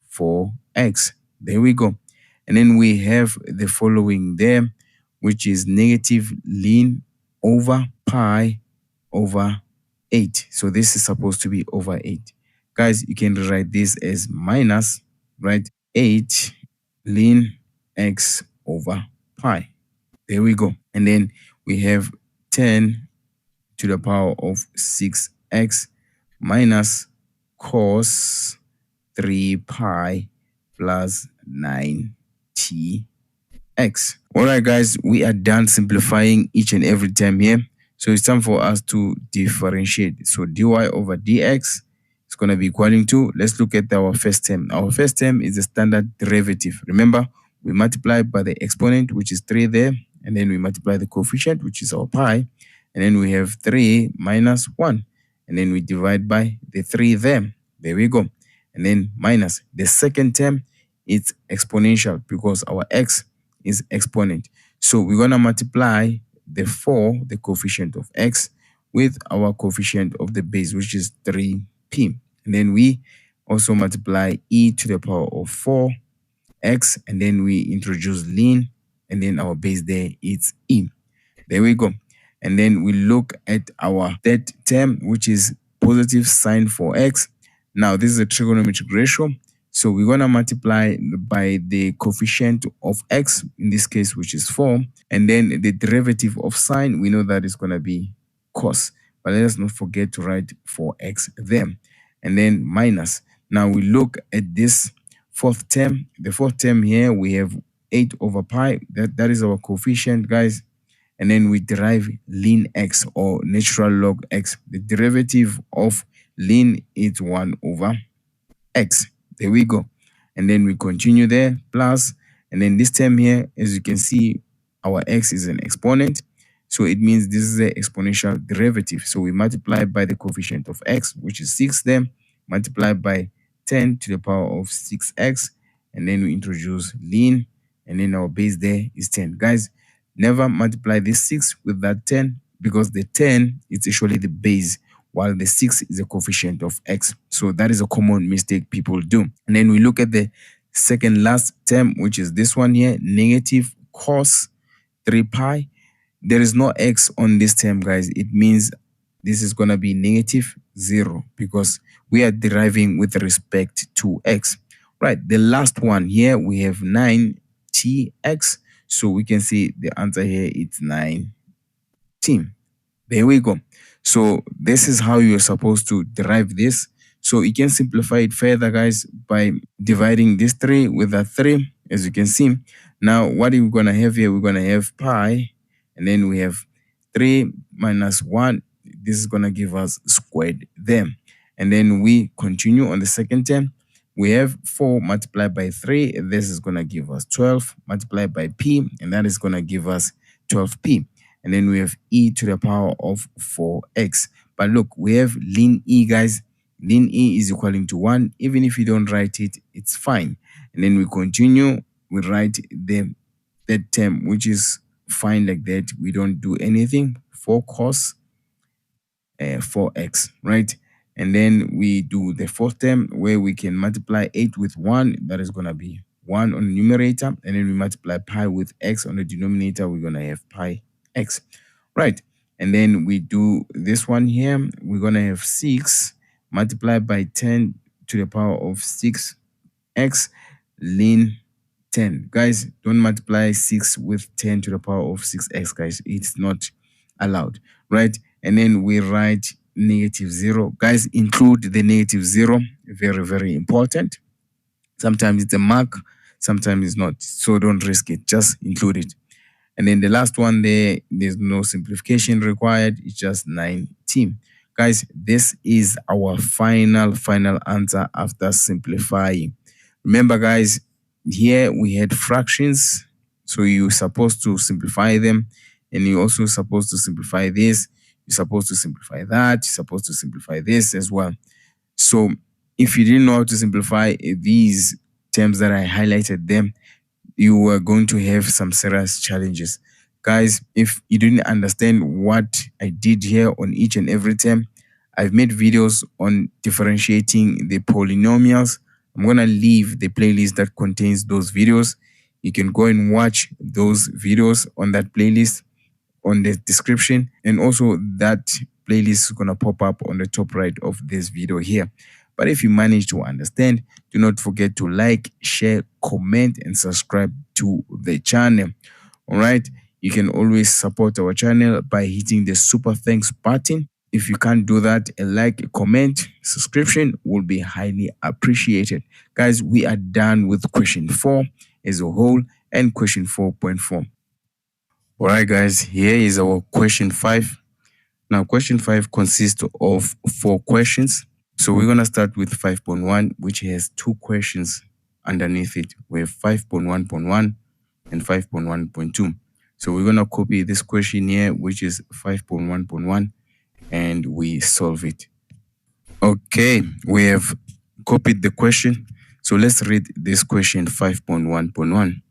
4x. There we go. And then we have the following there, which is negative ln over pi over 8. So this is supposed to be over 8. Guys, you can write this as minus, right? 8 ln x over pi. There we go. And then we have 10 to the power of 6x minus cos 3 pi plus 9tx. All right, guys, we are done simplifying each and every term here. So it's time for us to differentiate. So dy over dx is going to be equaling to, let's look at our first term. Our first term is the standard derivative. Remember, we multiply by the exponent, which is 3 there, and then we multiply the coefficient, which is our pi, and then we have 3 minus 1, and then we divide by the 3 there. There we go. And then minus the second term, it's exponential because our x is exponent. So we're going to multiply the 4, the coefficient of x, with our coefficient of the base, which is 3p. And then we Also multiply e to the power of 4x, and then we introduce ln, and then our base there is e. There we go. And then we look at our third term, which is positive sine 4x. Now, this is a trigonometric ratio. So we're going to multiply by the coefficient of x, in this case, which is 4. And then the derivative of sine, we know that is going to be cos. But let us not forget to write 4x there. And then minus. Now we look at this fourth term. The fourth term here, we have 8 over pi. That is our coefficient, guys. And then we derive ln x, or natural log x. The derivative of ln is 1 over x. There we go. And then we continue there, plus, and then this term here, as you can see, our x is an exponent. So it means this is an exponential derivative. So we multiply by the coefficient of x, which is 6 there, multiply by 10 to the power of 6x, and then we introduce ln, and then our base there is 10. Guys, never multiply this 6 with that 10, because the 10 is actually the base, while the 6 is a coefficient of x. So that is a common mistake people do. And then we look at the second last term, which is this one here, negative cos 3 pi. There is no x on this term, guys. It means this is going to be negative 0, because we are deriving with respect to x. Right, the last one here, we have 9tx. So we can see the answer here, it's 9t. There we go. So this is how you're supposed to derive this. So you can simplify it further, guys, by dividing this 3 with that 3, as you can see. Now, what are we going to have here? We're going to have pi, and then we have 3 minus 1. This is going to give us squared there. And then we continue on the second term. We have 4 multiplied by 3. This is going to give us 12 multiplied by p, and that is going to give us 12p. And then we have e to the power of 4x. But look, we have ln e, guys. Ln e is equaling to 1. Even if you don't write it, it's fine. And then we continue. We write the third term, which is fine like that. We don't do anything. 4 cos 4x, right? And then we do the fourth term, where we can multiply 8 with 1. That is going to be 1 on the numerator. And then we multiply pi with x on the denominator. We're going to have pi x, right? And then we do this one here. We're going to have 6 multiplied by 10 to the power of 6x ln 10. Guys, don't multiply 6 with 10 to the power of 6x, guys. It's not allowed, right? And then we write negative 0. Guys, include the negative 0. Very, very important. Sometimes it's a mark, sometimes it's not. So don't risk it. Just include it. And then the last one there, there's no simplification required. It's just 9t. Guys, this is our final answer after simplifying. Remember, guys, here we had fractions. So you're supposed to simplify them. And you're also supposed to simplify this. You're supposed to simplify that. You're supposed to simplify this as well. So if you didn't know how to simplify these terms that I highlighted them, you are going to have some serious challenges. Guys, if you didn't understand what I did here on each and every term, I've made videos on differentiating the polynomials. I'm going to leave the playlist that contains those videos. You can go and watch those videos on that playlist on the description. And also that playlist is going to pop up on the top right of this video here. But if you manage to understand, do not forget to like, share, comment, and subscribe to the channel. All right. You can always support our channel by hitting the super thanks button. If you can't do that, a like, a comment, subscription will be highly appreciated. Guys, we are done with question 4 as a whole and question 4.4. All right, guys, here is our question 5. Now, question 5 consists of 4 questions. So we're going to start with 5.1, which has 2 questions underneath it. We have 5.1.1 and 5.1.2. So we're going to copy this question here, which is 5.1.1, and we solve it. Okay, we have copied the question. So let's read this question 5.1.1.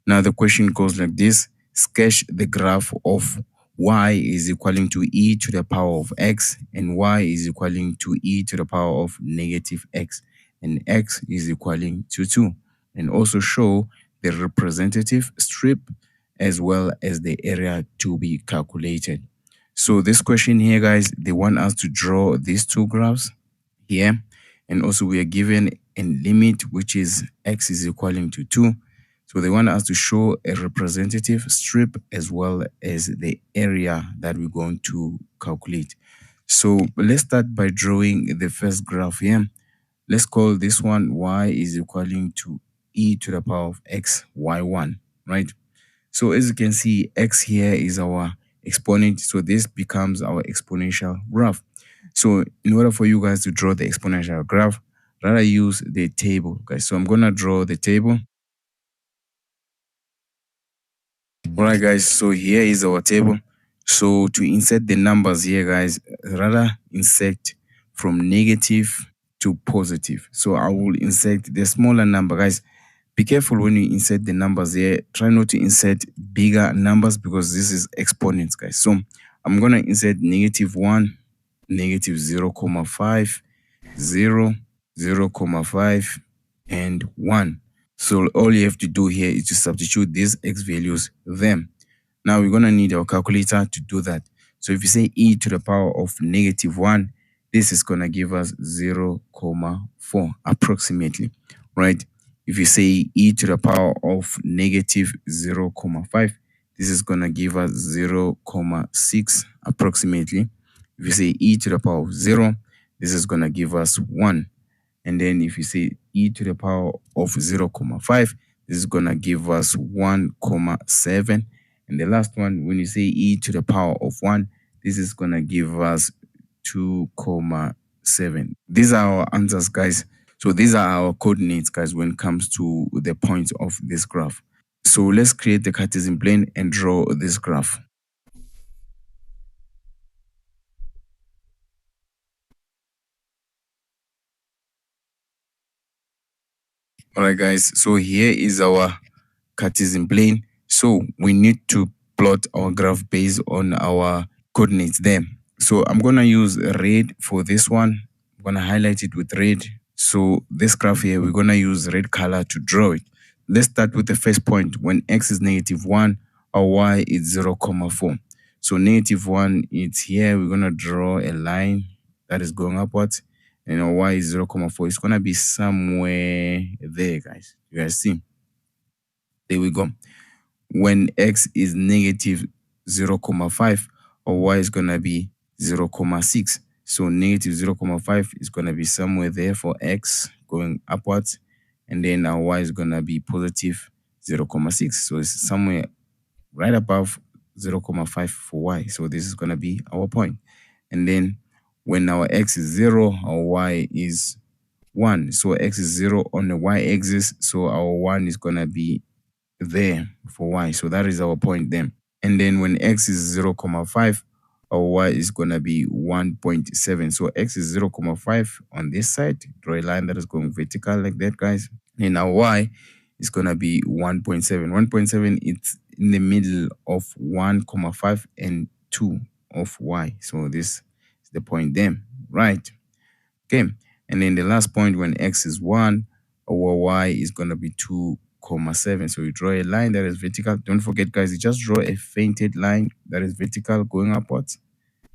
Now the question goes like this. Sketch the graph of y is equaling to e to the power of x and y is equaling to e to the power of negative x and x is equaling to 2, and also show the representative strip as well as the area to be calculated. So this question here, guys, they want us to draw these two graphs here, and also we are given a limit which is x is equaling to 2. So they want us to show a representative strip as well as the area that we're going to calculate. So let's start by drawing the first graph here. Let's call this one y is equaling to e to the power of x, y1, right? So as you can see, x here is our exponent. So this becomes our exponential graph. So in order for you guys to draw the exponential graph, rather use the table, guys. So I'm going to draw the table. All right, guys. So here is our table. So to insert the numbers here, guys, rather insert from negative to positive. So I will insert the smaller number, guys. Be careful when you insert the numbers here. Try not to insert bigger numbers because this is exponents, guys. So I'm going to insert -1, -0.5, 0, 0.5, and 1. So all you have to do here is to substitute these x values there. Now we're going to need our calculator to do that. So if you say e to the power of -1, this is going to give us 0.4 approximately, right? If you say e to the power of -0.5, this is going to give us 0.6 approximately. If you say e to the power of 0, this is going to give us 1. And then if you say e to the power of 0.5, this is going to give us 1.7. And the last one, when you say e to the power of 1, this is going to give us 2.7. These are our answers, guys. So these are our coordinates, guys, when it comes to the points of this graph. So let's create the Cartesian plane and draw this graph. All right, guys. So here is our Cartesian plane. So we need to plot our graph based on our coordinates there. So I'm going to use red for this one. I'm going to highlight it with red. So this graph here, we're going to use red color to draw it. Let's start with the first point. When x is -1, our y is 0.4. So -1, it's here. We're going to draw a line that is going upwards. And our y is 0.4. It's going to be somewhere there, guys. You guys see? There we go. When x is -0.5, our y is going to be 0.6. So -0.5 is going to be somewhere there for x going upwards. And then our y is going to be positive 0.6. So it's somewhere right above 0.5 for y. So this is going to be our point. And then when our x is 0, our y is 1. So x is 0 on the y-axis. So our 1 is going to be there for y. So that is our point then. And then when x is 0.5, our y is going to be 1.7. So x is 0.5 on this side. Draw a line that is going vertical like that, guys. And our y is going to be 1.7. 1.7, it's in the middle of 1.5 and 2 of y. So this is the point there, right? Okay. And then the last point, when x is 1, our y is going to be 2.7. So you draw a line that is vertical. Don't forget, guys, you just draw a fainted line that is vertical going upwards.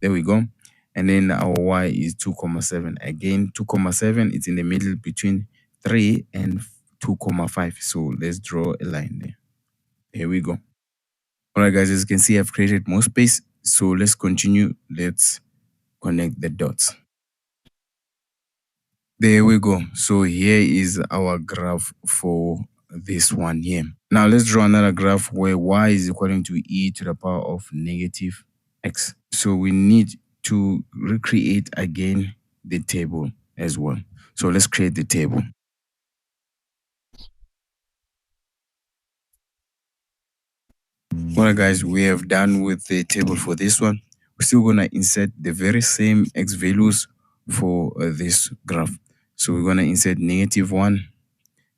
There we go. And then our y is 2.7. Again, 2.7, it's in the middle between 3 and 2.5. So let's draw a line there. Here we go. All right, guys, as you can see, I've created more space. So let's continue. Let's connect the dots. There we go. So here is our graph for this one here. Now let's draw another graph where y is equaling to e to the power of -x. So we need to recreate again the table as well. So let's create the table. All right, guys, we have done with the table for this one. We're still going to insert the very same x values for this graph. So we're going to insert -1,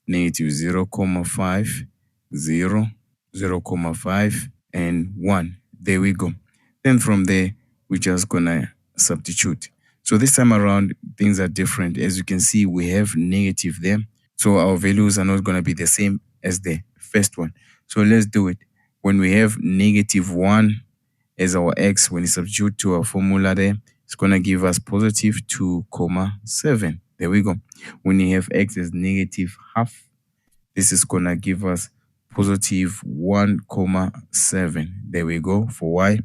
-0.5, 0, 0.5, and 1. There we go. Then from there, we're just going to substitute. So this time around, things are different. As you can see, we have negative there. So our values are not going to be the same as the first one. So let's do it. When we have -1 as our x, when you substitute to our formula there, it's going to give us positive 2,7. There we go. When you have x as negative half, this is going to give us positive 1,7. There we go. For y,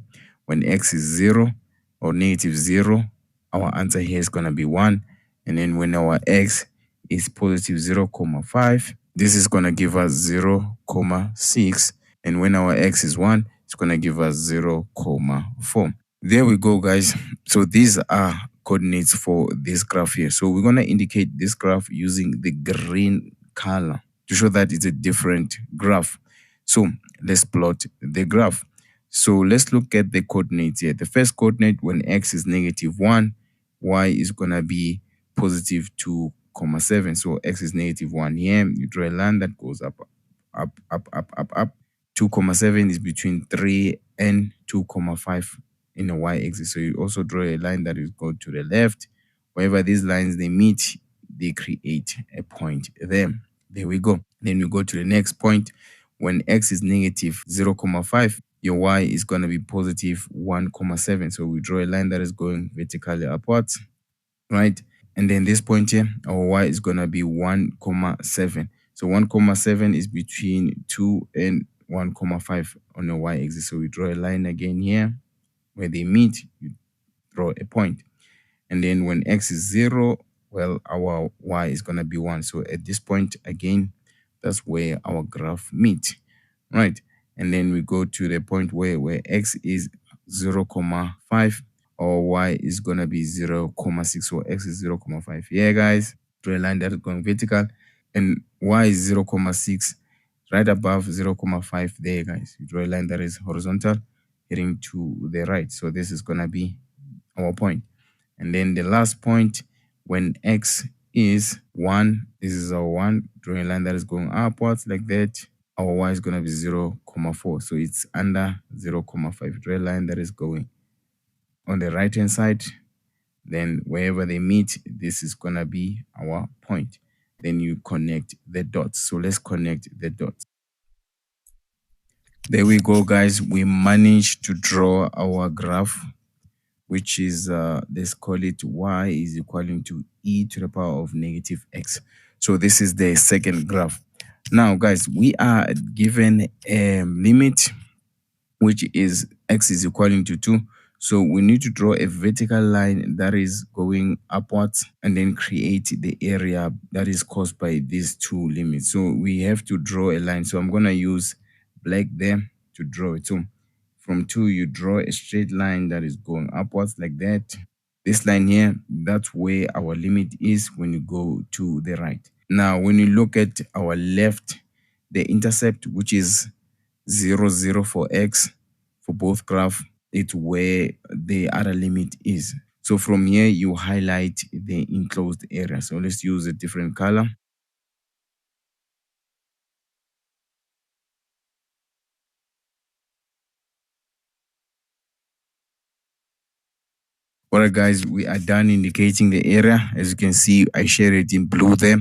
when x is 0 or -0, our answer here is going to be 1. And then when our x is positive 0,5, this is going to give us 0,6. And when our x is 1, it's going to give us 0,4. There we go, guys. So these are coordinates for this graph here. So we're going to indicate this graph using the green color to show that it's a different graph. So let's plot the graph. So let's look at the coordinates here. The first coordinate, when x is -1, y is going to be positive 2,7. So x is -1 here. You draw a line that goes up, up, up, up, up, up. 2,7 is between 3 and 2,5 in the y-axis. So you also draw a line that is going to the left. Wherever these lines they meet, they create a point there. There we go. Then we go to the next point. When x is -0,5, your y is going to be positive 1,7. So we draw a line that is going vertically upwards, right? And then this point here, our y is going to be 1,7. So 1,7 is between 2 and 1,5 on the y-axis. So we draw a line again here. Where they meet, you draw a point. And then when x is 0, well, our y is going to be 1. So at this point, again, that's where our graph meets, right? And then we go to the point where x is 0,5, our y is going to be 0,6. So x is 0,5 here, guys. Draw a line that is going vertical. And y is 0,6, right above 0,5 there, guys. You draw a line that is horizontal, heading to the right. So this is going to be our point. And then the last point, when x is 1, this is our 1, drawing a line that is going upwards like that. Our y is going to be 0,4. So it's under 0,5. Draw a line that is going on the right hand side. Then wherever they meet, this is going to be our point. Then you connect the dots. So let's connect the dots. There we go, guys. We managed to draw our graph, which is, let's call it y is equaling to e to the power of -x. So this is the second graph. Now, guys, we are given a limit, which is x is equaling to 2. So we need to draw a vertical line that is going upwards and then create the area that is caused by these two limits. So we have to draw a line. So I'm going to use black there to draw it. So from 2, you draw a straight line that is going upwards like that. This line here, that's where our limit is when you go to the right. Now, when you look at our left, the intercept, which is 0, 0 for x, for both graph, it's where the other limit is. So from here, you highlight the enclosed area. So let's use a different color. Alright, guys, we are done indicating the area. As you can see, I share it in blue there.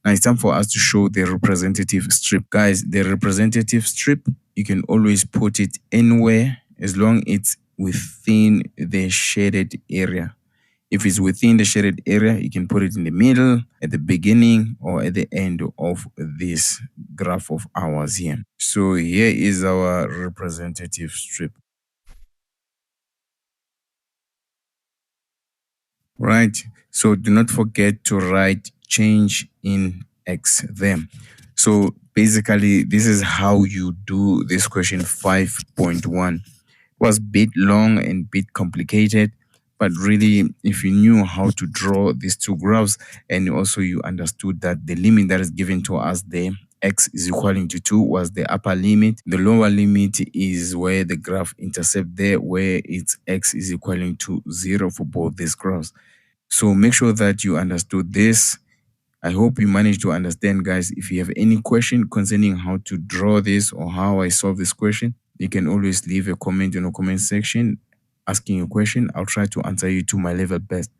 Now it's time for us to show the representative strip. Guys, the representative strip, you can always put it anywhere as long as it's within the shaded area. If it's within the shaded area, you can put it in the middle, at the beginning, or at the end of this graph of ours here. So here is our representative strip. Right. So do not forget to write change in x there. So basically, this is how you do this question 5.1. It was a bit long and bit complicated, but really, if you knew how to draw these two graphs, and also you understood that the limit that is given to us there, x is equaling to 2, was the upper limit. The lower limit is where the graph intercept there, where it's x is equaling to 0 for both these graphs. So make sure that you understood this. I hope you managed to understand, guys. If you have any question concerning how to draw this or how I solve this question, you can always leave a comment in the comment section asking a question. I'll try to answer you to my level best.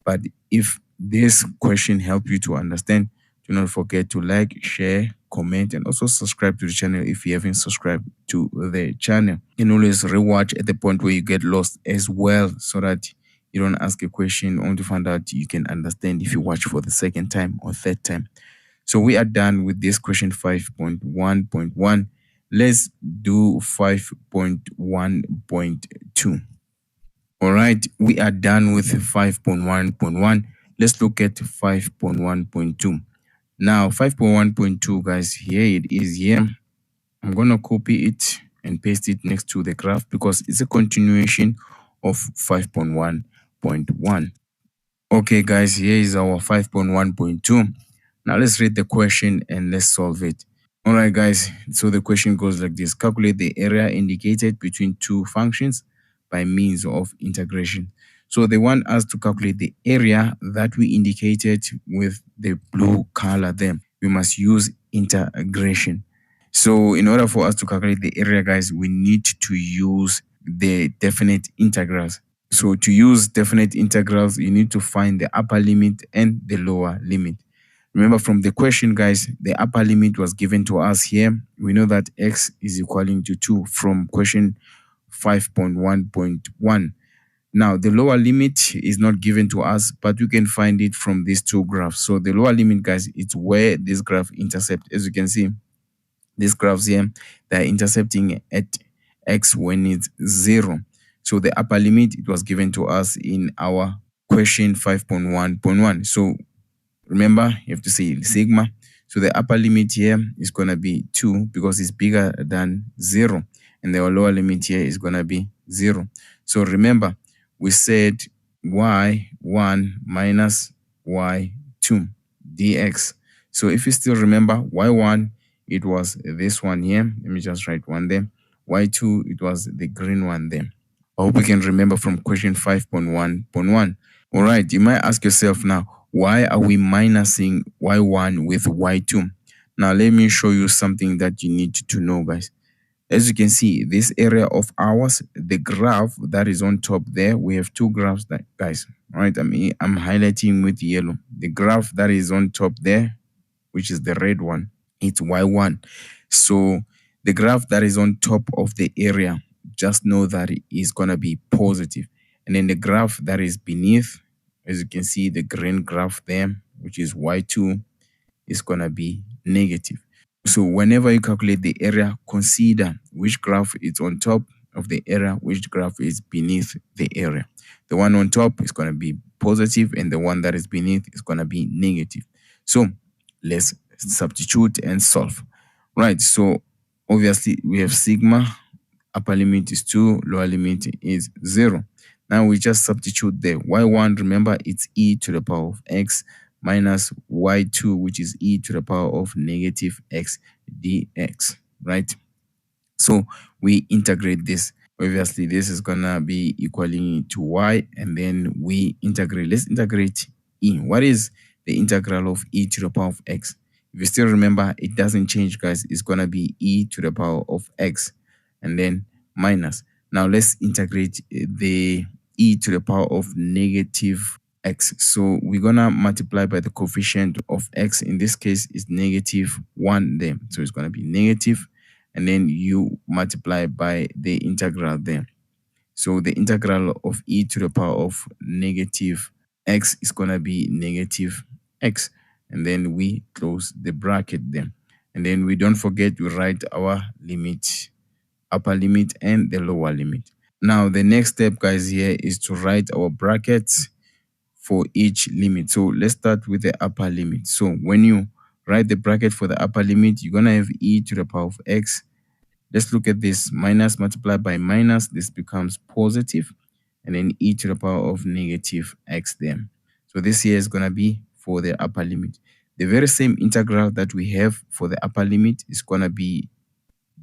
But if this question helped you to understand, do not forget to like, share, comment, and also subscribe to the channel if you haven't subscribed to the channel. You can always rewatch at the point where you get lost as well, so that you don't ask a question only to find out you can understand if you watch for the second time or third time. So we are done with this question 5.1.1. Let's do 5.1.2. All right, we are done with 5.1.1. Let's look at 5.1.2. Now, 5.1.2, guys, here it is here. I'm going to copy it and paste it next to the graph because it's a continuation of 5.1.1. Okay, guys, here is our 5.1.2. Now, let's read the question and let's solve it. All right, guys, so the question goes like this. Calculate the area indicated between two functions by means of integration. So they want us to calculate the area that we indicated with the blue color there. We must use integration. So in order for us to calculate the area, guys, we need to use the definite integrals. So to use definite integrals, you need to find the upper limit and the lower limit. Remember from the question, guys, the upper limit was given to us here. We know that x is equaling to 2 from question 5.1.1. Now, the lower limit is not given to us, but you can find it from these two graphs. So the lower limit, guys, it's where this graph intercepts. As you can see, these graphs here, they're intercepting at x when it's 0. So the upper limit, it was given to us in our question 5.1.1. So remember, you have to say sigma. So the upper limit here is going to be 2 because it's bigger than 0. And the lower limit here is going to be 0. So remember, we said y1 minus y2 dx. So if you still remember, y1, it was this one here. Let me just write one there. y2, it was the green one there. I hope you can remember from question 5.1.1. All right, you might ask yourself now, why are we minusing y1 with y2? Now, let me show you something that you need to know, guys. As you can see, this area of ours, the graph that is on top there, we have two graphs, that, guys. All right, I'm highlighting with yellow. The graph that is on top there, which is the red one, it's y1. So the graph that is on top of the area, just know that it is going to be positive. And then the graph that is beneath, as you can see, the green graph there, which is y2, is going to be negative. So whenever you calculate the area, consider which graph is on top of the area, which graph is beneath the area. The one on top is going to be positive, and the one that is beneath is going to be negative. So let's substitute and solve. Right, so obviously we have sigma, upper limit is 2, lower limit is 0. Now we just substitute there. y1, remember, it's e to the power of x minus y2, which is e to the power of negative x dx, right? So we integrate this. Obviously, this is going to be equaling to y, and then we integrate. Let's integrate e. What is the integral of e to the power of x? If you still remember, it doesn't change, guys. It's going to be e to the power of x, and then minus. Now let's integrate the e to the power of negative x. So we're going to multiply by the coefficient of x. In this case, is negative 1 there. So it's going to be negative, and then you multiply by the integral there. So the integral of e to the power of negative x is going to be negative x. And then we close the bracket there. And then we don't forget to write our limit, upper limit and the lower limit. Now, the next step, guys, here is to write our brackets for each limit. So let's start with the upper limit. So when you write the bracket for the upper limit, you're going to have e to the power of x. Let's look at this. Minus multiplied by minus, this becomes positive, and then e to the power of negative x there. So this here is going to be for the upper limit. The very same integral that we have for the upper limit is going to be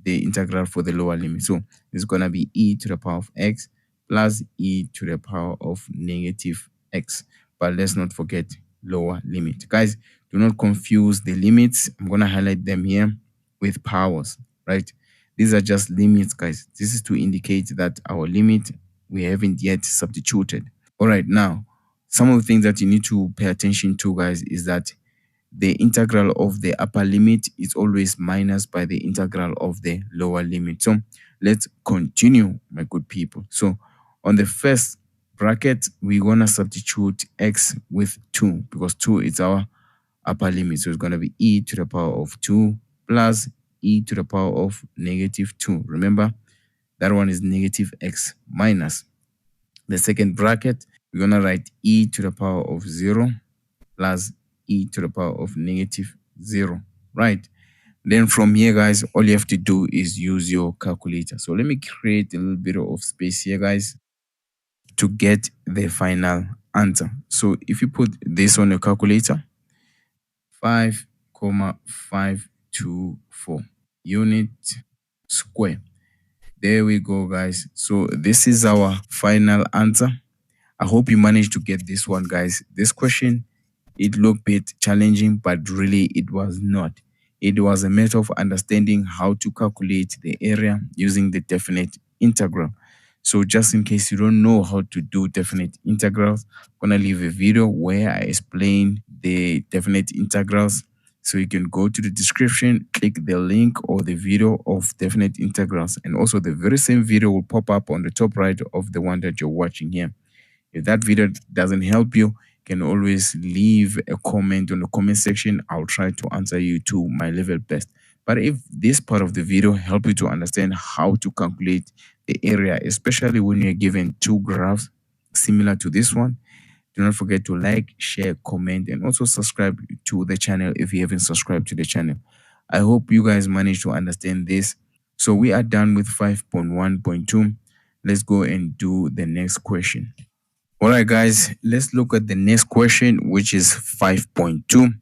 the integral for the lower limit. So it's going to be e to the power of x plus e to the power of negative x. But let's not forget lower limit. Guys, do not confuse the limits. I'm going to highlight them here with powers, right? These are just limits, guys. This is to indicate that our limit, we haven't yet substituted. All right, now, Some of the things that you need to pay attention to, guys, is that the integral of the upper limit is always minus by the integral of the lower limit. So let's continue, my good people. So on the first bracket, we're going to substitute x with 2 because 2 is our upper limit. So it's going to be e to the power of 2 plus e to the power of negative 2. Remember, that one is negative x minus. The second bracket, we're going to write e to the power of 0 plus e to the power of negative 0, right? Then from here, guys, all you have to do is use your calculator. So let me create a little bit of space here, guys, to get the final answer. So if you put this on your calculator, 5,524 unit square. There we go, guys. So this is our final answer. I hope you managed to get this one, guys. This question, it looked a bit challenging, but really it was not. It was a matter of understanding how to calculate the area using the definite integral. So just in case you don't know how to do definite integrals, I'm going to leave a video where I explain the definite integrals. So you can go to the description, click the link or the video of definite integrals. And also the very same video will pop up on the top right of the one that you're watching here. If that video doesn't help you, can always leave a comment on the comment section. I'll try to answer you to my level best. But if this part of the video help you to understand how to calculate the area, especially when you're given two graphs similar to this one, do not forget to like, share, comment, and also subscribe to the channel if you haven't subscribed to the channel. I hope you guys managed to understand this. So we are done with 5.1.2. Let's go and do the next question. All right, guys, let's look at the next question, which is 5.2.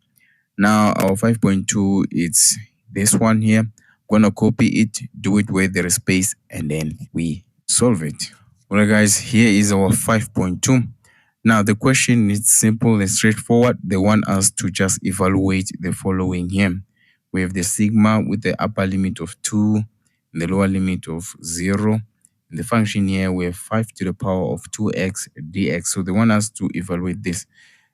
Now, our 5.2, it's this one here. I'm going to copy it, do it where there is space, and then we solve it. All right, guys, here is our 5.2. Now, the question is simple and straightforward. They want us to just evaluate the following here. We have the sigma with the upper limit of 2 and the lower limit of 0. In the function here, we have 5 to the power of 2x dx. So they want us to evaluate this.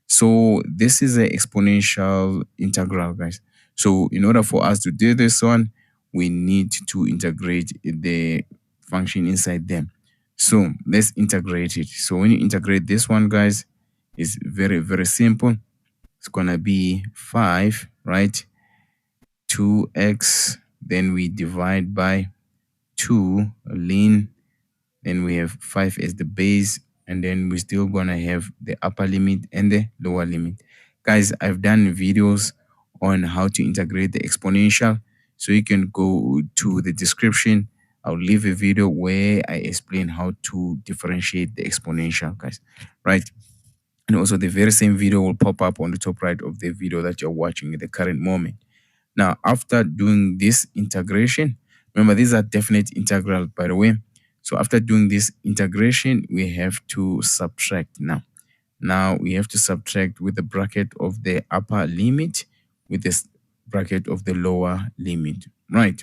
So this is an exponential integral, guys. So in order for us to do this one, we need to integrate the function inside them. So let's integrate it. So when you integrate this one, guys, it's very, very simple. It's going to be 5, right? 2x, then we divide by 2 ln, then we have 5 as the base, and then we're still gonna have the upper limit and the lower limit. Guys, I've done videos on how to integrate the exponential, so you can go to the description. I'll leave a video where I explain how to differentiate the exponential, guys, right? And also the very same video will pop up on the top right of the video that you're watching at the current moment. Now, after doing this integration, remember these are definite integral, by the way. So after doing this integration, we have to subtract now. Now we have to subtract with the bracket of the upper limit with this bracket of the lower limit, right?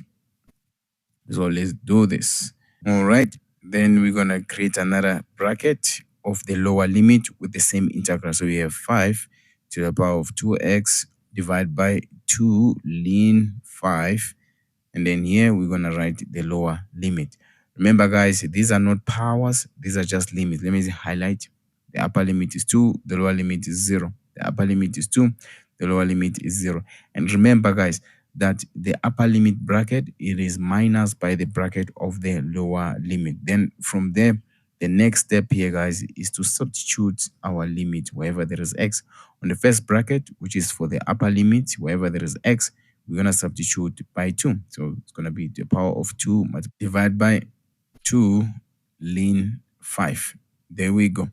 So let's do this. All right. Then we're going to create another bracket of the lower limit with the same integral. So we have 5 to the power of 2x divided by 2 ln 5. And then here we're going to write the lower limit. Remember, guys, these are not powers. These are just limits. Let me highlight. The upper limit is 2. The lower limit is 0. The upper limit is 2. The lower limit is 0. And remember, guys, that the upper limit bracket, it is minus by the bracket of the lower limit. Then from there, the next step here, guys, is to substitute our limit wherever there is x. On the first bracket, which is for the upper limit, wherever there is x, we're going to substitute by 2. So it's going to be the power of 2 divided by 2 ln 5. There we go.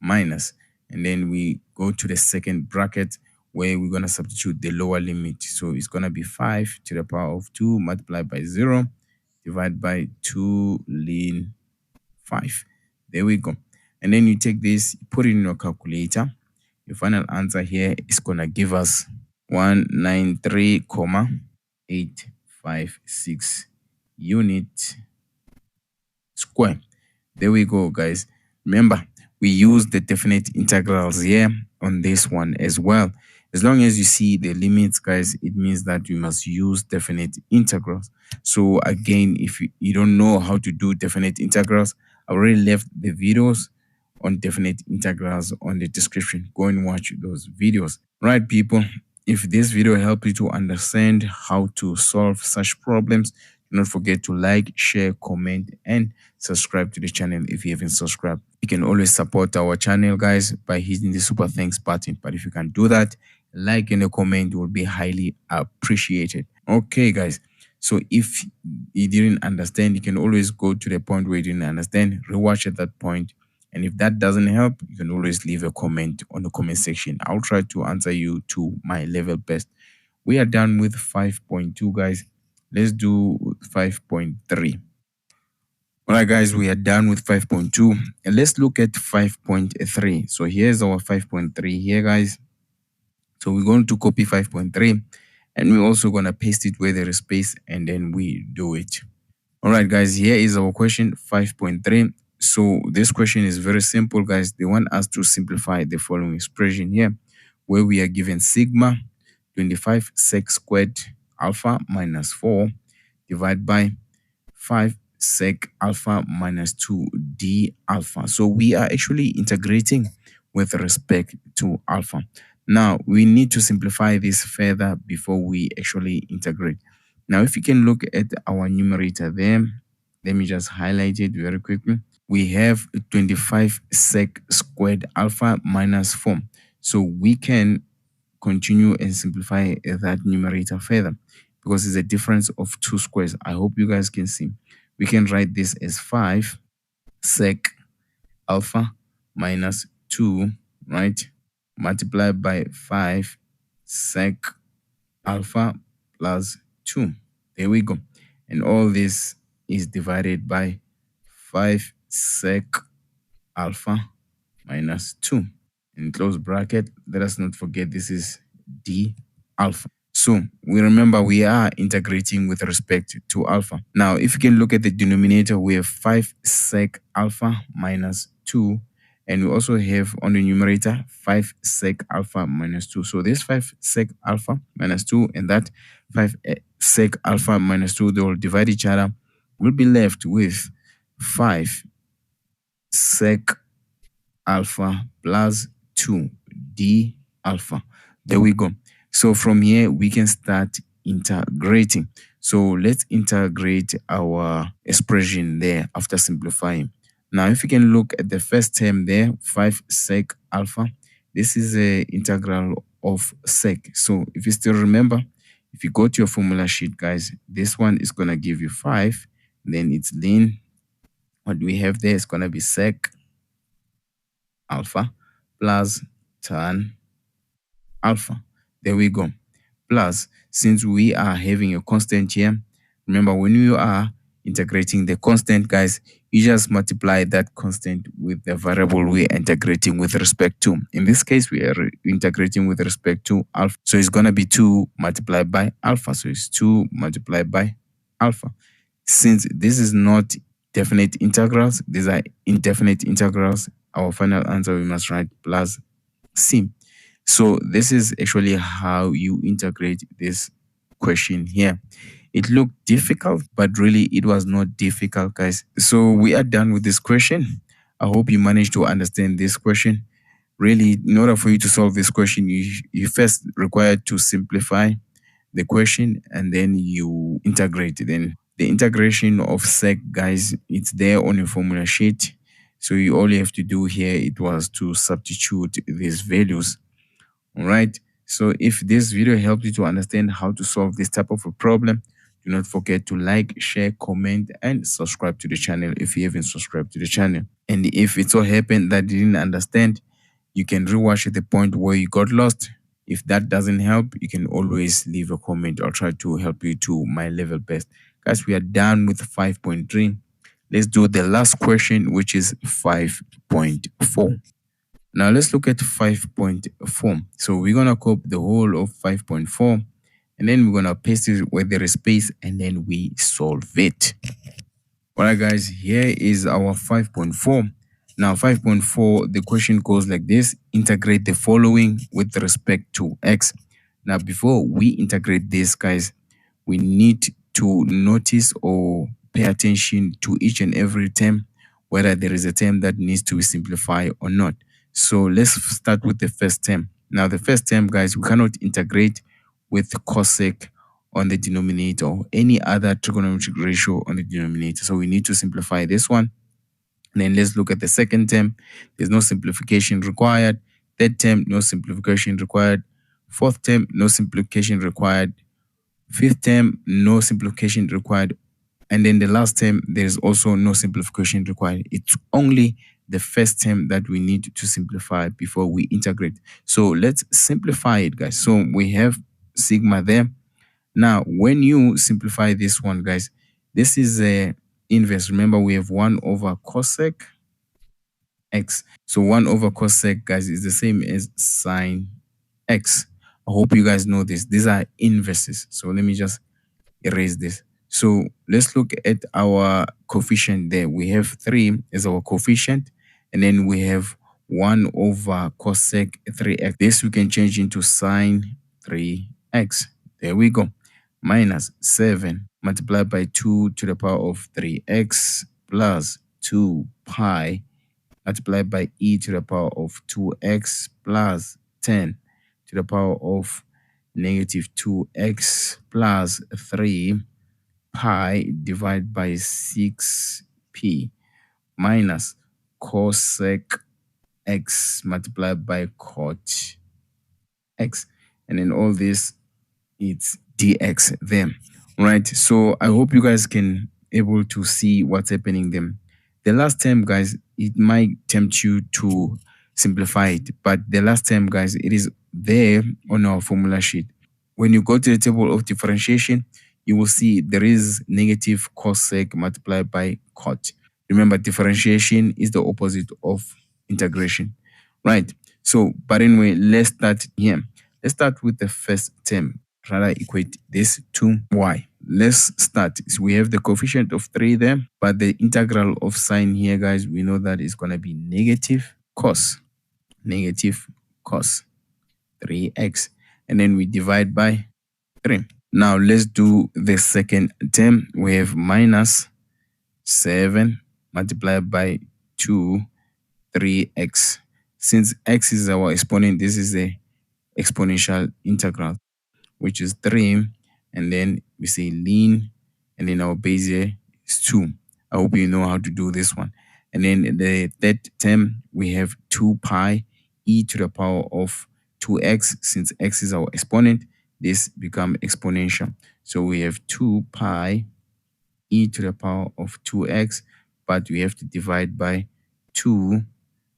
Minus. And then we go to the second bracket where we're going to substitute the lower limit. So it's going to be 5 to the power of 2 multiplied by 0 divided by 2 ln 5. There we go. And then you take this, put it in your calculator. Your final answer here is going to give us 193,856 unit square. There we go, guys. Remember, we use the definite integrals here on this one as well. As long as you see the limits, guys, it means that you must use definite integrals. So again, if you don't know how to do definite integrals, I already left the videos on definite integrals on the description. Go and watch those videos. Right, people, if this video helped you to understand how to solve such problems, do not forget to like, share, comment, and subscribe to the channel if you haven't subscribed. You can always support our channel, guys, by hitting the super thanks button. But if you can do that, like and a comment will be highly appreciated. Okay, guys. So if you didn't understand, you can always go to the point where you didn't understand, rewatch at that point. And if that doesn't help, you can always leave a comment on the comment section. I'll try to answer you to my level best. We are done with 5.2, guys. Let's do 5.3. All right, guys, we are done with 5.2. And let's look at 5.3. So here's our 5.3 here, guys. So we're going to copy 5.3. And we're also going to paste it where there is space. And then we do it. All right, guys, here is our question 5.3. So this question is very simple, guys. They want us to simplify the following expression here, where we are given sigma 25 sec squared alpha minus 4 divided by 5 sec alpha minus 2 d alpha. So we are actually integrating with respect to alpha. Now, we need to simplify this further before we actually integrate. Now, if you can look at our numerator there, let me just highlight it very quickly. We have 25 sec squared alpha minus 4. So we can continue and simplify that numerator further because it's a difference of 2 squares. I hope you guys can see. We can write this as 5 sec alpha minus 2, right? Multiplied by 5 sec alpha plus 2. There we go. And all this is divided by 5 sec alpha minus 2. In close bracket, let us not forget this is d alpha. So we remember we are integrating with respect to alpha. Now, if you can look at the denominator, we have 5 sec alpha minus 2. And we also have on the numerator 5 sec alpha minus 2. So this 5 sec alpha minus 2 and that 5 sec alpha minus 2, they will divide each other. We'll be left with 5 sec alpha plus 2 d alpha. There we go. So from here, we can start integrating. So let's integrate our expression there after simplifying. Now, if you can look at the first term there, 5 sec alpha, this is an integral of sec. So if you still remember, if you go to your formula sheet, guys, this one is going to give you 5. Then it's ln. What we have there is going to be sec alpha plus tan alpha. There we go. Plus, since we are having a constant here, remember when you are integrating the constant, guys, you just multiply that constant with the variable we're integrating with respect to. In this case, we are integrating with respect to alpha. So it's going to be 2 multiplied by alpha. So it's 2 multiplied by alpha. Since this is not definite integrals, these are indefinite integrals, our final answer we must write plus c. So this is actually how you integrate this question here. It looked difficult, but really it was not difficult, guys. So we are done with this question. I hope you managed to understand this question. Really, in order for you to solve this question, you first require to simplify the question and then you integrate. Then the integration of sec, guys, it's there on your formula sheet. So you all you have to do here, it was to substitute these values. All right. So if this video helped you to understand how to solve this type of a problem, do not forget to like, share, comment, and subscribe to the channel if you haven't subscribed to the channel. And if it so happened that you didn't understand, you can rewatch at the point where you got lost. If that doesn't help, you can always leave a comment. I'll try to help you to my level best. Guys, we are done with 5.3. Let's do the last question, which is 5.4. Now let's look at 5.4. So we're going to copy the whole of 5.4 and then we're going to paste it where there is space and then we solve it. All right, guys, here is our 5.4. Now 5.4, the question goes like this: integrate the following with respect to x. Now before we integrate this, guys, we need to notice or pay attention to each and every term, whether there is a term that needs to be simplified or not. So let's start with the first term. Now the first term, guys, we cannot integrate with cosec on the denominator or any other trigonometric ratio on the denominator. So we need to simplify this one. And then let's look at the second term. There's no simplification required. Third term, no simplification required. Fourth term, no simplification required. Fifth term, no simplification required. And then the last term, there's also no simplification required. It's only the first term that we need to simplify before we integrate. So let's simplify it, guys. So we have sigma there. Now, when you simplify this one, guys, this is a inverse. Remember, we have 1 over cosec x. So 1 over cosec, guys, is the same as sine x. I hope you guys know this. These are inverses. So let me just erase this. So let's look at our coefficient there. We have 3 as our coefficient, and then we have 1 over cosec 3x. This we can change into sine 3x. There we go. Minus 7 multiplied by 2 to the power of 3x plus 2 pi multiplied by e to the power of 2x plus 10 to the power of negative 2x plus 3 pi divided by 6p minus cosec x multiplied by cot x. And then all this, it's dx there, right? So I hope you guys can able to see what's happening there. The last term, guys, it might tempt you to simplify it, but the last term, guys, it is there on our formula sheet. When you go to the table of differentiation, you will see there is negative cosec multiplied by cot. Remember, differentiation is the opposite of integration, right? So, but anyway, let's start here. Let's start with the first term. Rather equate this to y. Let's start. So we have the coefficient of 3 there, but the integral of sine here, guys, we know that is going to be negative cos 3x. And then we divide by 3. Now let's do the second term. We have minus 7 multiplied by 2, 3x. Since x is our exponent, this is the exponential integral, which is 3, and then we say ln, and then our base here is 2. I hope you know how to do this one. And then the third term, we have 2 pi e to the power of 2x. Since x is our exponent, this become exponential. So we have 2 pi e to the power of 2x, but we have to divide by 2,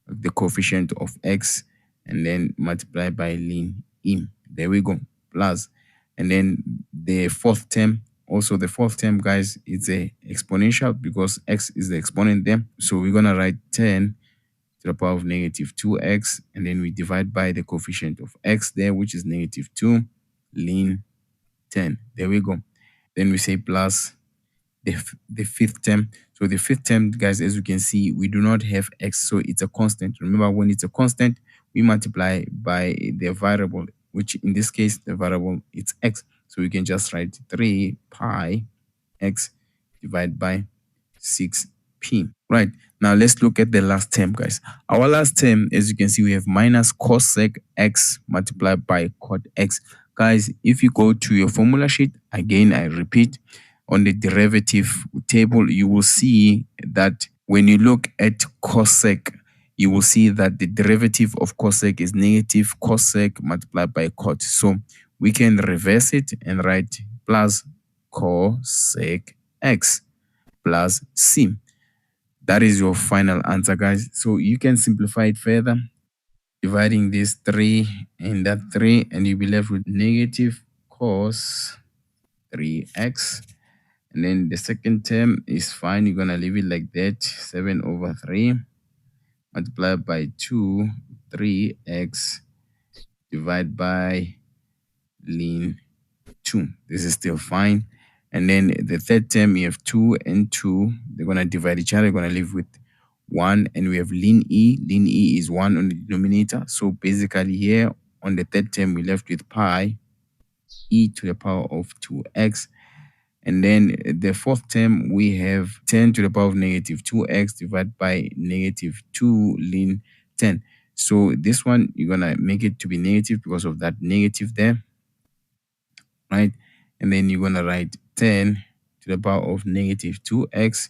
the coefficient of x, and then multiply by ln e. There we go. Plus, and then the fourth term, also the fourth term, guys, it's a exponential because x is the exponent there. So we're gonna write 10 to the power of negative 2x, and then we divide by the coefficient of x there, which is negative 2, ln 10. There we go. Then we say plus the fifth term. So the fifth term, guys, as you can see, we do not have x, so it's a constant. Remember, when it's a constant, we multiply by the variable, which in this case, the variable, it's x. So we can just write 3 pi x divided by 6p. Right, now let's look at the last term, guys. Our last term, as you can see, we have minus cosec x multiplied by cot x. Guys, if you go to your formula sheet, again, I repeat, on the derivative table, you will see that when you look at cosec, you will see that the derivative of cosec is negative cosec multiplied by cot. So we can reverse it and write plus cosec x plus c. That is your final answer, guys. So you can simplify it further, dividing this 3 and that 3, and you'll be left with negative cos 3x. And then the second term is fine. You're going to leave it like that. 7 over 3 multiplied by 2, 3x divided by ln 2. This is still fine. And then the third term, you have 2 and 2. They're going to divide each other. You're going to leave with 1, and we have ln e. Ln e is 1 on the denominator. So basically here on the third term, we left with pi e to the power of 2x. And then the fourth term, we have 10 to the power of negative 2x divided by negative 2 ln 10. So this one, you're going to make it to be negative because of that negative there, right? And then you're going to write 10 to the power of negative 2x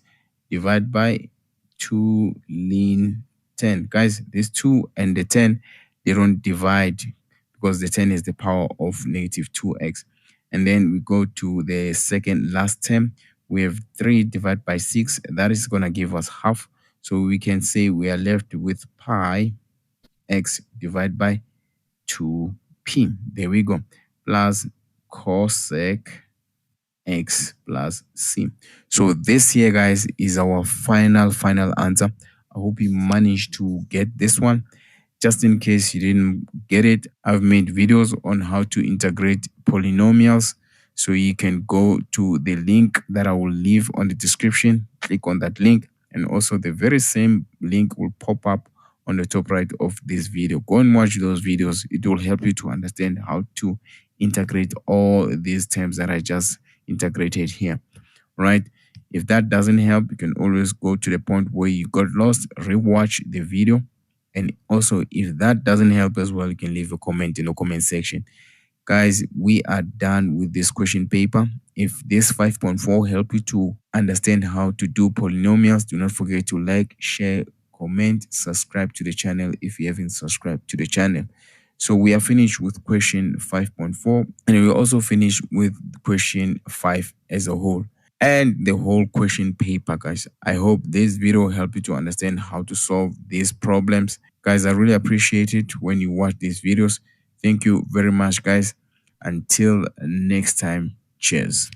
divided by 2 ln 10. Guys, this 2 and the 10, they don't divide because the 10 is the power of negative 2x. And then we go to the second last term. We have 3 divided by 6. That is going to give us half. So we can say we are left with pi x divided by 2p. There we go. Plus cosec x plus c. So this here, guys, is our final answer. I hope you managed to get this one. Just in case you didn't get it, I've made videos on how to integrate polynomials. So you can go to the link that I will leave on the description. Click on that link, and also the very same link will pop up on the top right of this video. Go and watch those videos. It will help you to understand how to integrate all these terms that I just integrated here, right? If that doesn't help, you can always go to the point where you got lost, rewatch the video. And also, if that doesn't help as well, you can leave a comment in the comment section. Guys, we are done with this question paper. If this 5.4 helped you to understand how to do polynomials, do not forget to like, share, comment, subscribe to the channel if you haven't subscribed to the channel. So we are finished with question 5.4, and we also finished with question 5 as a whole and the whole question paper, guys. I hope this video helped you to understand how to solve these problems. Guys, I really appreciate it when you watch these videos. Thank you very much, guys. Until next time, cheers.